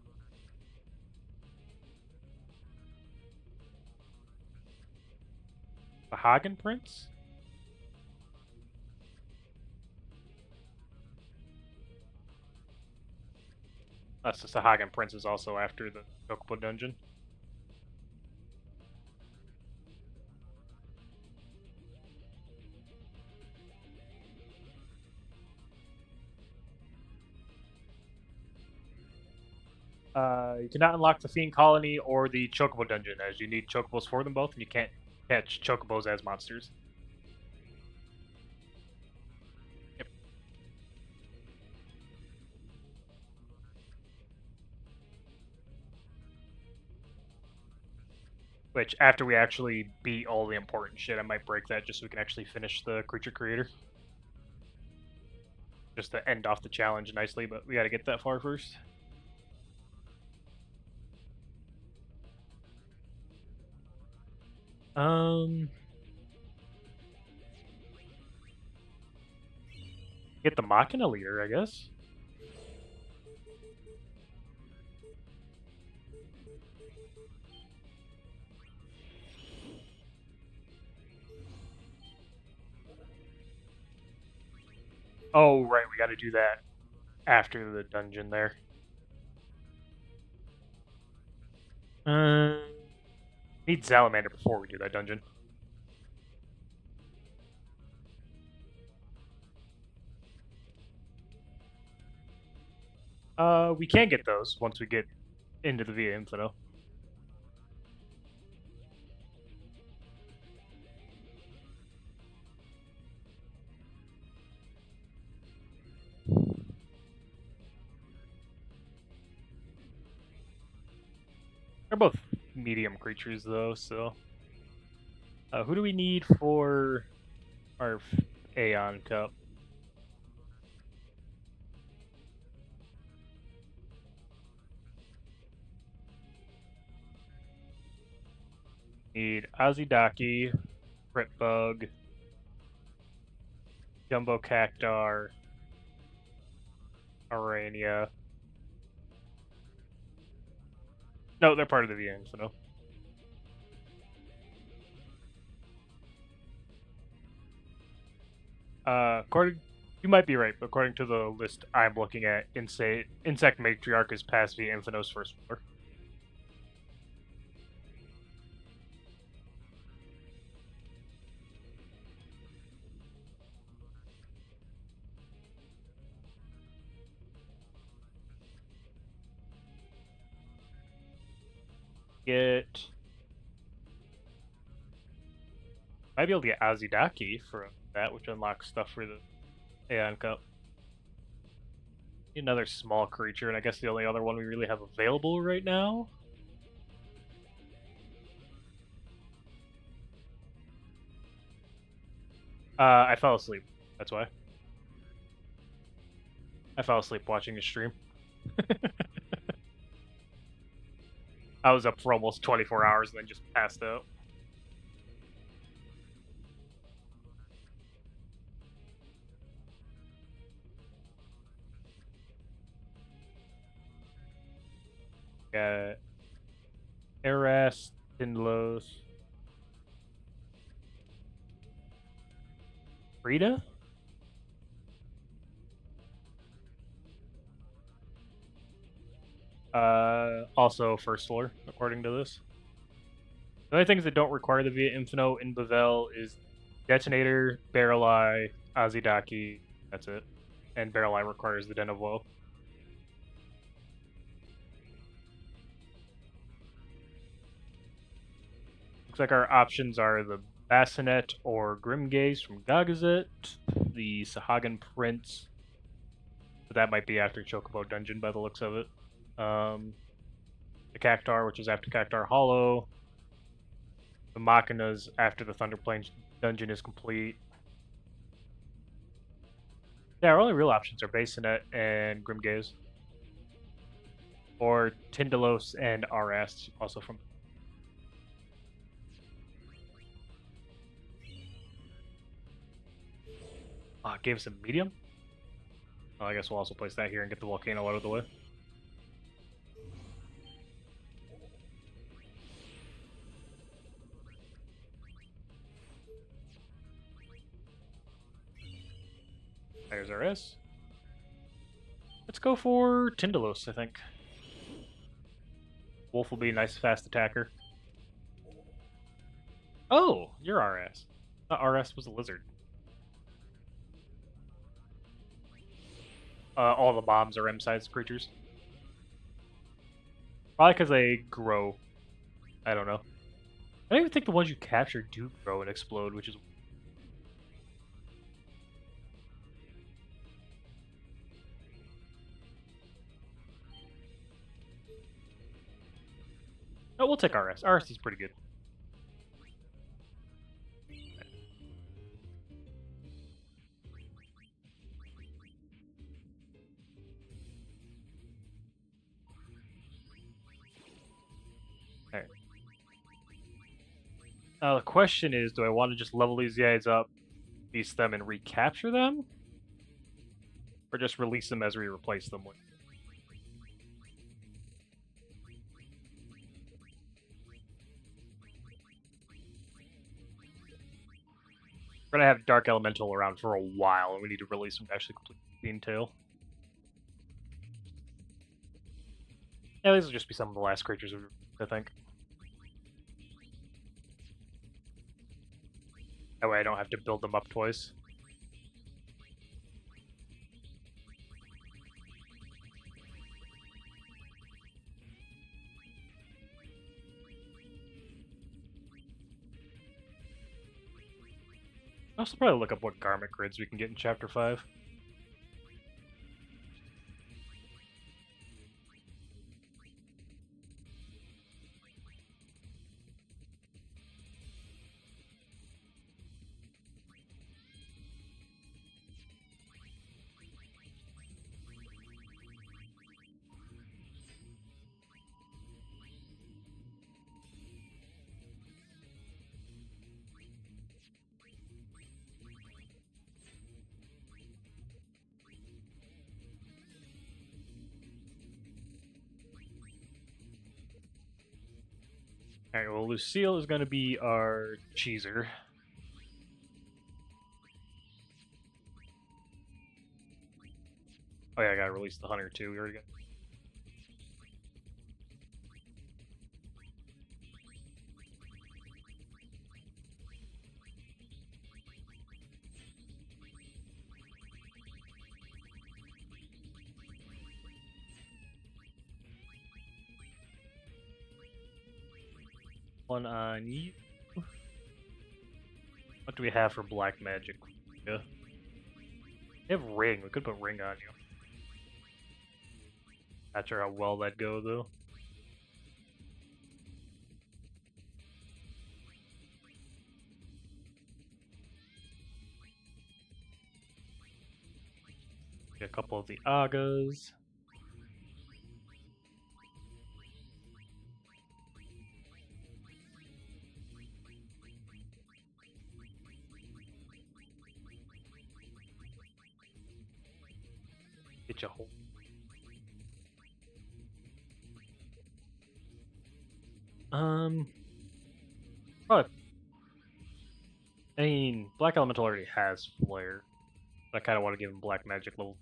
The Hagen Prince? That's the Sahagin Prince is also after the Chocobo dungeon. You cannot unlock the Fiend Colony or the Chocobo dungeon, as you need Chocobos for them both, and you can't catch Chocobos as monsters. Yep. Which, after we actually beat all the important shit, I might break that just so we can actually finish the Creature Creator. Just to end off the challenge nicely, but we gotta get that far first. Get the Machina Leader, I guess. Oh, right, we gotta do that after the dungeon there. Need Salamander before we do that dungeon. We can get those once we get into the Via Infinito. They're both medium creatures, though, so... who do we need for our Aeon Cup? Need Azidaki, Critbug, Jumbo Cactar, Arania. No, they're part of the Via Infinito. According, you might be right, but according to the list I'm looking at, Insect Matriarch is past Via Infino's first floor. Get Might be able to get Azidaki from that, which unlocks stuff for the Aeon Cup. Another small creature, and I guess the only other one we really have available right now. I fell asleep. That's why. I fell asleep watching a stream. I was up for almost 24 hours and then just passed out. Got Eras, Tindlos, Frida? Also first floor, according to this. The only things that don't require the Via Infinito in Bavel is Detonator, Barrel Eye, Azidaki. That's it. And Barrel Eye requires the Den of Woe. Looks like our options are the Bassinet or Grimgaze from Gagazet, the Sahagan Prince, but that might be after Chocobo Dungeon by the looks of it. The Cactar, which is after Cactar Hollow. The Machinas after the Thunderplane dungeon is complete. Yeah, our only real options are Bassinet and Grimgaze. Or Tindalos and RS, also from... Gave us a medium? Oh, I guess we'll also place that here and get the volcano out of the way. There's our S. Let's go for Tindalos, I think. Wolf will be a nice fast attacker. Oh, you're RS. I thought RS was a lizard. All the bombs are M-sized creatures. Probably because they grow. I don't know. I don't even think the ones you capture do grow and explode, which is... Oh, we'll take RS. RS is pretty good. Alright. Now the question is, do I want to just level these guys up, beast them, and recapture them? Or just release them as we replace them with? We're gonna have Dark Elemental around for a while, and we need to release them to actually complete the entail. Yeah, these will just be some of the last creatures, I think. That way I don't have to build them up twice. I'll also probably look up what garment grids we can get in Chapter 5. Alright, well, Lucille is going to be our cheeser. Oh yeah, I gotta release the hunter too. We already got... One on you. do we have for black magic? Yeah. We have ring. We could put ring on you. Not sure how well that'd go though. Get a couple of the Agas. Get you a whole. Probably. I mean, Black Elemental already has Flare. But I kind of want to give him Black Magic level.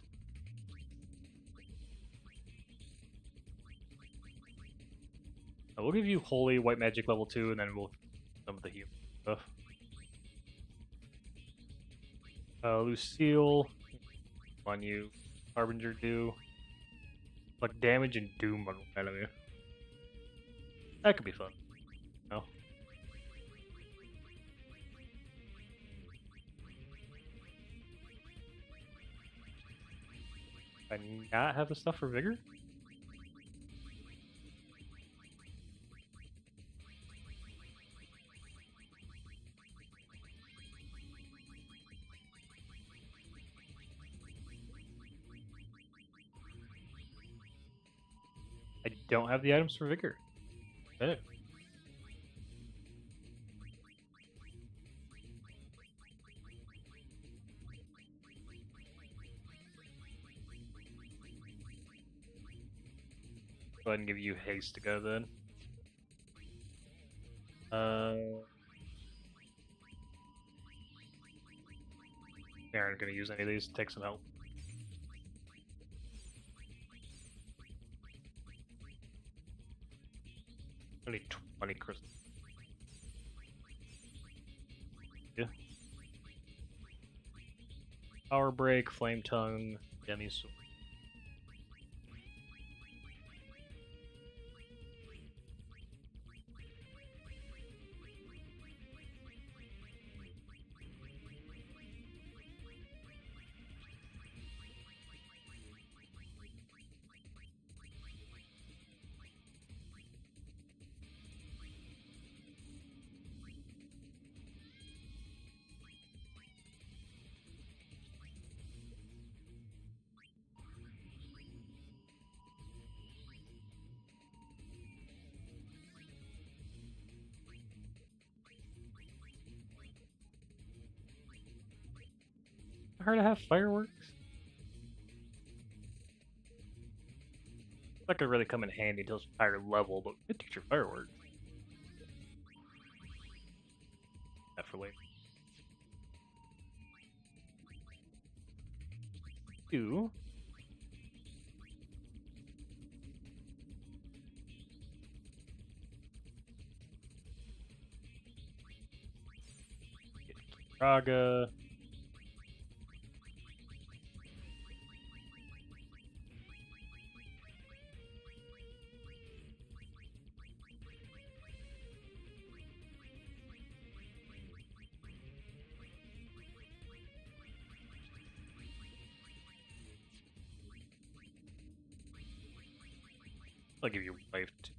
We'll give you Holy White Magic level 2, and then we'll some of the heal stuff. Lucille, on you. Harbinger do. Like damage and doom on enemy. That could be fun. No. I not have the stuff for vigor? I don't have the items for vigor. Go ahead and give you haste to go then. We aren't gonna use any of these to take some help. I need 20 crystals. Yeah. Power break, flame tongue, demi sword. Her to have fireworks? That could really come in handy until it's higher level, but it teach your fireworks. That for later. Two. Raga. I'll give you life too.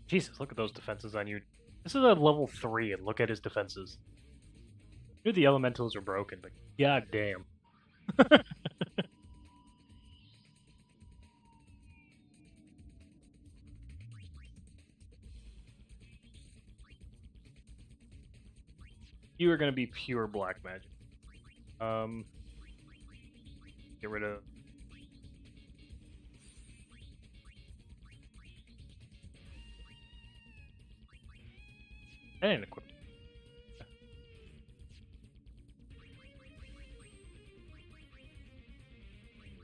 Jesus, look at those defenses on you. This is a level 3, and look at his defenses. I knew the elementals are broken, but god damn. You are going to be pure black magic. Get rid of... And equip.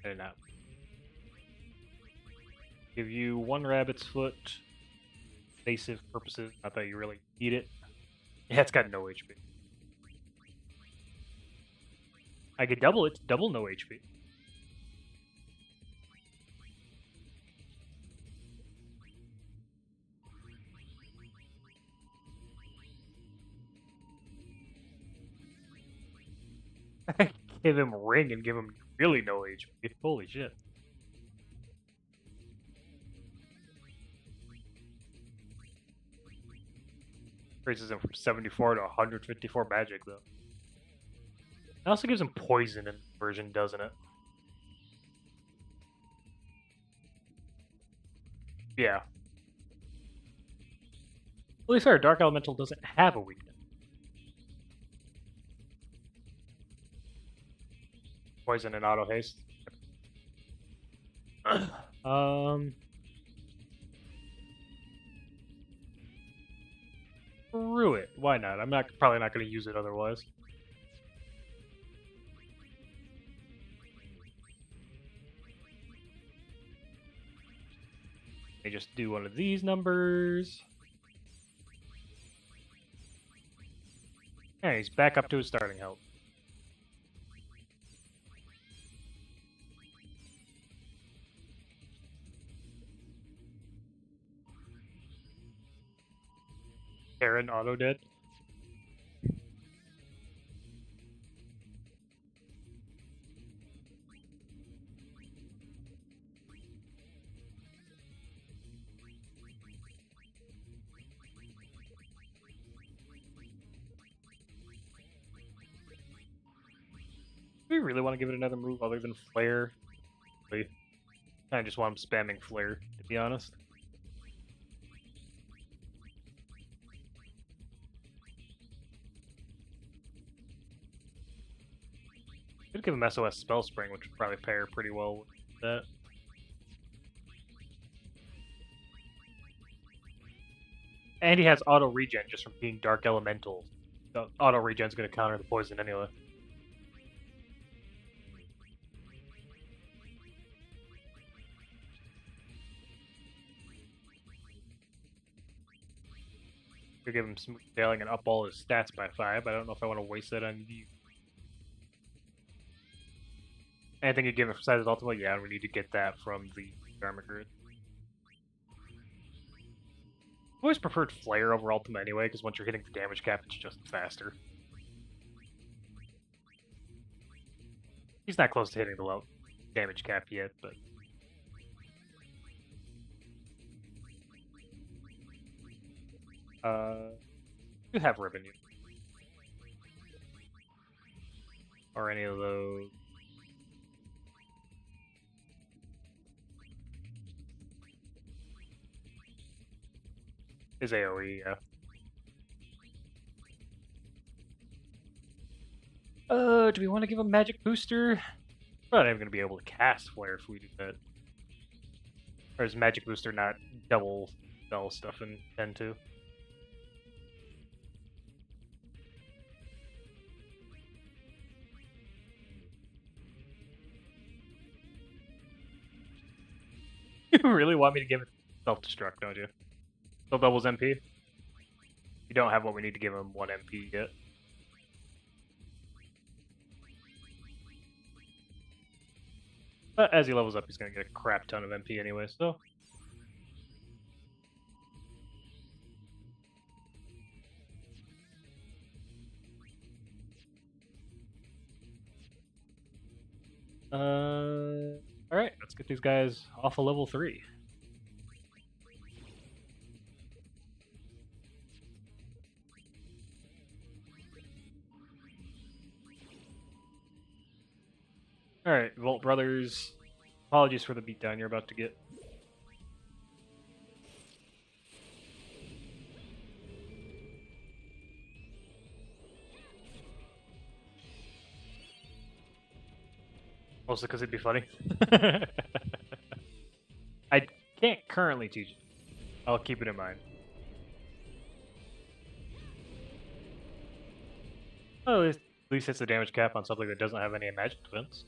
And out. Give you 1 rabbit's foot. Evasive purposes. Not that you really need it. Yeah, it's got no HP. I could double it. Double no HP. Give him ring and give him really no HP. Holy shit. Raises him from 74 to 154 magic, though. It also gives him poison in the version, doesn't it? Yeah. At least our Dark Elemental doesn't have a weakness. Poison and auto haste. Screw it. Why not? I'm probably not going to use it otherwise. Let me just do one of these numbers. Yeah, he's back up to his starting health. Aaron auto dead. Do we really want to give it another move other than Flare? I just want him spamming Flare, to be honest. Could give him SOS Spell Spring, which would probably pair pretty well with that. And he has auto regen just from being Dark Elemental. The auto regen's going to counter the poison anyway. Could give him Smooth Sailing and up all his stats by 5. I don't know if I want to waste that on you. Anything you give him besides his ultimate? Yeah, we need to get that from the Dharma Grid. I've always preferred Flare over Ultima anyway, because once you're hitting the damage cap, it's just faster. He's not close to hitting the low damage cap yet, but... you have Revenue. Or any of those. His AoE, yeah. Do we want to give him Magic Booster? We're not even going to be able to cast Flare if we do that. Or is Magic Booster not double spell stuff in 10-2? You really want me to give it Self-Destruct, don't you? Still doubles MP? You don't have what we need to give him 1 MP yet. But as he levels up, he's going to get a crap ton of MP anyway, so... Alright, let's get these guys off of level 3. Alright, Volt Brothers, apologies for the beatdown you're about to get. Mostly because it'd be funny. I can't currently teach it. I'll keep it in mind. Oh, at least hits the damage cap on something that doesn't have any magic defense.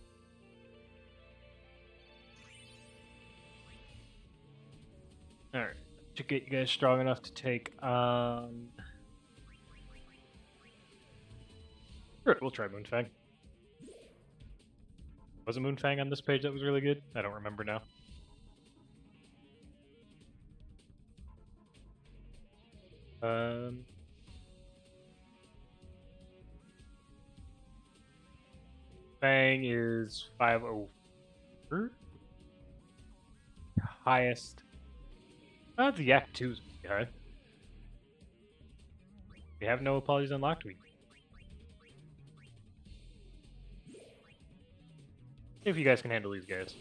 Alright. To get you guys strong enough to take on... Sure, we'll try Moonfang. Was it Moonfang on this page that was really good? I don't remember now. Fang is 504. Highest. The X-2's behind. We have no apologies unlocked. We. If you guys can handle these guys.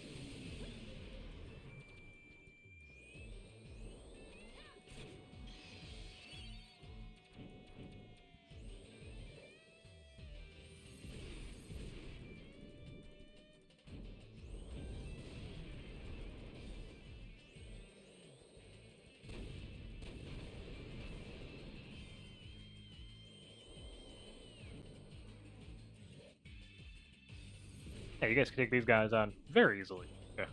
Yeah, you guys can take these guys on very easily. Yeah.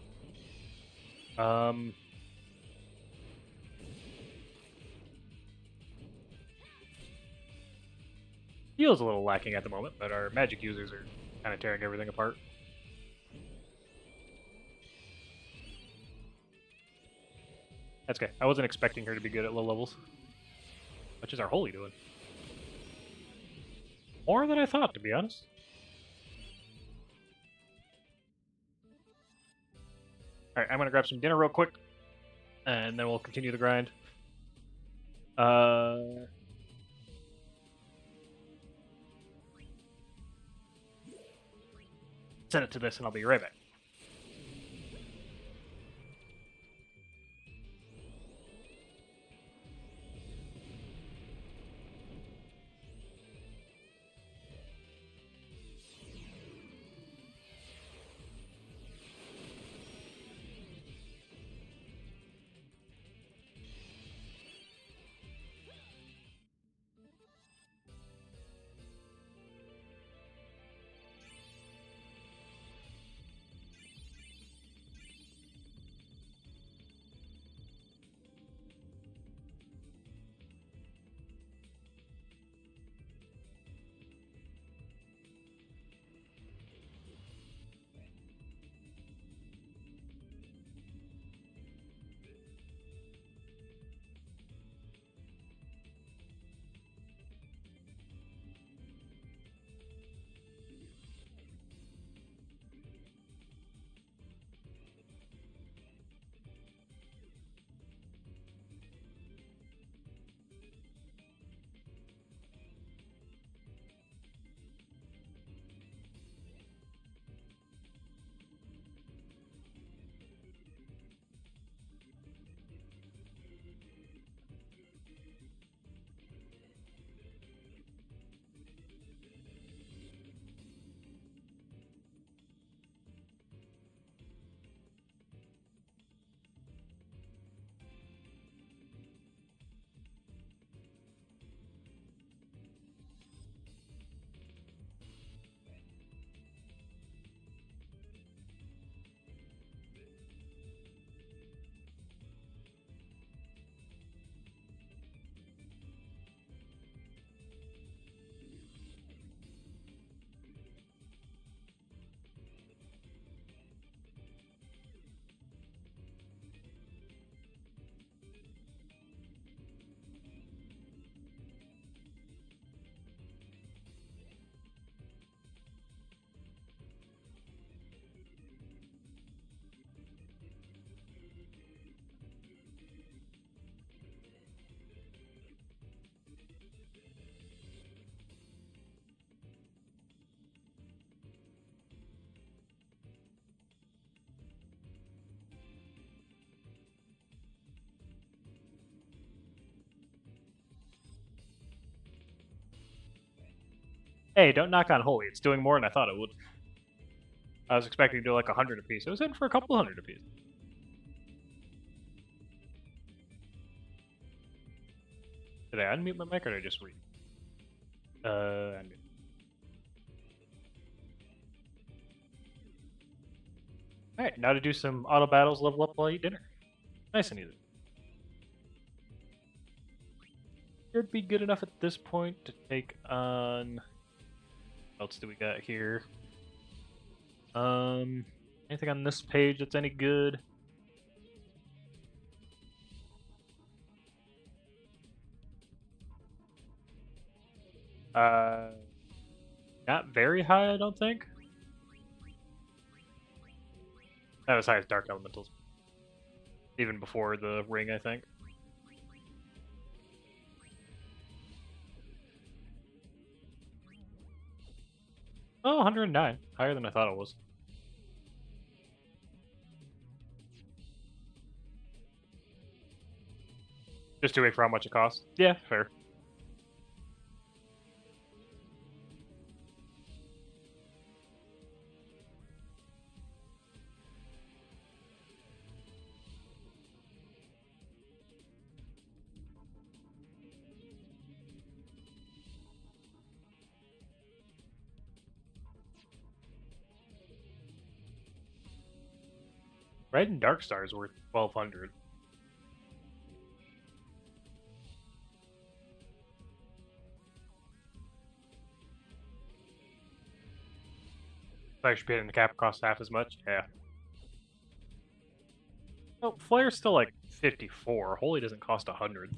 Heal's a little lacking at the moment, but our magic users are kind of tearing everything apart. That's good. I wasn't expecting her to be good at low levels. Much is our holy doing? More than I thought, to be honest. Alright, I'm gonna grab some dinner real quick, and then we'll continue the grind. Send it to this, and I'll be right back. Hey, don't knock on holy. It's doing more than I thought it would. I was expecting to do like 100 apiece. It was in for a couple hundred apiece. Did I unmute my mic or did I just read? Unmute. Alright, now to do some auto battles, level up while I eat dinner. Nice and easy. should be good enough at this point to take on. What else do we got here? Anything on this page that's any good? Uh, Not very high, I don't think. Not as high as Dark Elementals. Even before the ring, I think. Oh, 109. Higher than I thought it was. Just to wait for how much it costs. Yeah, fair. Red and Dark Star is worth 1200. I should pay it in the cap cost half as much. Yeah. Oh, Flare's still like 54. Holy doesn't cost 100.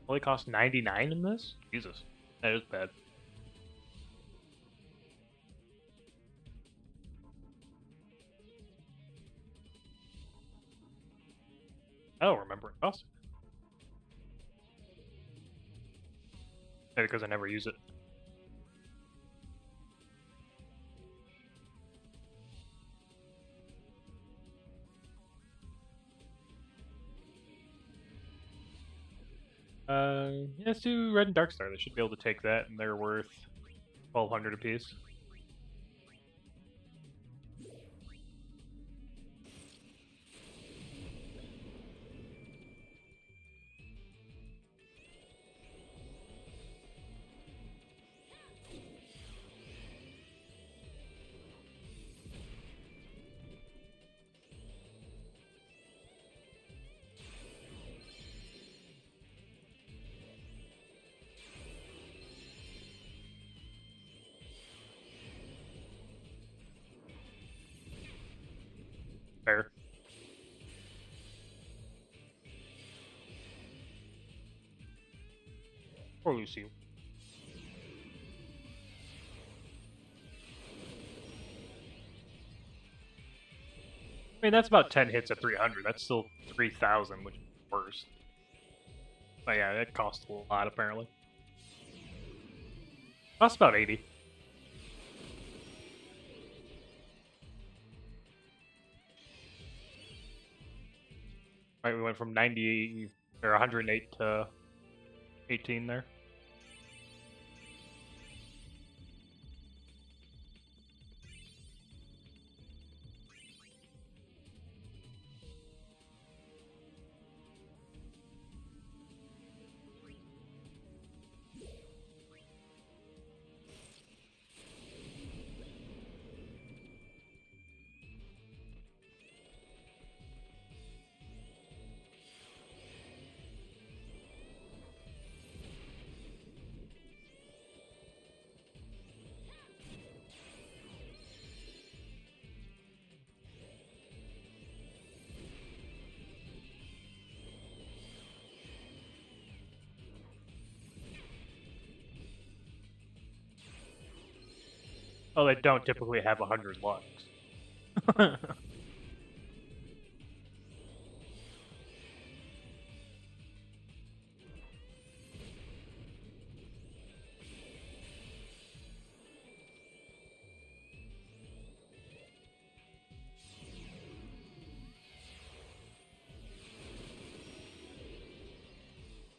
Holy costs 99 in this? Jesus. That is bad. I don't remember it cost. Maybe because I never use it. Yeah, let's do Red and Dark Star. They should be able to take that, and they're worth 1200 apiece. Fair. Or Lucy. I mean, that's about 10 hits at 300. That's still 3000, which is worse. But yeah, it costs a lot, apparently. Costs about 80. Right, we went from 90 or 108 to 18 there. Oh, they don't typically have 100 lux.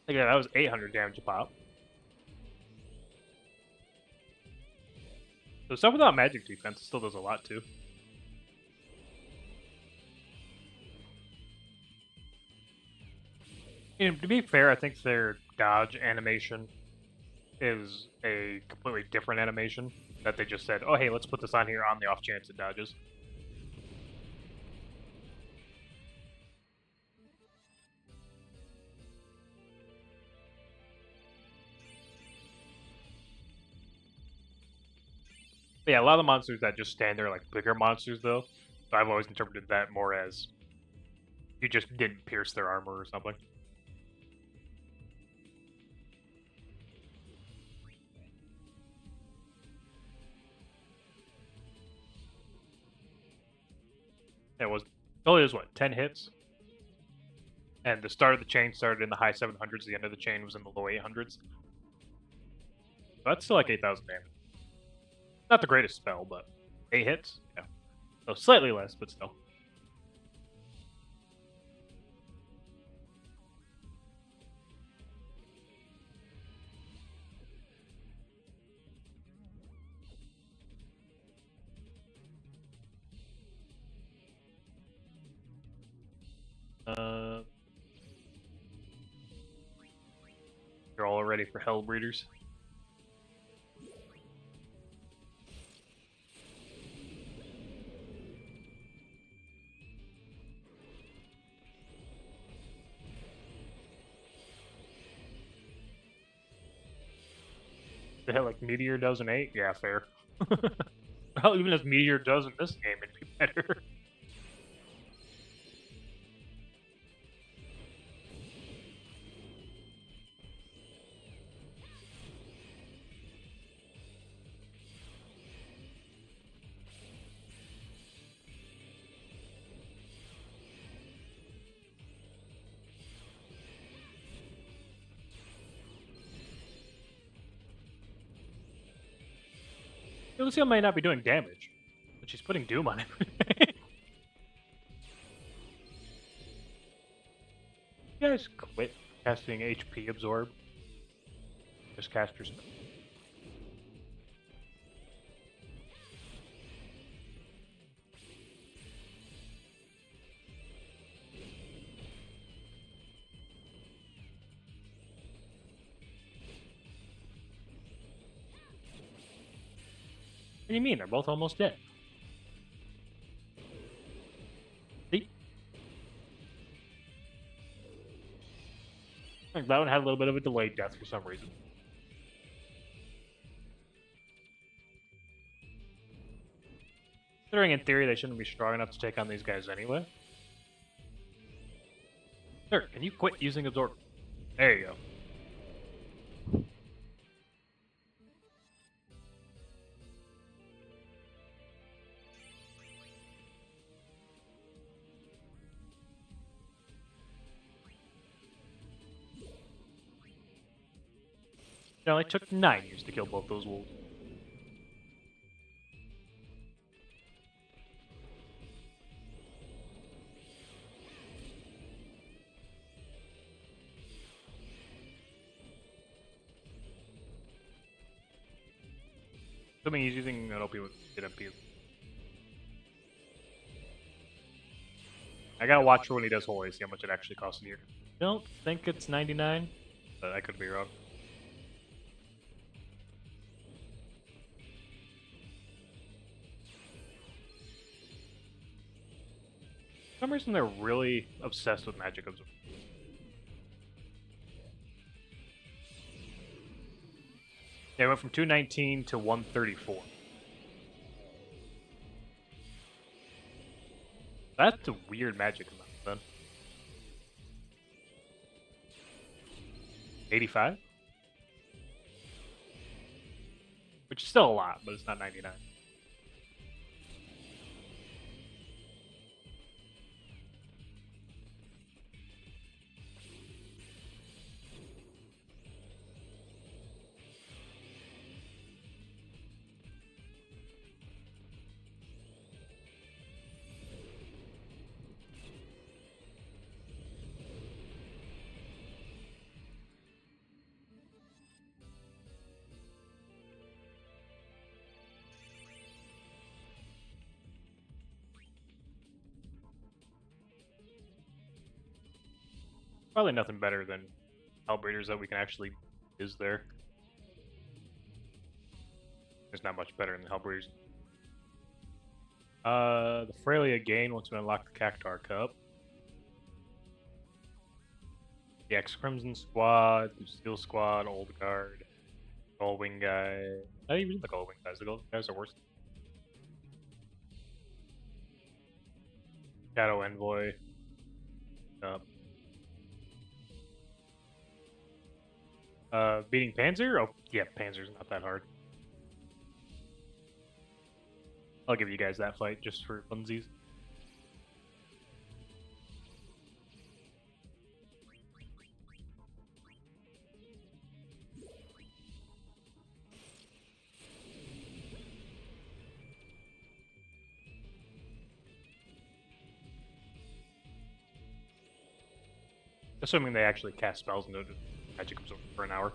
Yeah, that was 800 damage a pop. So stuff without magic defense still does a lot too. And to be fair, I think their dodge animation is a completely different animation that they just said, oh hey, let's put this on here on the off chance it dodges. But yeah, a lot of the monsters that just stand there like bigger monsters though. So I've always interpreted that more as you just didn't pierce their armor or something. It was only was what 10 hits, and the start of the chain started in the high 700s. The end of the chain was in the low 800s. So that's still like 8,000 damage. Not the greatest spell, but 8 hits, yeah. So slightly less, but still. You're all ready for Hell Breeders. The hell, like Meteor does in 8? Yeah, fair. Well, even if Meteor does in this game, it'd be better. Lucia might not be doing damage, but she's putting Doom on it. You guys quit casting HP Absorb. Just cast your spell. What do you mean? They're both almost dead. See? That one had a little bit of a delayed death for some reason. Considering in theory they shouldn't be strong enough to take on these guys anyway. Sir, can you quit using Absorb? There you go. It only took 9 years to kill both those wolves. Assuming he's using an OP with MP. I gotta watch for when he does Holy, see how much it actually costs a year. Don't think it's 99, but I could be wrong. For some reason they're really obsessed with magic absorb. Yeah, it went from 219 to 134. That's a weird magic amount then. 85? Which is still a lot, but it's not 99. Probably nothing better than Hellbreeders that we can actually use there. It's not much better than Hellbreeders. The Freya gain once we unlock the Cactar Cup. The X Crimson Squad, the Steel Squad, Old Guard, Gold Wing guy. Not even the Gold Wing guys. The Gold Wing guys are worse. Shadow Envoy. Beating Panzer? Oh, yeah, Panzer's not that hard. I'll give you guys that fight just for funsies. Assuming they actually cast spells and the magic comes over for an hour.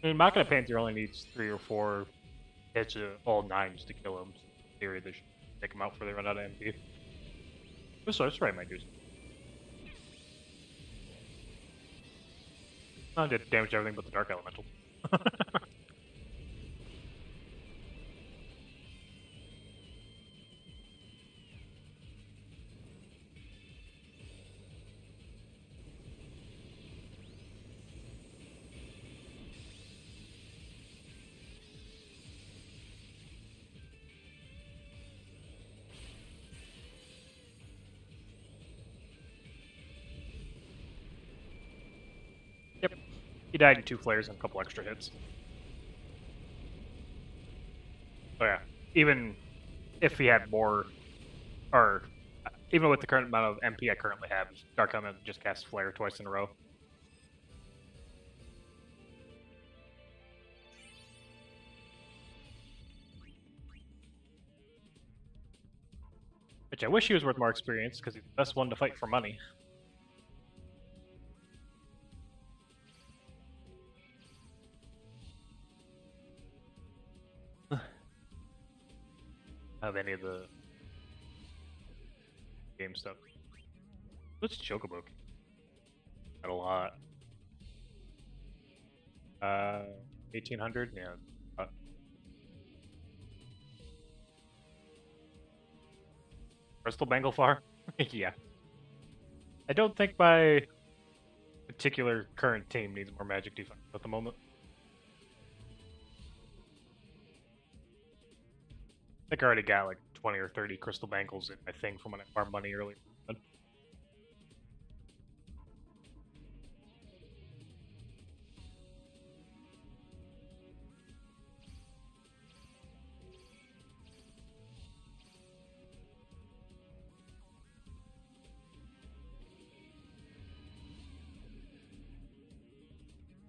I mean, Machina Panther only needs 3 or 4 hits of all 9s to kill him. So in theory, they should take him out before they run out of MP. The Sorcerer might do something. I did damage everything but the Dark Elemental. Yep. He died in 2 flares and a couple extra hits. Oh yeah. Even if he had more, or even with the current amount of MP I currently have, Dark Element just casts Flare twice in a row. Which I wish he was worth more experience, because he's the best one to fight for money. Have any of the game stuff. What's Chocobo? Got a lot. 1800? Yeah. Crystal Banglefar? Yeah. I don't think my particular current team needs more magic defense at the moment. I think I already got like 20 or 30 Crystal Bangles in my thing from when I farmed money earlier.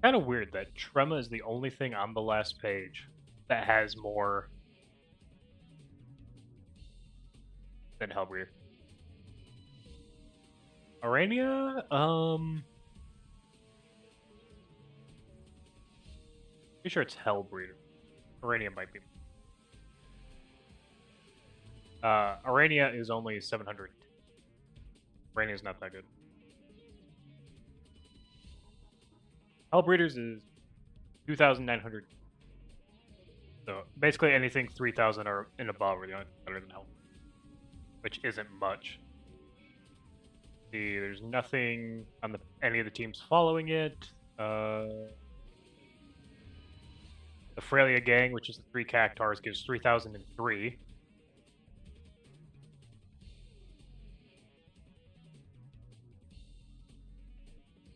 Kind of weird that Trema is the only thing on the last page that has more than Hellbreeder. Arania? Pretty sure it's Hellbreeder. Arania might be. Arania is only 700. Arania is not that good. Hellbreeders is 2,900. So basically anything 3,000 or and above are the only better than Hell, which isn't much. See, there's nothing on any of the teams following it. The Freya gang, which is the 3 Cactars, gives 3,003.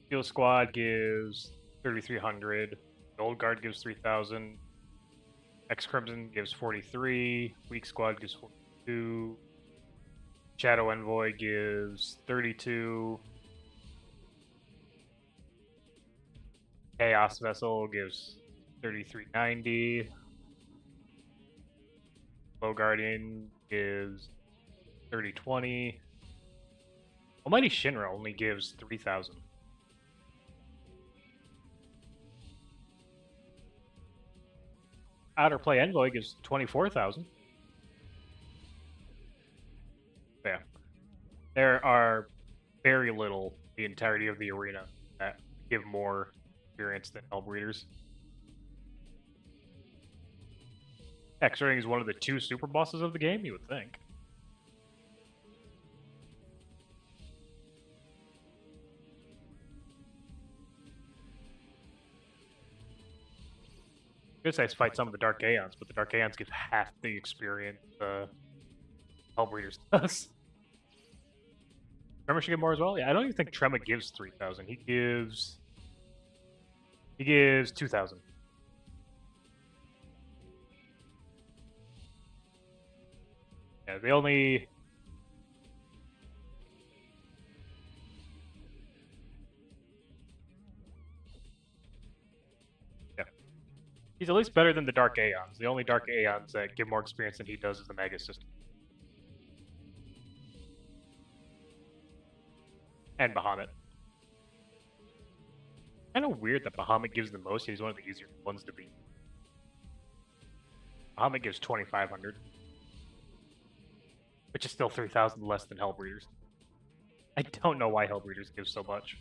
Steel Squad gives 3,300. The Old Guard gives 3,000. X Crimson gives 43. Weak Squad gives 42. Shadow Envoy gives 32. Chaos Vessel gives 3390. Bow Guardian gives 3020. Almighty Shinra only gives 3000. Outer Play Envoy gives 24,000. Yeah. There are very little, the entirety of the arena, that give more experience than Hellbreeders. X-Ring is one of the 2 super bosses of the game, you would think. I guess I fight some of the Dark Aeons, but the Dark Aeons give half the experience Hellbreeders does. Tremor should get more as well? Yeah, I don't even think Tremor gives 3,000. He gives 2,000. Yeah, they only... Yeah. He's at least better than the Dark Aeons. The only Dark Aeons that give more experience than he does is the Mega System. And Bahamut. Kind of weird that Bahamut gives the most. He's one of the easier ones to beat. Bahamut gives 2,500. Which is still 3,000 less than Hellbreeders. I don't know why Hellbreeders give so much.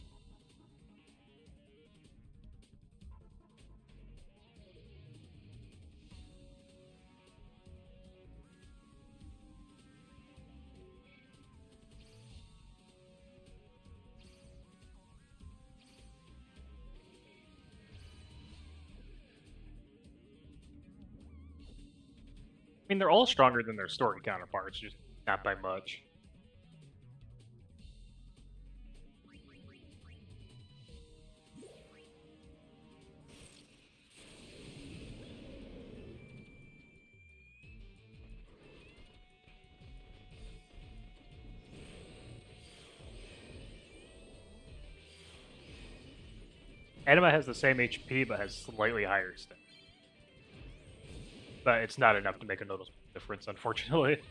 I mean, they're all stronger than their story counterparts, just not by much. Anima has the same HP, but has slightly higher stats. But it's not enough to make a noticeable difference, unfortunately.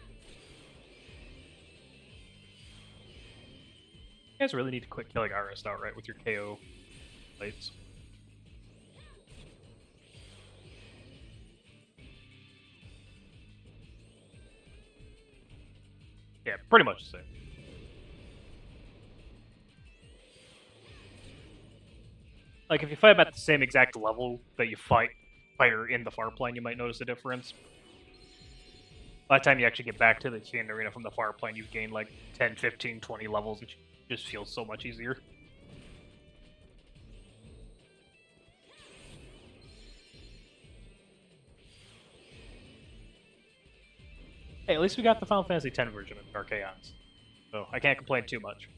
You guys really need to quit killing Arist outright with your KO plates. Yeah, pretty much the same. Like, if you fight them at the same exact level that you fight her in the far plane, you might notice a difference. By the time you actually get back to the Tian Arena from the far plane, you've gained like 10, 15, 20 levels, which just feels so much easier. Hey, at least we got the Final Fantasy X version of Dark Aeons, so I can't complain too much.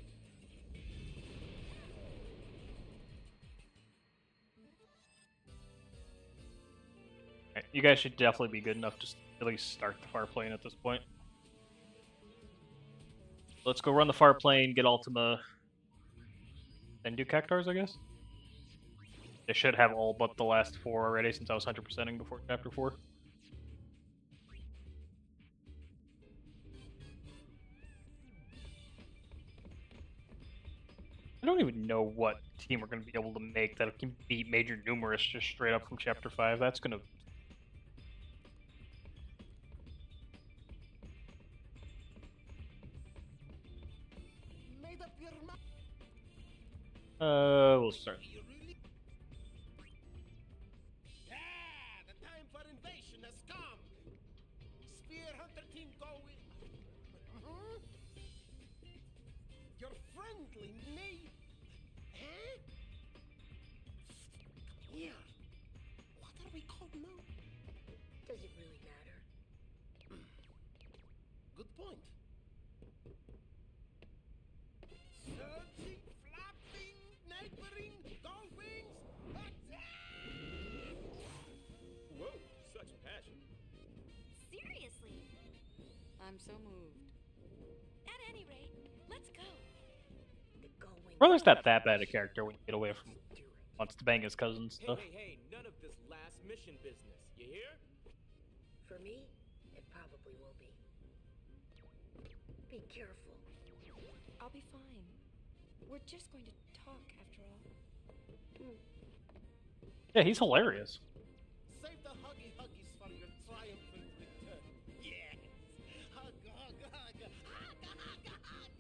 Right, you guys should definitely be good enough to at least start the far plane at this point. Let's go run the far plane, get Ultima, then do Cactars, I guess? They should have all but the last 4 already, since I was 100%ing before Chapter 4. I don't even know what team we're going to be able to make that can beat Major Numerous just straight up from Chapter 5. That's going to... we'll start.
Yeah, the time for invasion has come. Spear Hunter team go with. Your friendly name. Huh? Yeah. What are we called now?
Does it really matter?
Good point. Surging, flapping, neighboring, dolphins, attack!
Whoa, such passion.
Seriously.
I'm so moved.
At any rate, let's go.
The going.
Brother's not that bad a character when you get away from Wants to bang his cousin and stuff.
Hey, none of this last mission business. You hear?
For me, it probably will be. Be careful.
I'll be fine. We're just going to talk after all.
Yeah, he's hilarious.
Save the huggy huggies for your triumphant return. Yes! Hug, hug, hug! Hug, hug, hug!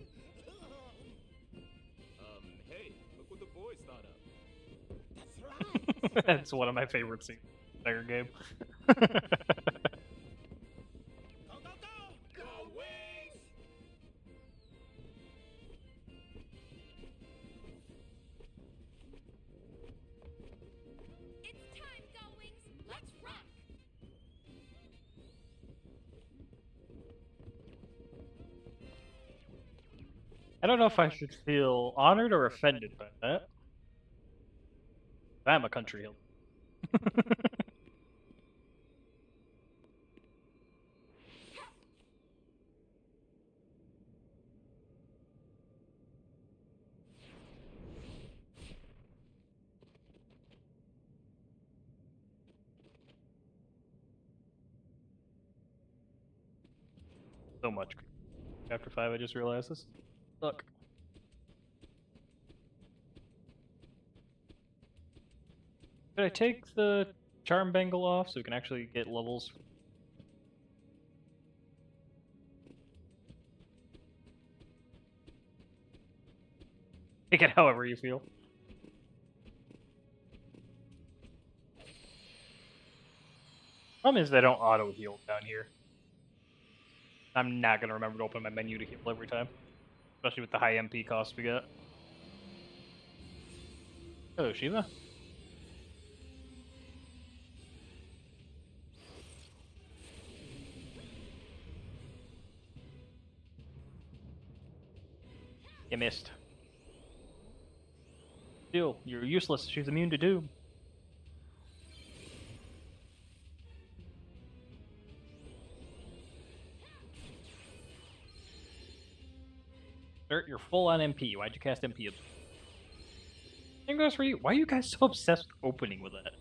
Hey, look what the boys thought up.
That's right!
That's one of my favorite scenes in the entire game.
Go, go, go! Go, Wings!
It's time, Go Wings! Let's rock!
I don't know if I should feel honored or offended by that. I'm a country hill. So much. Chapter 5, I just realized this. Look. Could I take the charm bangle off so we can actually get levels? Take it however you feel. Problem is they don't auto heal down here. I'm not gonna remember to open my menu to heal every time. Especially with the high MP cost we got. Hello, Shiva. You missed. Still, you're useless. She's immune to doom. Sir, you're full on MP. Why'd you cast MP? Same goes for you. Why are you guys so obsessed with opening with that?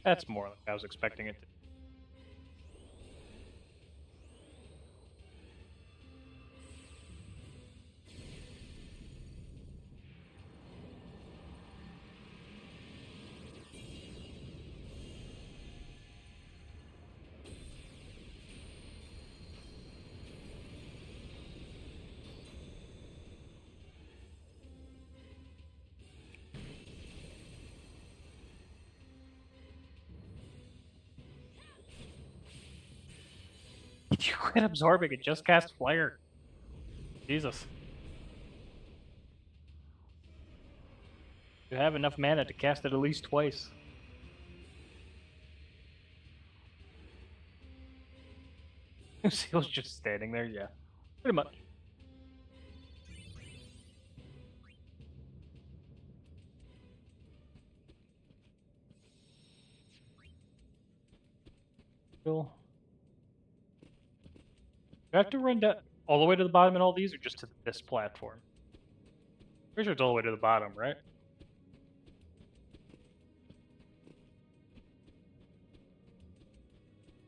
That's more like I was expecting it to. You quit absorbing and just cast Flare. Jesus. You have enough mana to cast it at least twice. Seal's just standing there, yeah. Pretty much. Cool. Do I have to run down all the way to the bottom in all these, or just to this platform? Pretty sure it's all the way to the bottom, right?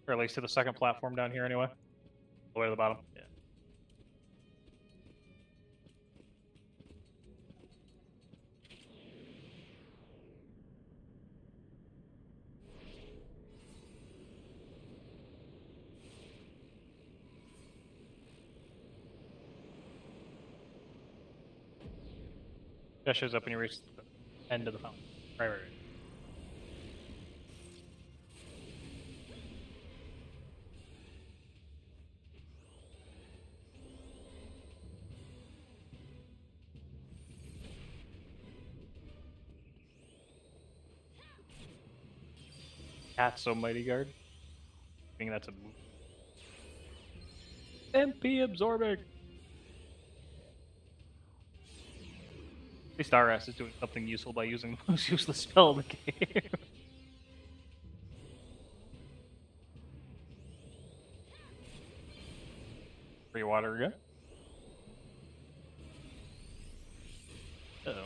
Or at least to the second platform down here, anyway. All the way to the bottom. Yeah. That shows up when you reach the end of the fountain. Right. That's so Mighty Guard. I think that's a move. MP absorbing. At least RS is doing something useful by using the most useless spell in the game. Free water again. Uh-oh.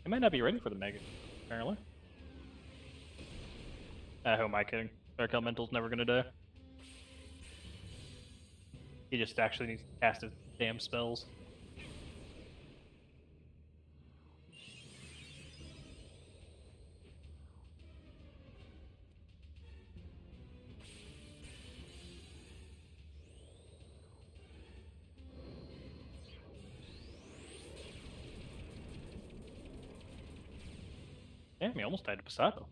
I might not be ready for the Mega, apparently. Who am I kidding? Dark Elemental's never gonna die. He just actually needs to cast his damn spells. Damn, he almost died to Pasado.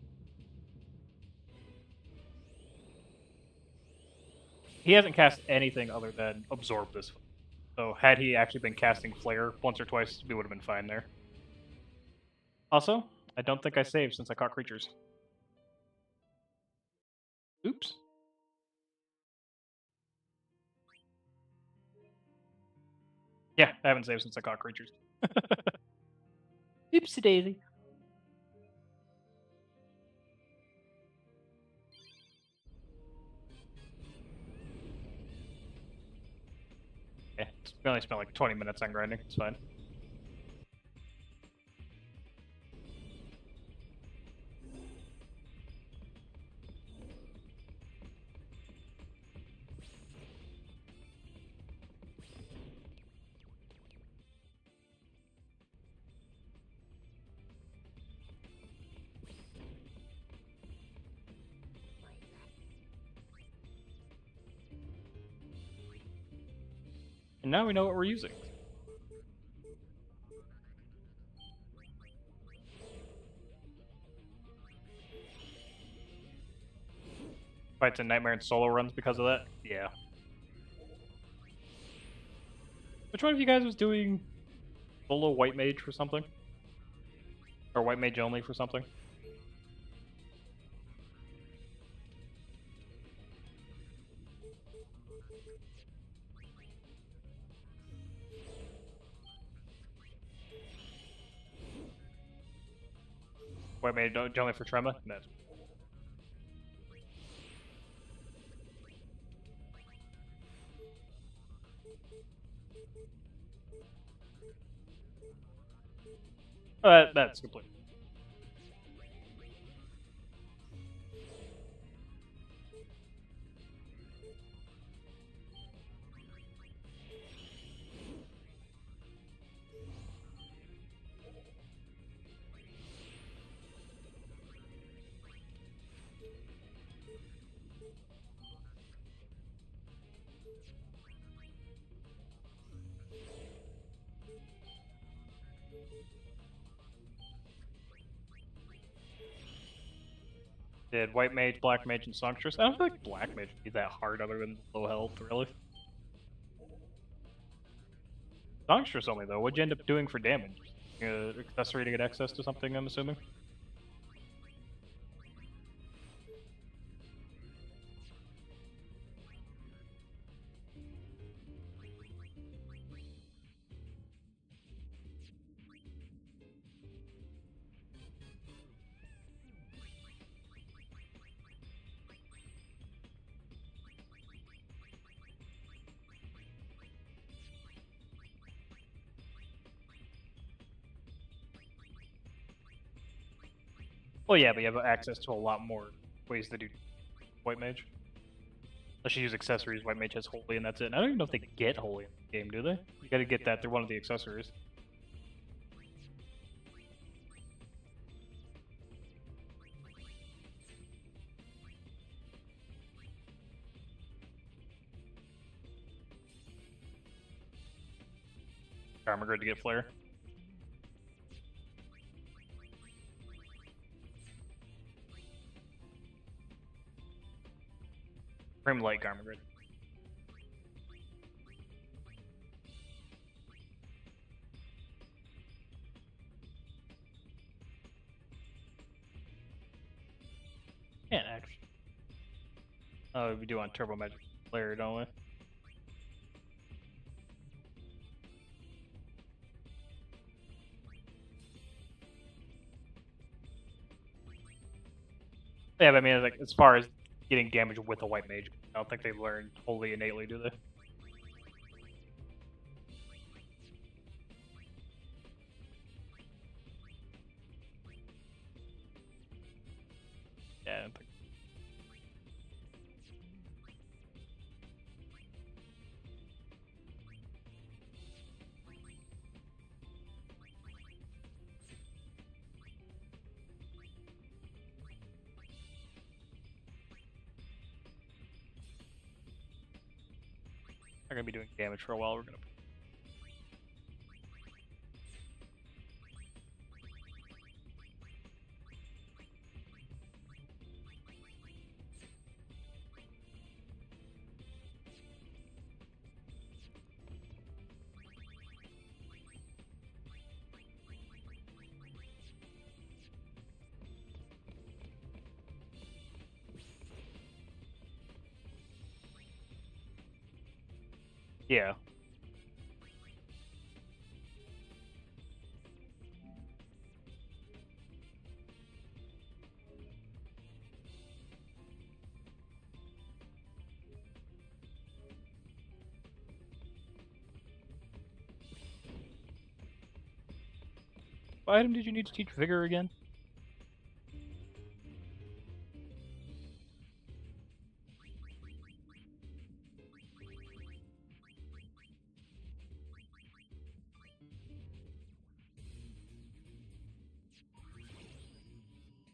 He hasn't cast anything other than absorb this. So had he actually been casting Flare once or twice, we would have been fine there. Also, I don't think I saved since I caught creatures. Oops. Yeah, I haven't saved since I caught creatures. Oopsie daisy. Yeah, we only spent like 20 minutes on grinding. It's fine. And now we know what we're using. Fights in Nightmare and solo runs because of that? Yeah. Which one of you guys was doing solo White Mage for something? Or White Mage only for something? White Mage only for Trema? No. That's complete. Did White Mage, Black Mage, and Songstress? I don't feel like Black Mage would be that hard other than low health, really. Songstress only, though. What'd you end up doing for damage? Accessory to get access to something, I'm assuming? Well, yeah, but you have access to a lot more ways to do White Mage. Unless you use accessories, White Mage has Holy, and that's it. And I don't even know if they get Holy in the game, do they? You gotta get that through one of the accessories. Armor Grid to get Flare. Frame Light Garment Grid. Oh, we do want Turbo Magic Flare, don't we? Yeah, but I mean, like, as far as getting damage with a white mage, I don't think they learn wholly innately, do they? Yeah, I don't think. They're gonna be doing damage for a while. We're gonna. Yeah. What item did you need to teach Vigor again?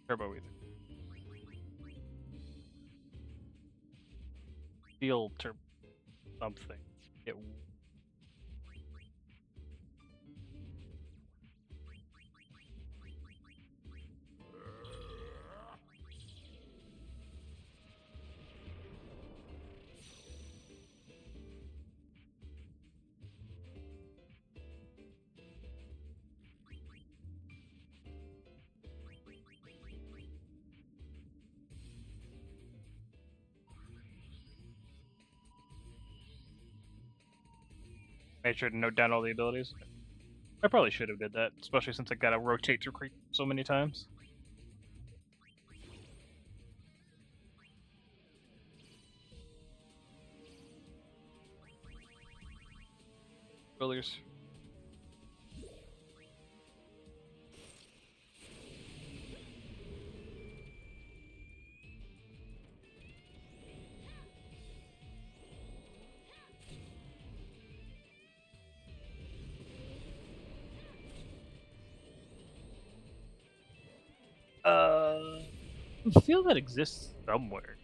Turbo Ether. Steel Turbo something. Get. Made sure to note down all the abilities. I probably should have did that, especially since I gotta rotate through creep so many times. Brothers. I feel that exists somewhere.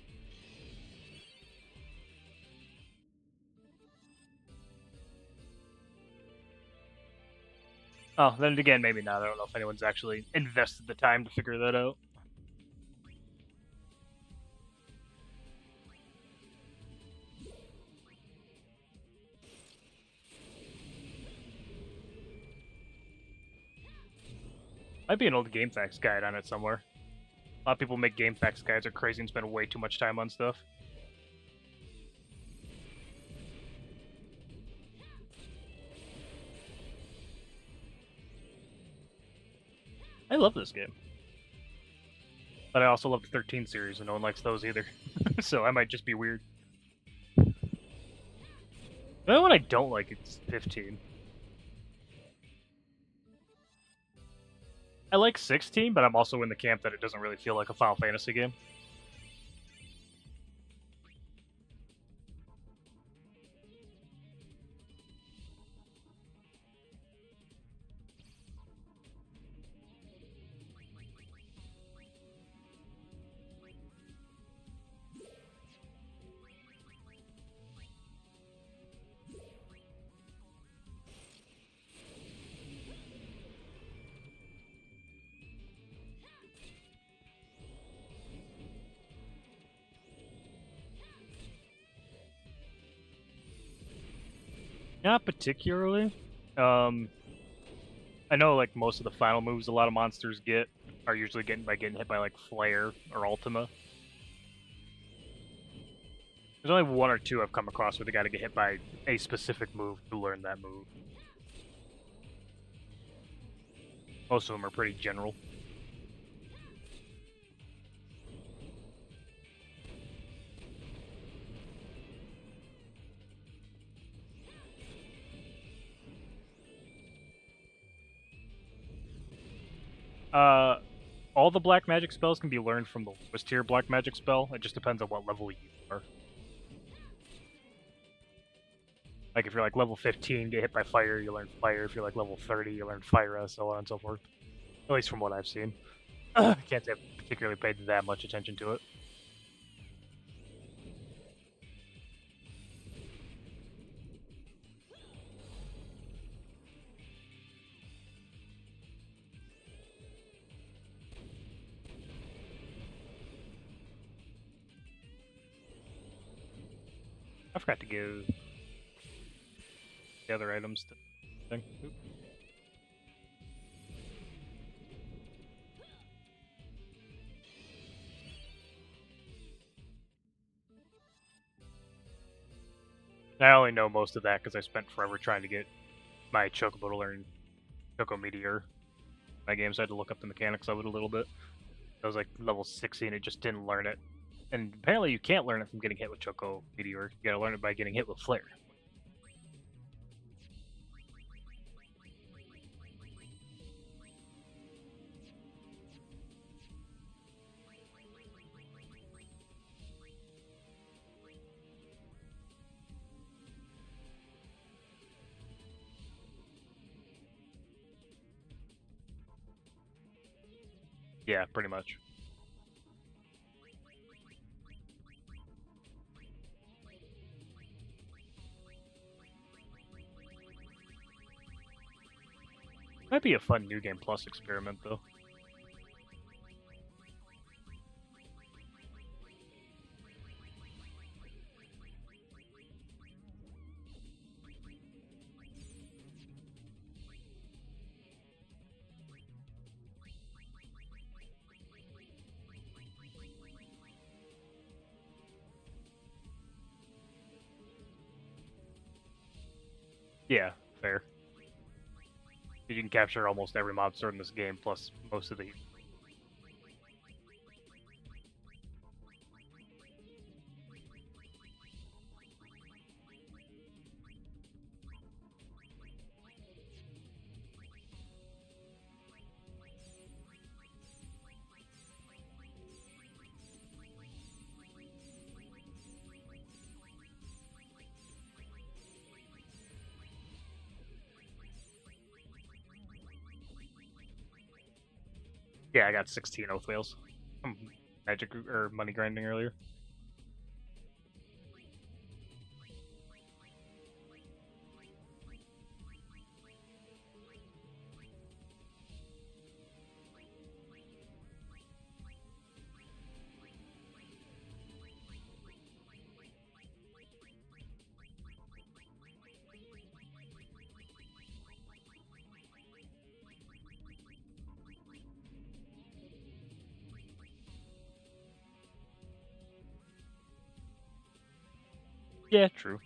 Oh, then again, maybe not. I don't know if anyone's actually invested the time to figure that out. Might be an old GameFAQs guide on it somewhere. A lot of people make GameFAQs guides are crazy and spend way too much time on stuff. I love this game. But I also love the 13 series, and no one likes those either. So I might just be weird. The only one I don't like is 15. I like 16, but I'm also in the camp that it doesn't really feel like a Final Fantasy game. Not particularly. I know like most of the final moves a lot of monsters get are usually getting hit by like Flare or Ultima. There's only one or two I've come across where they gotta get hit by a specific move to learn that move. Most of them are pretty general. All the black magic spells can be learned from the lowest tier black magic spell. It just depends on what level you are. Like if you're like level 15, get hit by fire, you learn fire. If you're like level 30, you learn fire, so on and so forth. At least from what I've seen. I can't say I've particularly paid that much attention to it. I forgot to give the other items to thing. Oop. I only know most of that because I spent forever trying to get my Chocobo to learn Choco Meteor. My games, I had to look up the mechanics of it a little bit. I was like level 16, it just didn't learn it. And apparently you can't learn it from getting hit with Choco Meteor. You gotta learn it by getting hit with Flare. Yeah, pretty much. Might be a fun New Game Plus experiment, though. Yeah, fair. You can capture almost every monster in this game, plus most of the... Yeah, I got 16 oath whales. Magic or money grinding earlier. Yeah, true.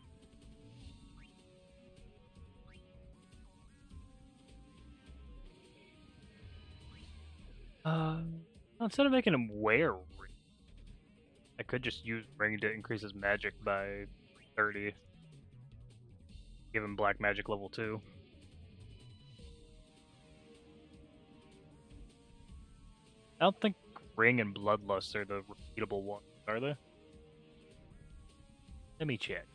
Instead of making him wear ring, I could just use ring to increase his magic by 30. Give him black magic level 2. I don't think ring and bloodlust are the repeatable ones, are they? Let me check.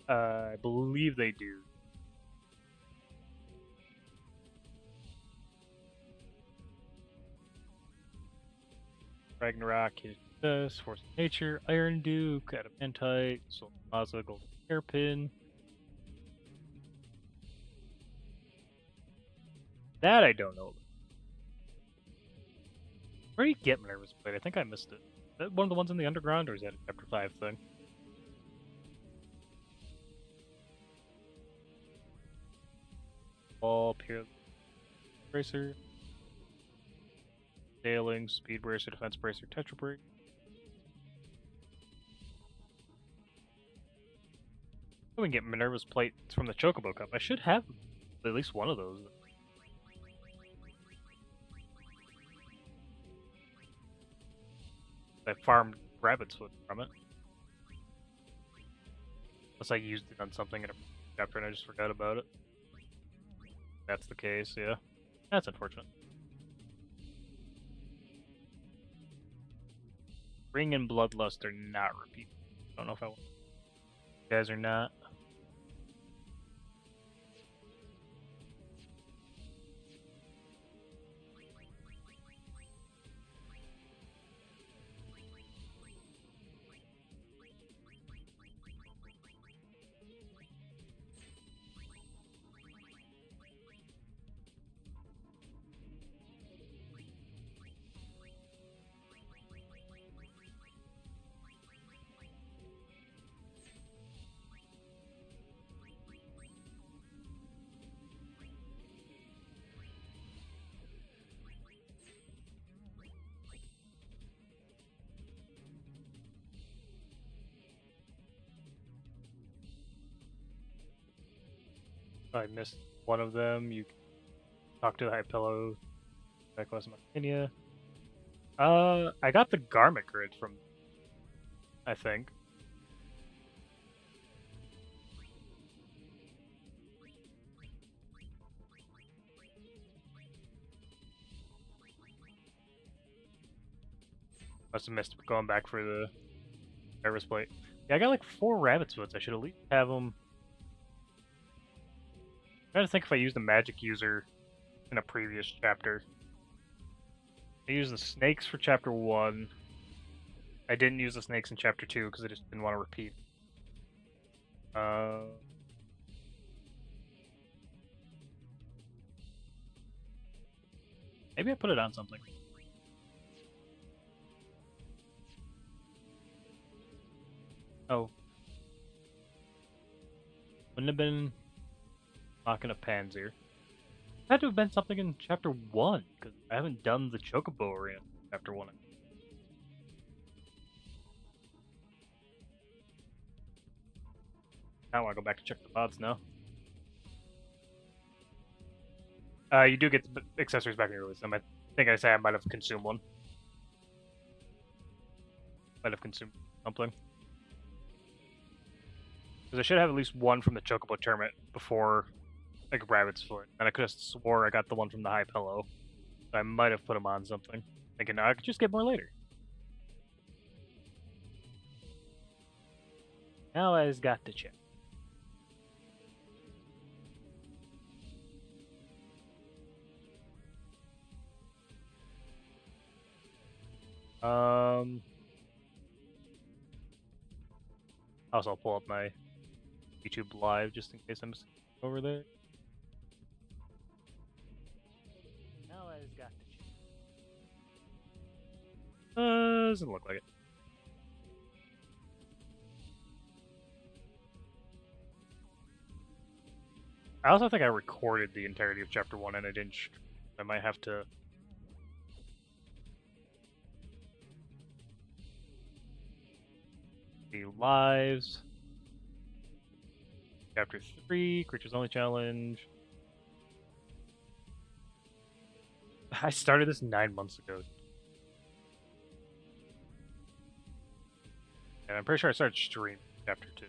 I believe they do. Ragnarok, his best, Force of Nature, Iron Duke, Adamantite, Soul Plaza, Golden Hairpin. That I don't know. Where do you get Minerva's Blade? I think I missed it. Is that one of the ones in the underground, or is that a Chapter 5 thing? up here. Bracer. Sailing, speed bracer, defense bracer, tetra brake. We can get Minerva's plate from the Chocobo Cup. I should have at least one of those. I farmed rabbit's foot from it. Unless I used it on something in a chapter and I just forgot about it. That's the case, yeah. That's unfortunate. Ring and Bloodlust are not repeat. I don't know if I want. You guys are not. I missed one of them. You talk to the High Pillow. Back West Martinia. I got the garment grid from. I think. Must have missed going back for the service plate. Yeah, I got like 4 rabbit's foots. I should at least have them. I'm trying to think if I used a magic user in a previous chapter. I used the snakes for chapter 1. I didn't use the snakes in chapter 2 because I just didn't want to repeat. Maybe I put it on something. Oh. Wouldn't have been Mocking of Panzer. Had to have been something in chapter 1, because I haven't done the Chocobo Arena in chapter 1. I want to go back and check the mods now. You do get the accessories back in your release. I think I say I might have consumed one. Might have consumed something. Because I should have at least one from the Chocobo tournament before like a rabbit's foot. And I could have swore I got the one from the High Pillow. So I might have put them on something. Thinking I could just get more later. Now I just got to check. Also, I'll pull up my YouTube live just in case I'm over there. Now I just got to check. Doesn't look like it. I also think I recorded the entirety of chapter 1 and I didn't. I might have to. The lives. Chapter 3, Creatures Only Challenge. I started this 9 months ago. And I'm pretty sure I started streaming chapter 2.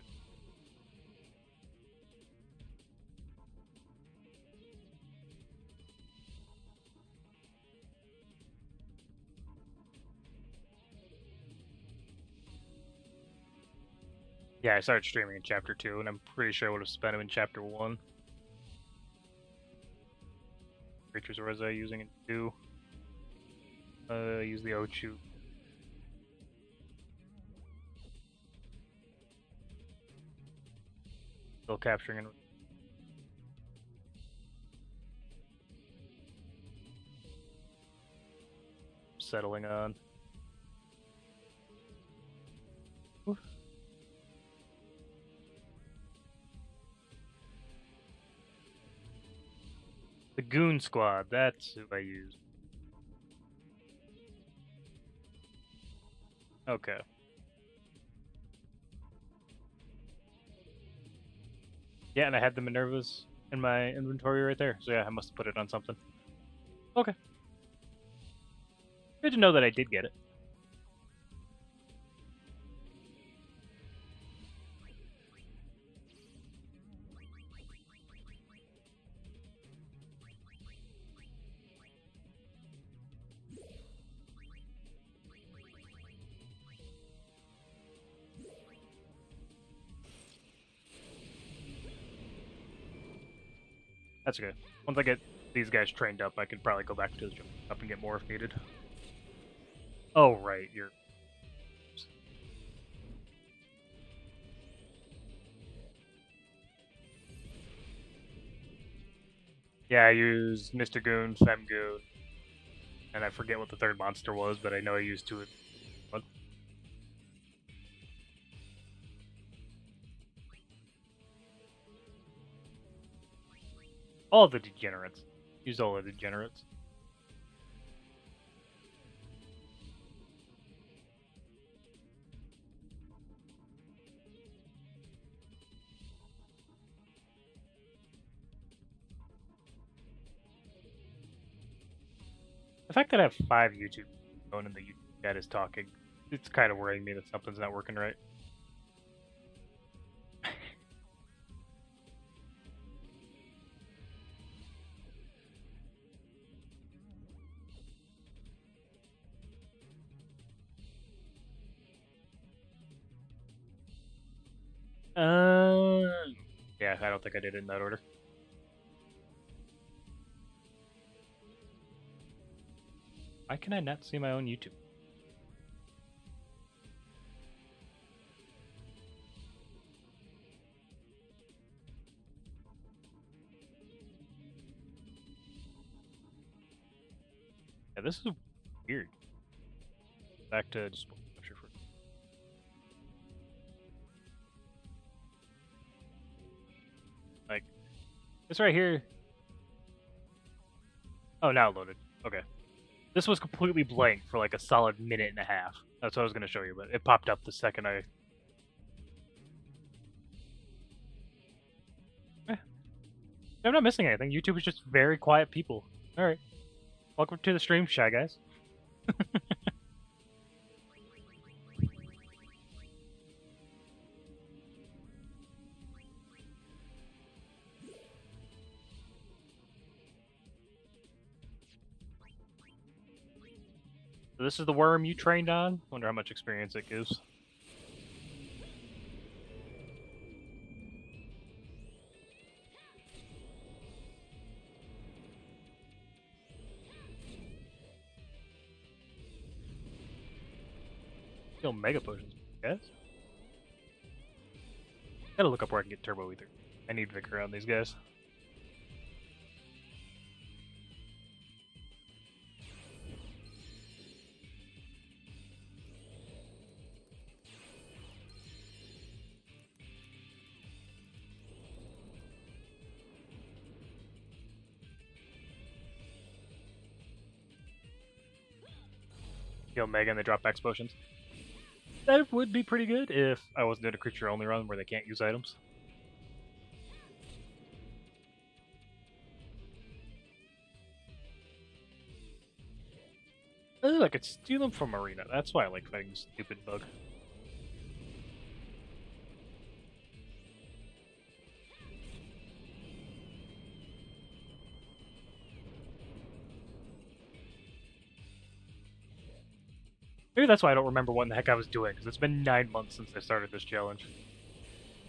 Yeah, I started streaming in chapter 2, and I'm pretty sure I would have spent him in chapter 1. Creatures was I using in 2? Use the Ochu. Still capturing and settling on. Oof. The Goon Squad, that's who I use. Okay. Yeah, and I had the Minervas in my inventory right there. So yeah, I must have put it on something. Okay. Good to know that I did get it. That's okay. Once I get these guys trained up, I can probably go back to the jump up and get more if needed. Oh, right, you're... Yeah, I used Mr. Goon, Fem Goon, and I forget what the third monster was, but I know I used two. What? All the degenerates. Used all the degenerates. The fact that I have 5 YouTube going and the YouTube chat is talking, it's kind of worrying me that something's not working right. Yeah, I don't think I did it in that order. Why can I not see my own YouTube? Yeah, this is weird. Back to display capture for... Like, this right here... Oh, now it loaded. Okay. This was completely blank for like a solid minute and a half. That's what I was going to show you, but it popped up the second I... I'm not missing anything. YouTube is just very quiet people. Alright. Welcome to the stream, Shy Guys. So this is the worm you trained on? Wonder how much experience it gives. Still mega potions, guys. Gotta look up where I can get turbo ether. I need Vicar on these guys. Kill Mega and they drop X potions. That would be pretty good if I wasn't doing a creature only run where they can't use items. Ooh, I could steal them from Arena. That's why I like fighting this stupid bug. Maybe that's why I don't remember what in the heck I was doing, because it's been 9 months since I started this challenge.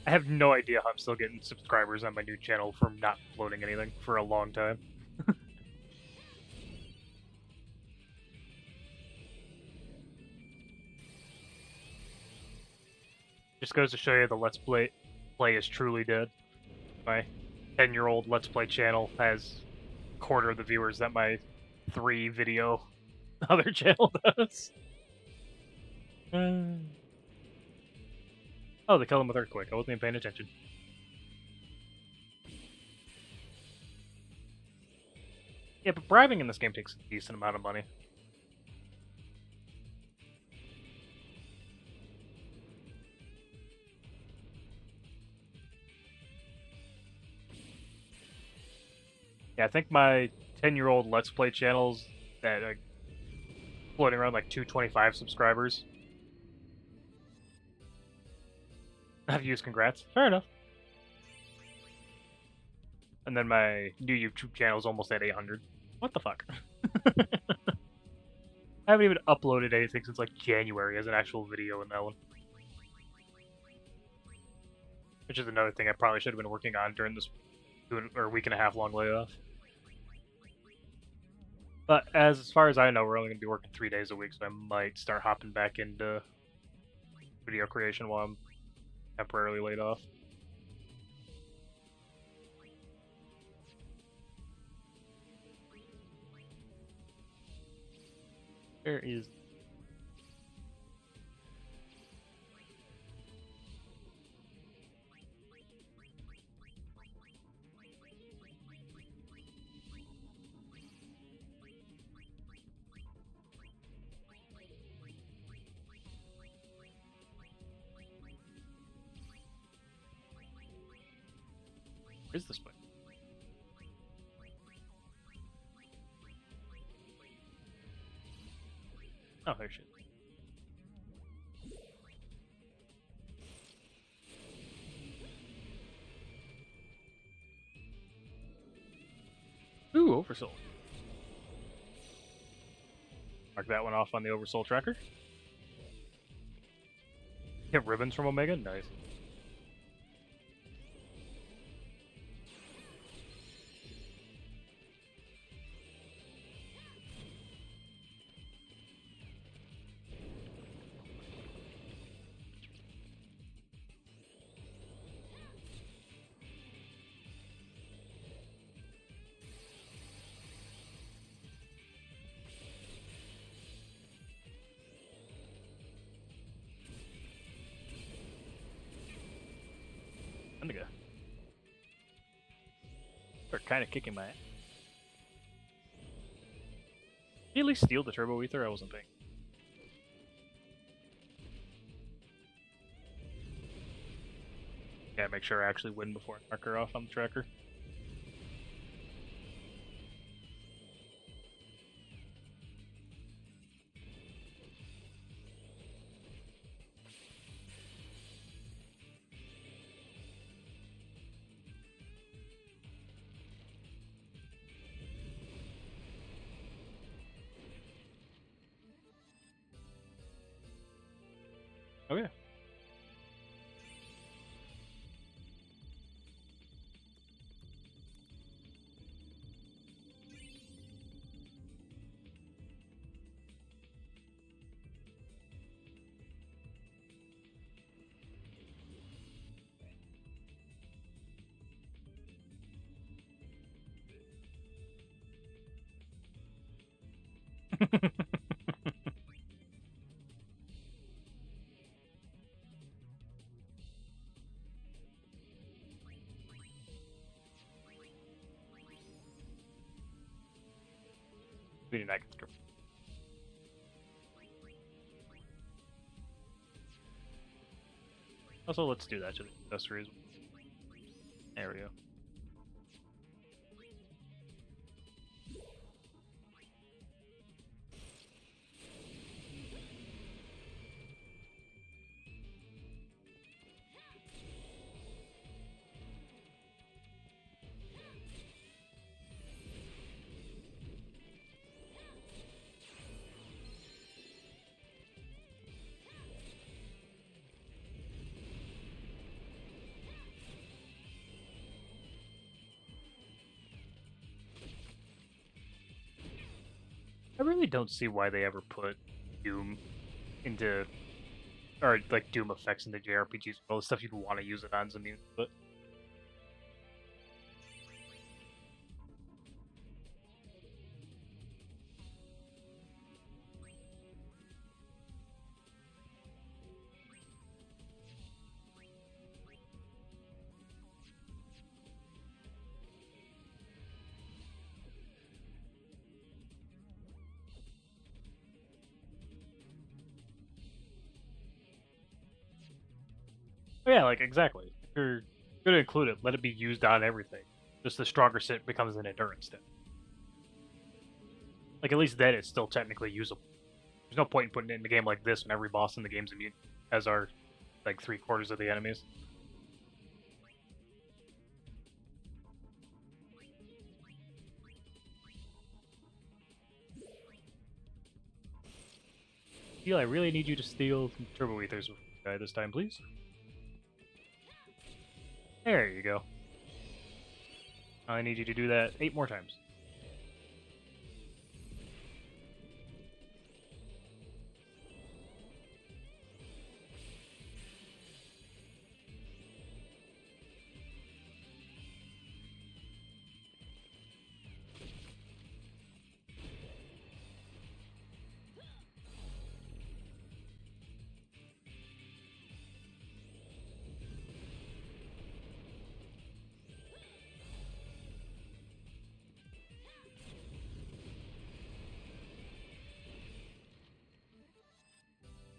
I have no idea how I'm still getting subscribers on my new channel from not uploading anything for a long time. Just goes to show you the Let's Play is truly dead. My 10-year-old Let's Play channel has a quarter of the viewers that my 3 video other channel does. Oh, they killed him with Earthquake. I wasn't even paying attention. Yeah, but bribing in this game takes a decent amount of money. Yeah, I think my 10-year-old Let's Play channels that are floating around like 225 subscribers. Have views, congrats. Fair enough. And then my new YouTube channel is almost at 800. What the fuck? I haven't even uploaded anything since like January as an actual video in that one. Which is another thing I probably should have been working on during this week and a half long layoff. But as far as I know, we're only going to be working 3 days a week, so I might start hopping back into video creation while I'm temporarily laid off. Where is... Where's this place? Oh, there she is. Ooh, Oversoul. Mark that one off on the Oversoul tracker. Get ribbons from Omega? Nice. Indigo. They're kind of kicking my ass. Did he at least steal the Turbo Ether? I wasn't paying. Yeah, make sure I actually win before I mark her off on the tracker. Oh yeah. Meaning I can go. Also, let's do that to the accessories. There we go. I really don't see why they ever put Doom into, or like Doom effects into JRPGs. All the stuff you'd want to use it on immune, but Oh, yeah, like exactly. If you're gonna include it, let it be used on everything. Just the stronger sit becomes an endurance step. Like at least then it's still technically usable. There's no point in putting it in a game like this when every boss in the game's immune, as are like 3/4 of the enemies. Steel, I really need you to steal turbo ethers guy this time, please. There you go. I need you to do that 8 more times.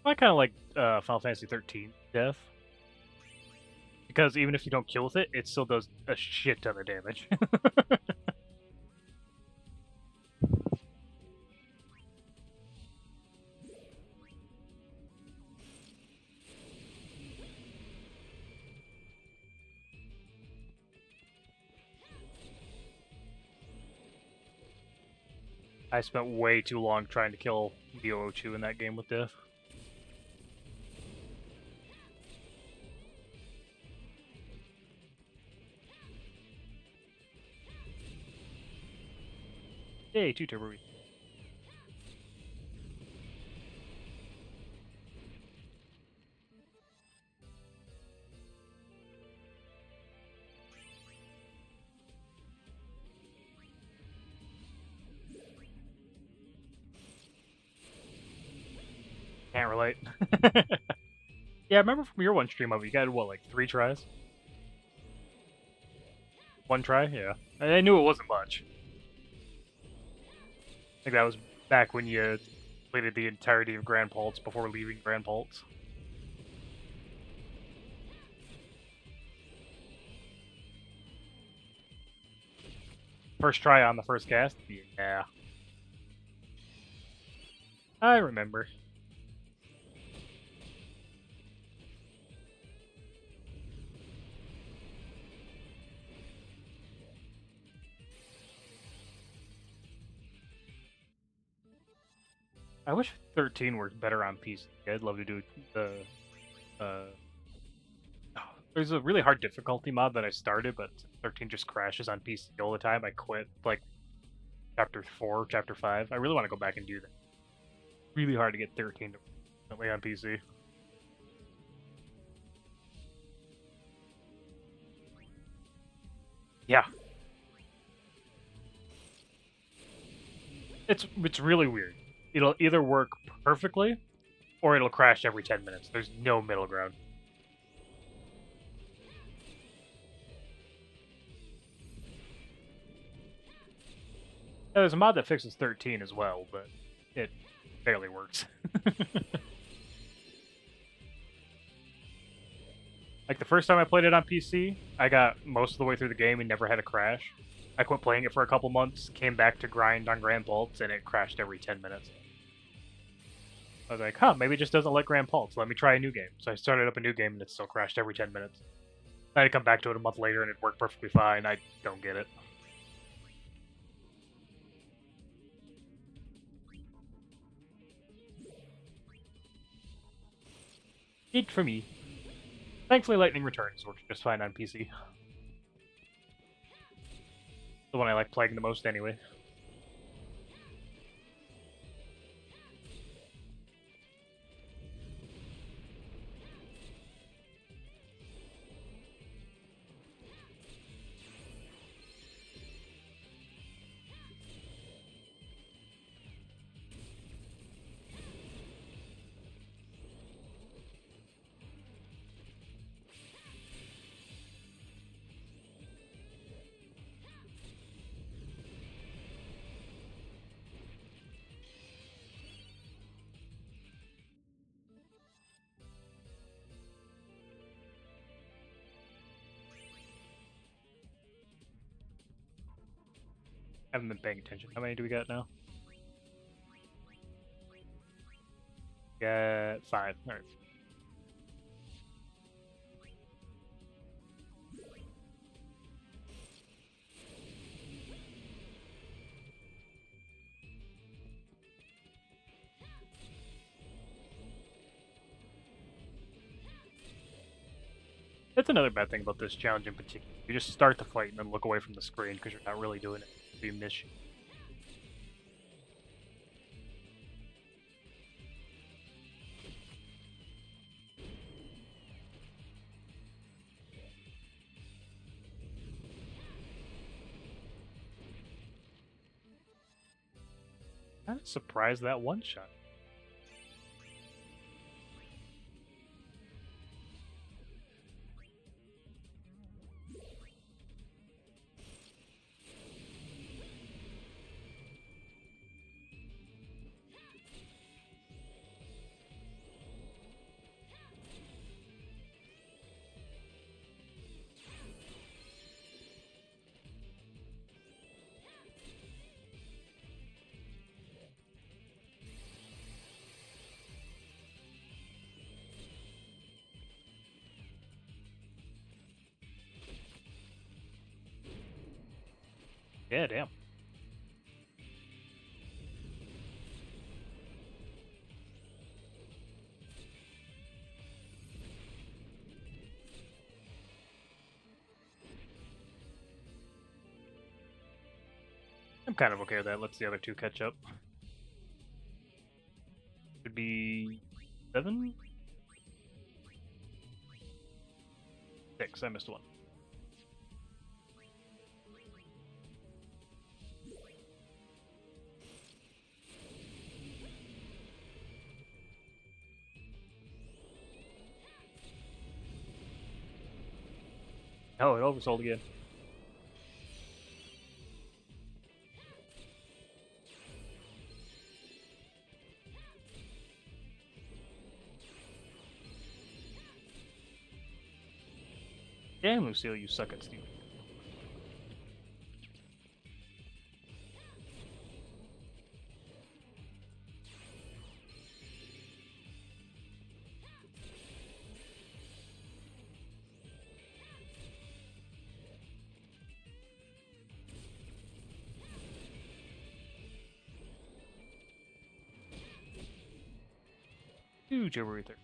I kind of like Final Fantasy 13 death because even if you don't kill with it, it still does a shit ton of damage. I spent way too long trying to kill Neo-2 in that game with death. Yay, 2 turbo. Can't relate. Yeah, I remember from your one stream of it, you got what, like 3 tries? 1 try? Yeah. I knew it wasn't much. I think that was back when you completed the entirety of Grand Pulse before leaving Grand Pulse. First try on the first cast? Yeah. I remember. I wish 13 worked better on PC. I'd love to do the there's a really hard difficulty mod that I started, but 13 just crashes on PC all the time. I quit like chapter 4, chapter 5. I really want to go back and do that. Really hard to get 13 to play on PC. Yeah. It's really weird. It'll either work perfectly or it'll crash every 10 minutes. There's no middle ground. There's a mod that fixes 13 as well, but it barely works. Like the first time I played it on PC, I got most of the way through the game and never had a crash. I quit playing it for a couple months, came back to grind on Grand Pulse, and it crashed every 10 minutes. I was like, huh, maybe it just doesn't like Grand Pulse. Let me try a new game. So I started up a new game and it still crashed every 10 minutes. I had to come back to it a month later and it worked perfectly fine. I don't get it. It for me. Thankfully, Lightning Returns works just fine on PC. The one I like playing the most anyway. Haven't been paying attention. How many do we got now? Got 5. All right. That's another bad thing about this challenge in particular. You just start the fight and then look away from the screen because you're not really doing it. So you miss. I'm surprised that one shot. Yeah, damn. I'm kind of okay with that. Let's the other two catch up. Should be 7? 6. I missed one. Oh, it oversold again. Damn, Lucille, you suck at stealing. Huge overether.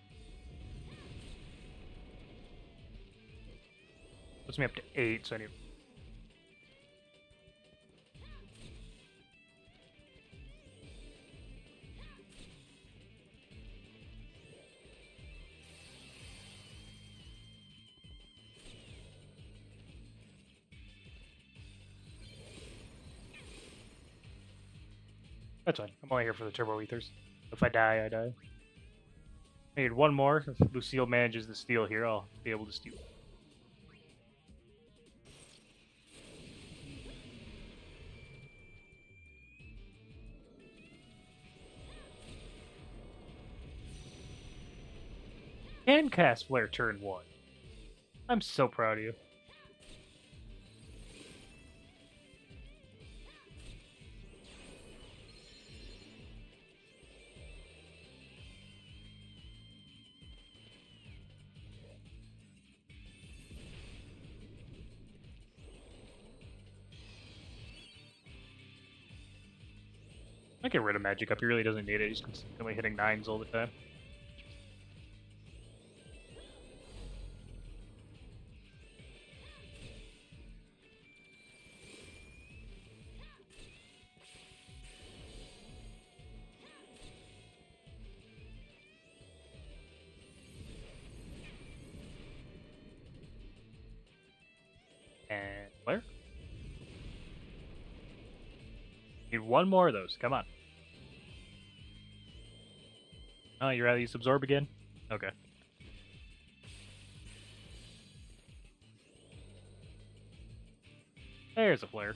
Puts me up to 8, so I need. That's fine. I'm only here for the turbo ethers. If I die, I die. I need one more. If Lucille manages to steal here, I'll be able to steal. Can cast Flare turn 1. I'm so proud of you. I get rid of Magic Up. He really doesn't need it. He's consistently hitting 9s all the time. And Flare. Need one more of those. Come on. Oh, you rather use Absorb again? Okay. There's a Flare.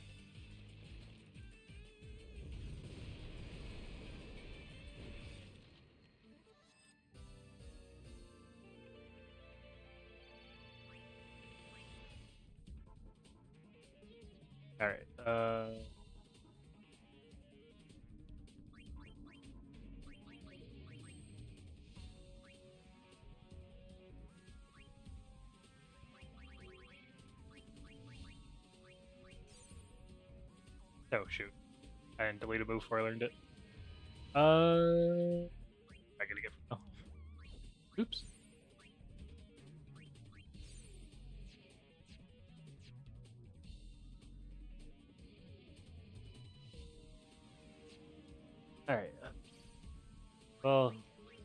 Alright, Oh shoot! I didn't delete a move before I learned it. I gotta get. Oh, oops. All right. Well,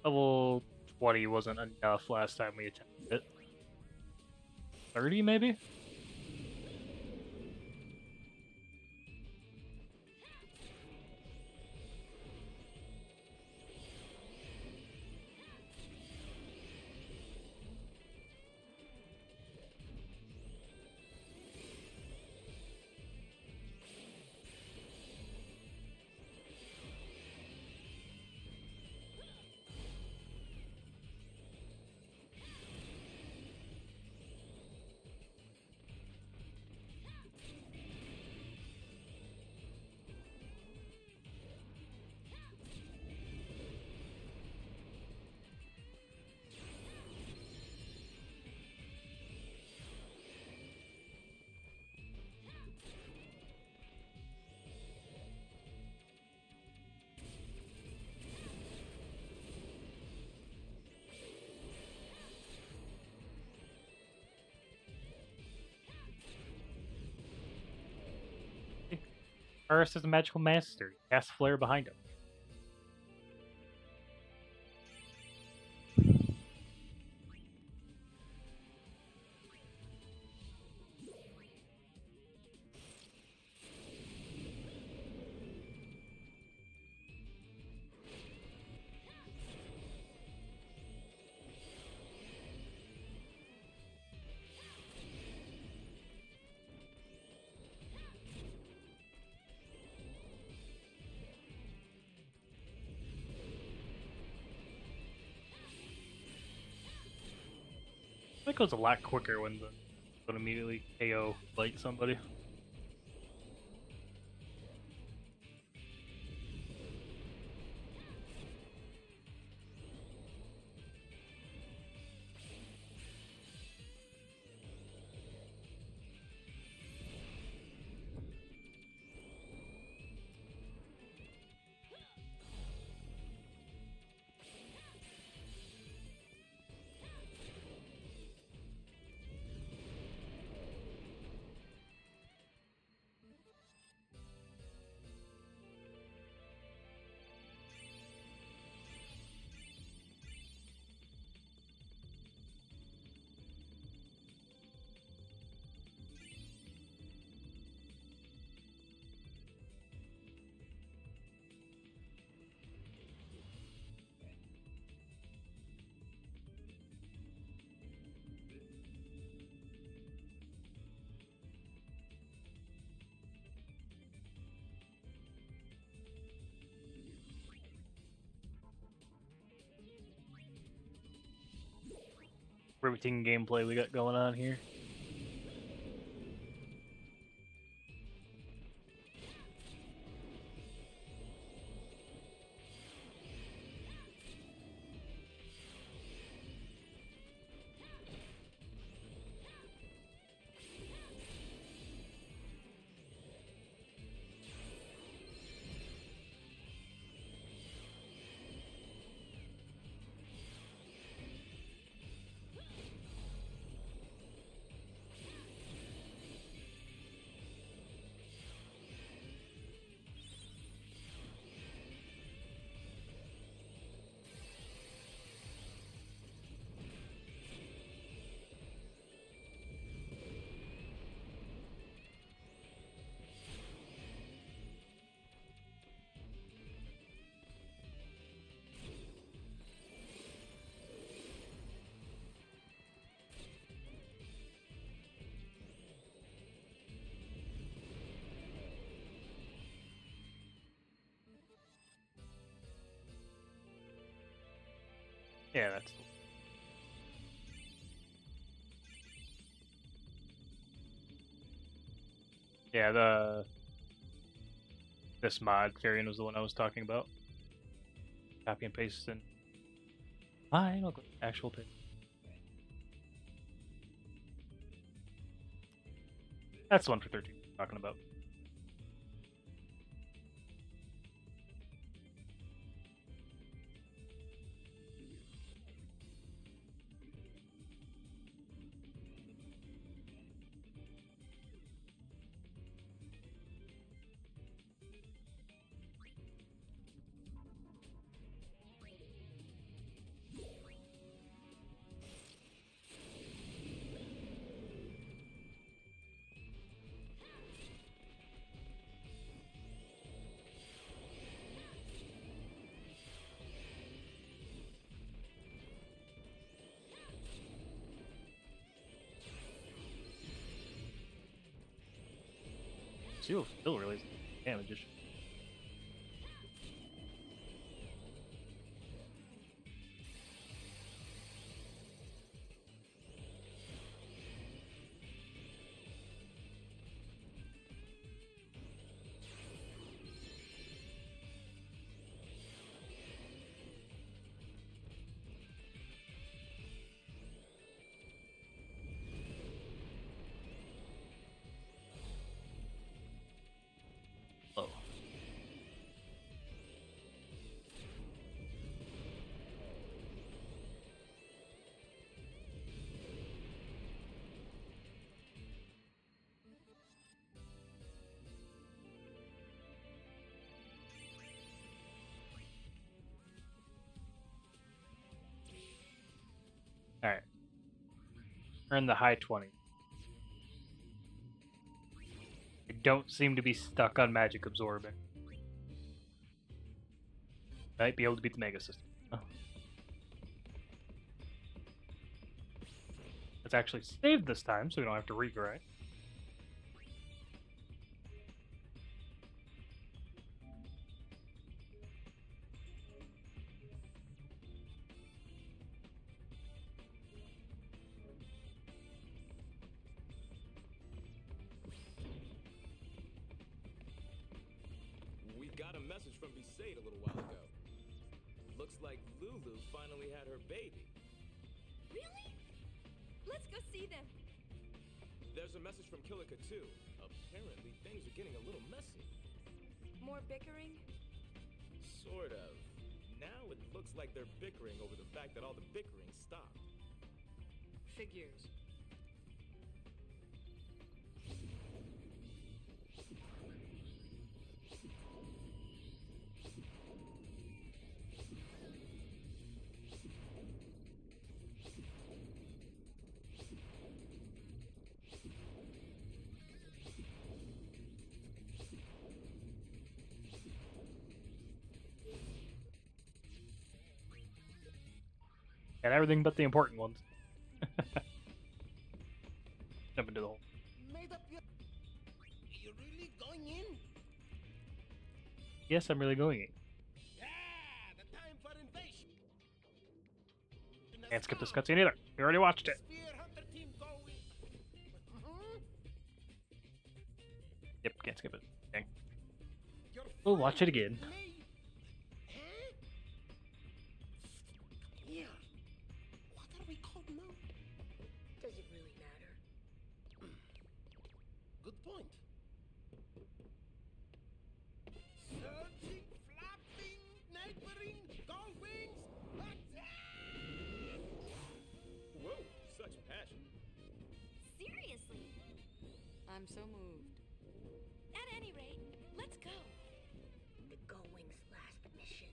level 20 wasn't enough last time we attempted it. 30 maybe. Earth is a magical master. Cast flare behind him. I think it goes a lot quicker when the would immediately KO like somebody. Riveting gameplay we got going on here. Yeah, that's. Yeah, this mod variant was the one I was talking about. Copy and paste and final actual page. That's the one for 13 I'm talking about. still really damage. Oh. All right. We're in the high 20s. I don't seem to be stuck on magic absorbing. Might be able to beat the Mega System. Oh. It's actually saved this time, so we don't have to regrind.
We got a message from Besaid a little while ago. Looks like Lulu finally had her baby.
Really? Let's go see them.
There's a message from Kilika too. Apparently things are getting a little messy.
More bickering?
Sort of. Now it looks like they're bickering over the fact that all the bickering stopped.
Figures.
And everything but the important ones. Jump into the hole.
Made up your... You really going in?
Yes, I'm really going in.
Yeah, the time for invasion.
Can't skip this cutscene either. We already watched it.
Spear Hunter team going.
Yep, can't skip it. Dang.
You're
We'll watch it again.
me. Huh? Yeah. What are we called now?
Does it really matter?
Good point. Surging, flapping, neighboring, gull wings, attack!
Whoa, such passion.
Seriously?
I'm so moved.
At any rate, let's go.
The Gullwing's last mission.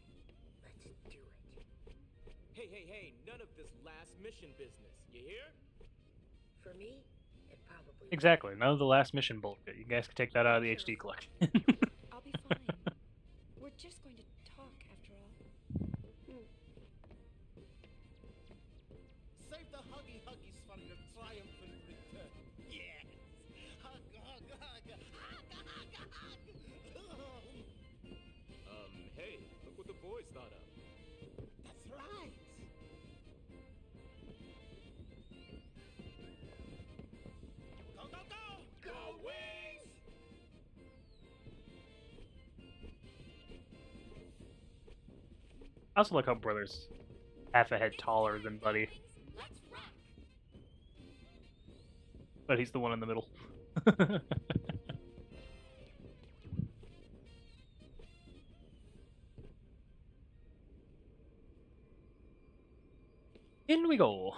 Let's do it.
Hey, none of this last mission business. You hear?
For me, it probably
Exactly. None of the last mission bullshit. You guys can take that out of the HD collection.
I'll be fine. We're just going to talk after all.
Save the huggies for your triumphant return. Yes. Hug, hug, hug. Hug, hug, hug.
Hey, look what the boys thought of.
That's right. Go, go, go!
Go wings!
I also like how Brother's half a head taller than Buddy,
Let's rock.
but he's the one in the middle. In we go.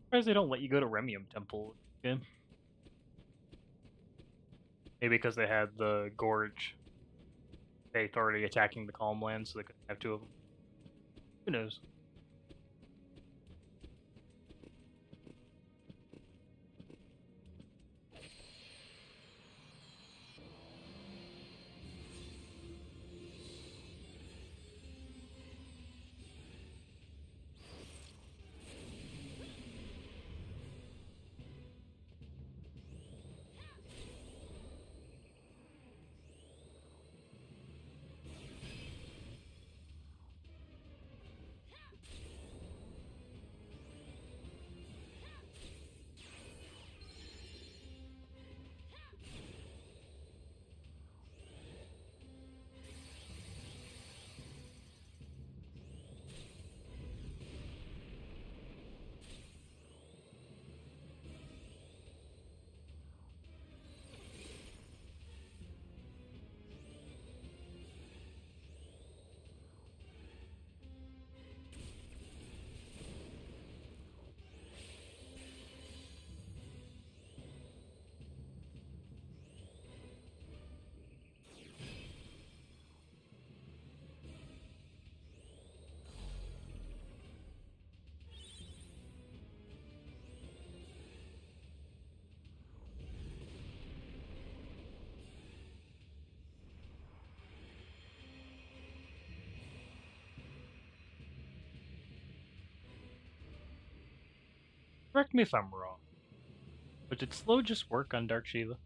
Surprised they don't let you go to Remium Temple again. Maybe because they had the Gorge Faith already attacking the Calm Land, so they couldn't have two of them. Who knows? Correct me if I'm wrong, but did slow just work on Dark Shiva?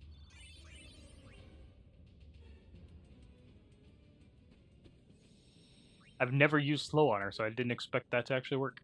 I've never used slow on her, so I didn't expect that to actually work.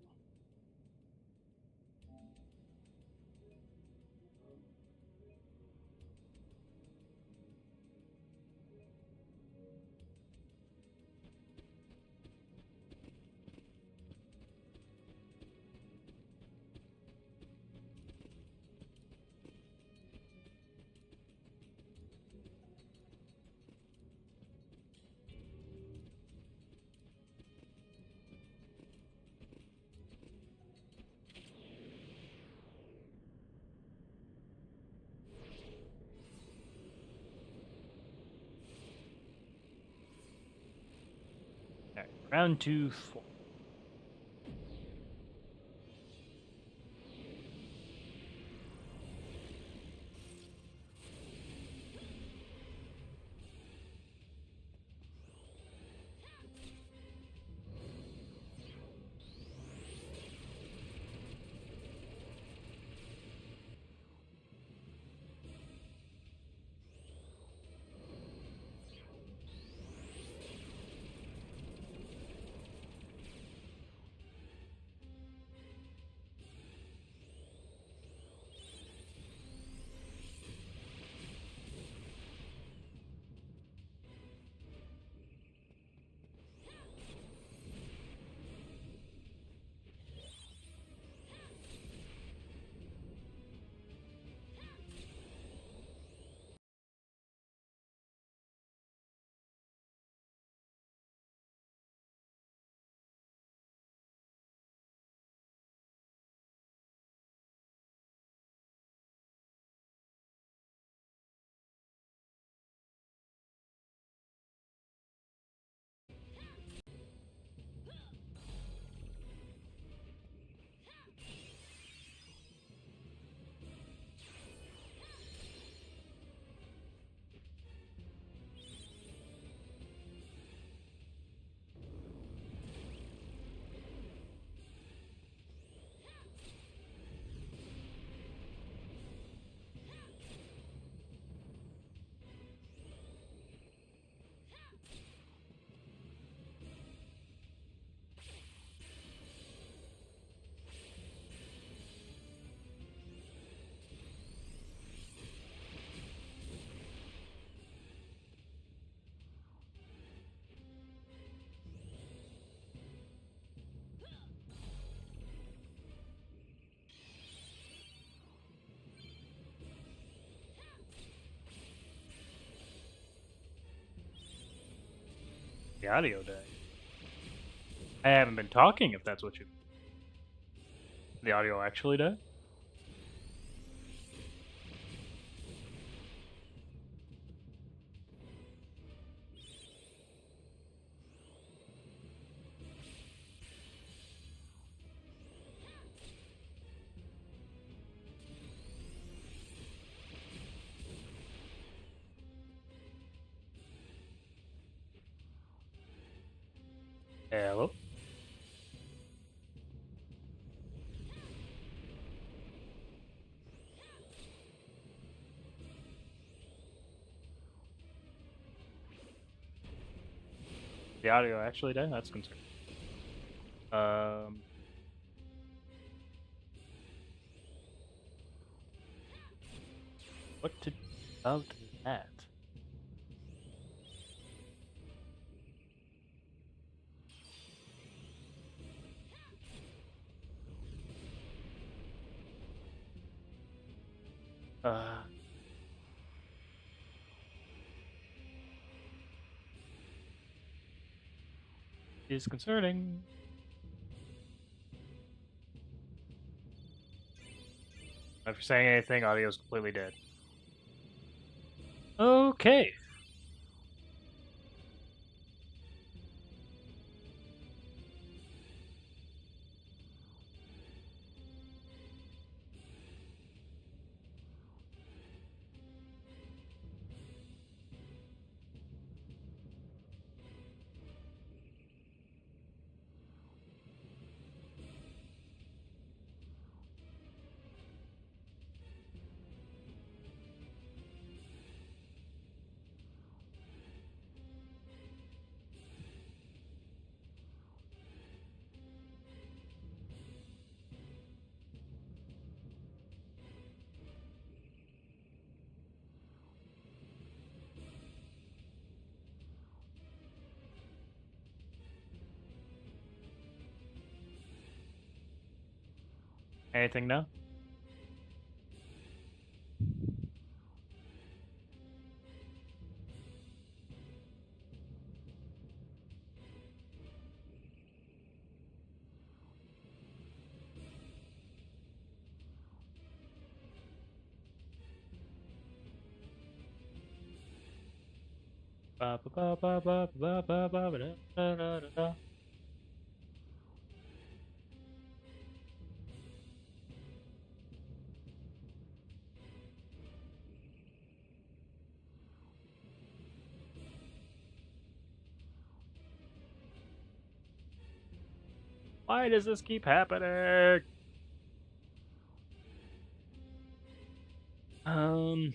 Alright, round 2, 4. The audio died. I haven't been talking, if that's what you... The audio actually died? Hello? The audio actually died? That's concerning. What to do about that? Is concerning. If you're saying anything, audio's completely dead. Okay. Anything now? Ba ba ba ba ba ba ba ba ba da da da da da. Why does this keep happening? Um.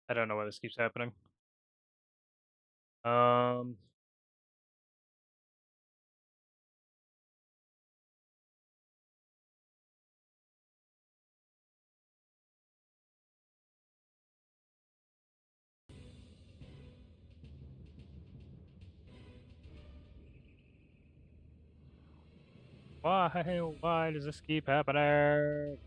I don't know why this keeps happening. Um. Why does this keep happening?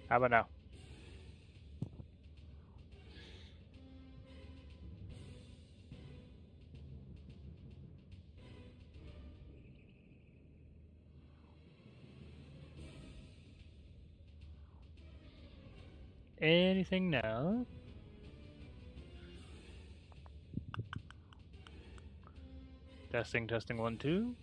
How about now? Anything now? Testing, testing, 1, 2.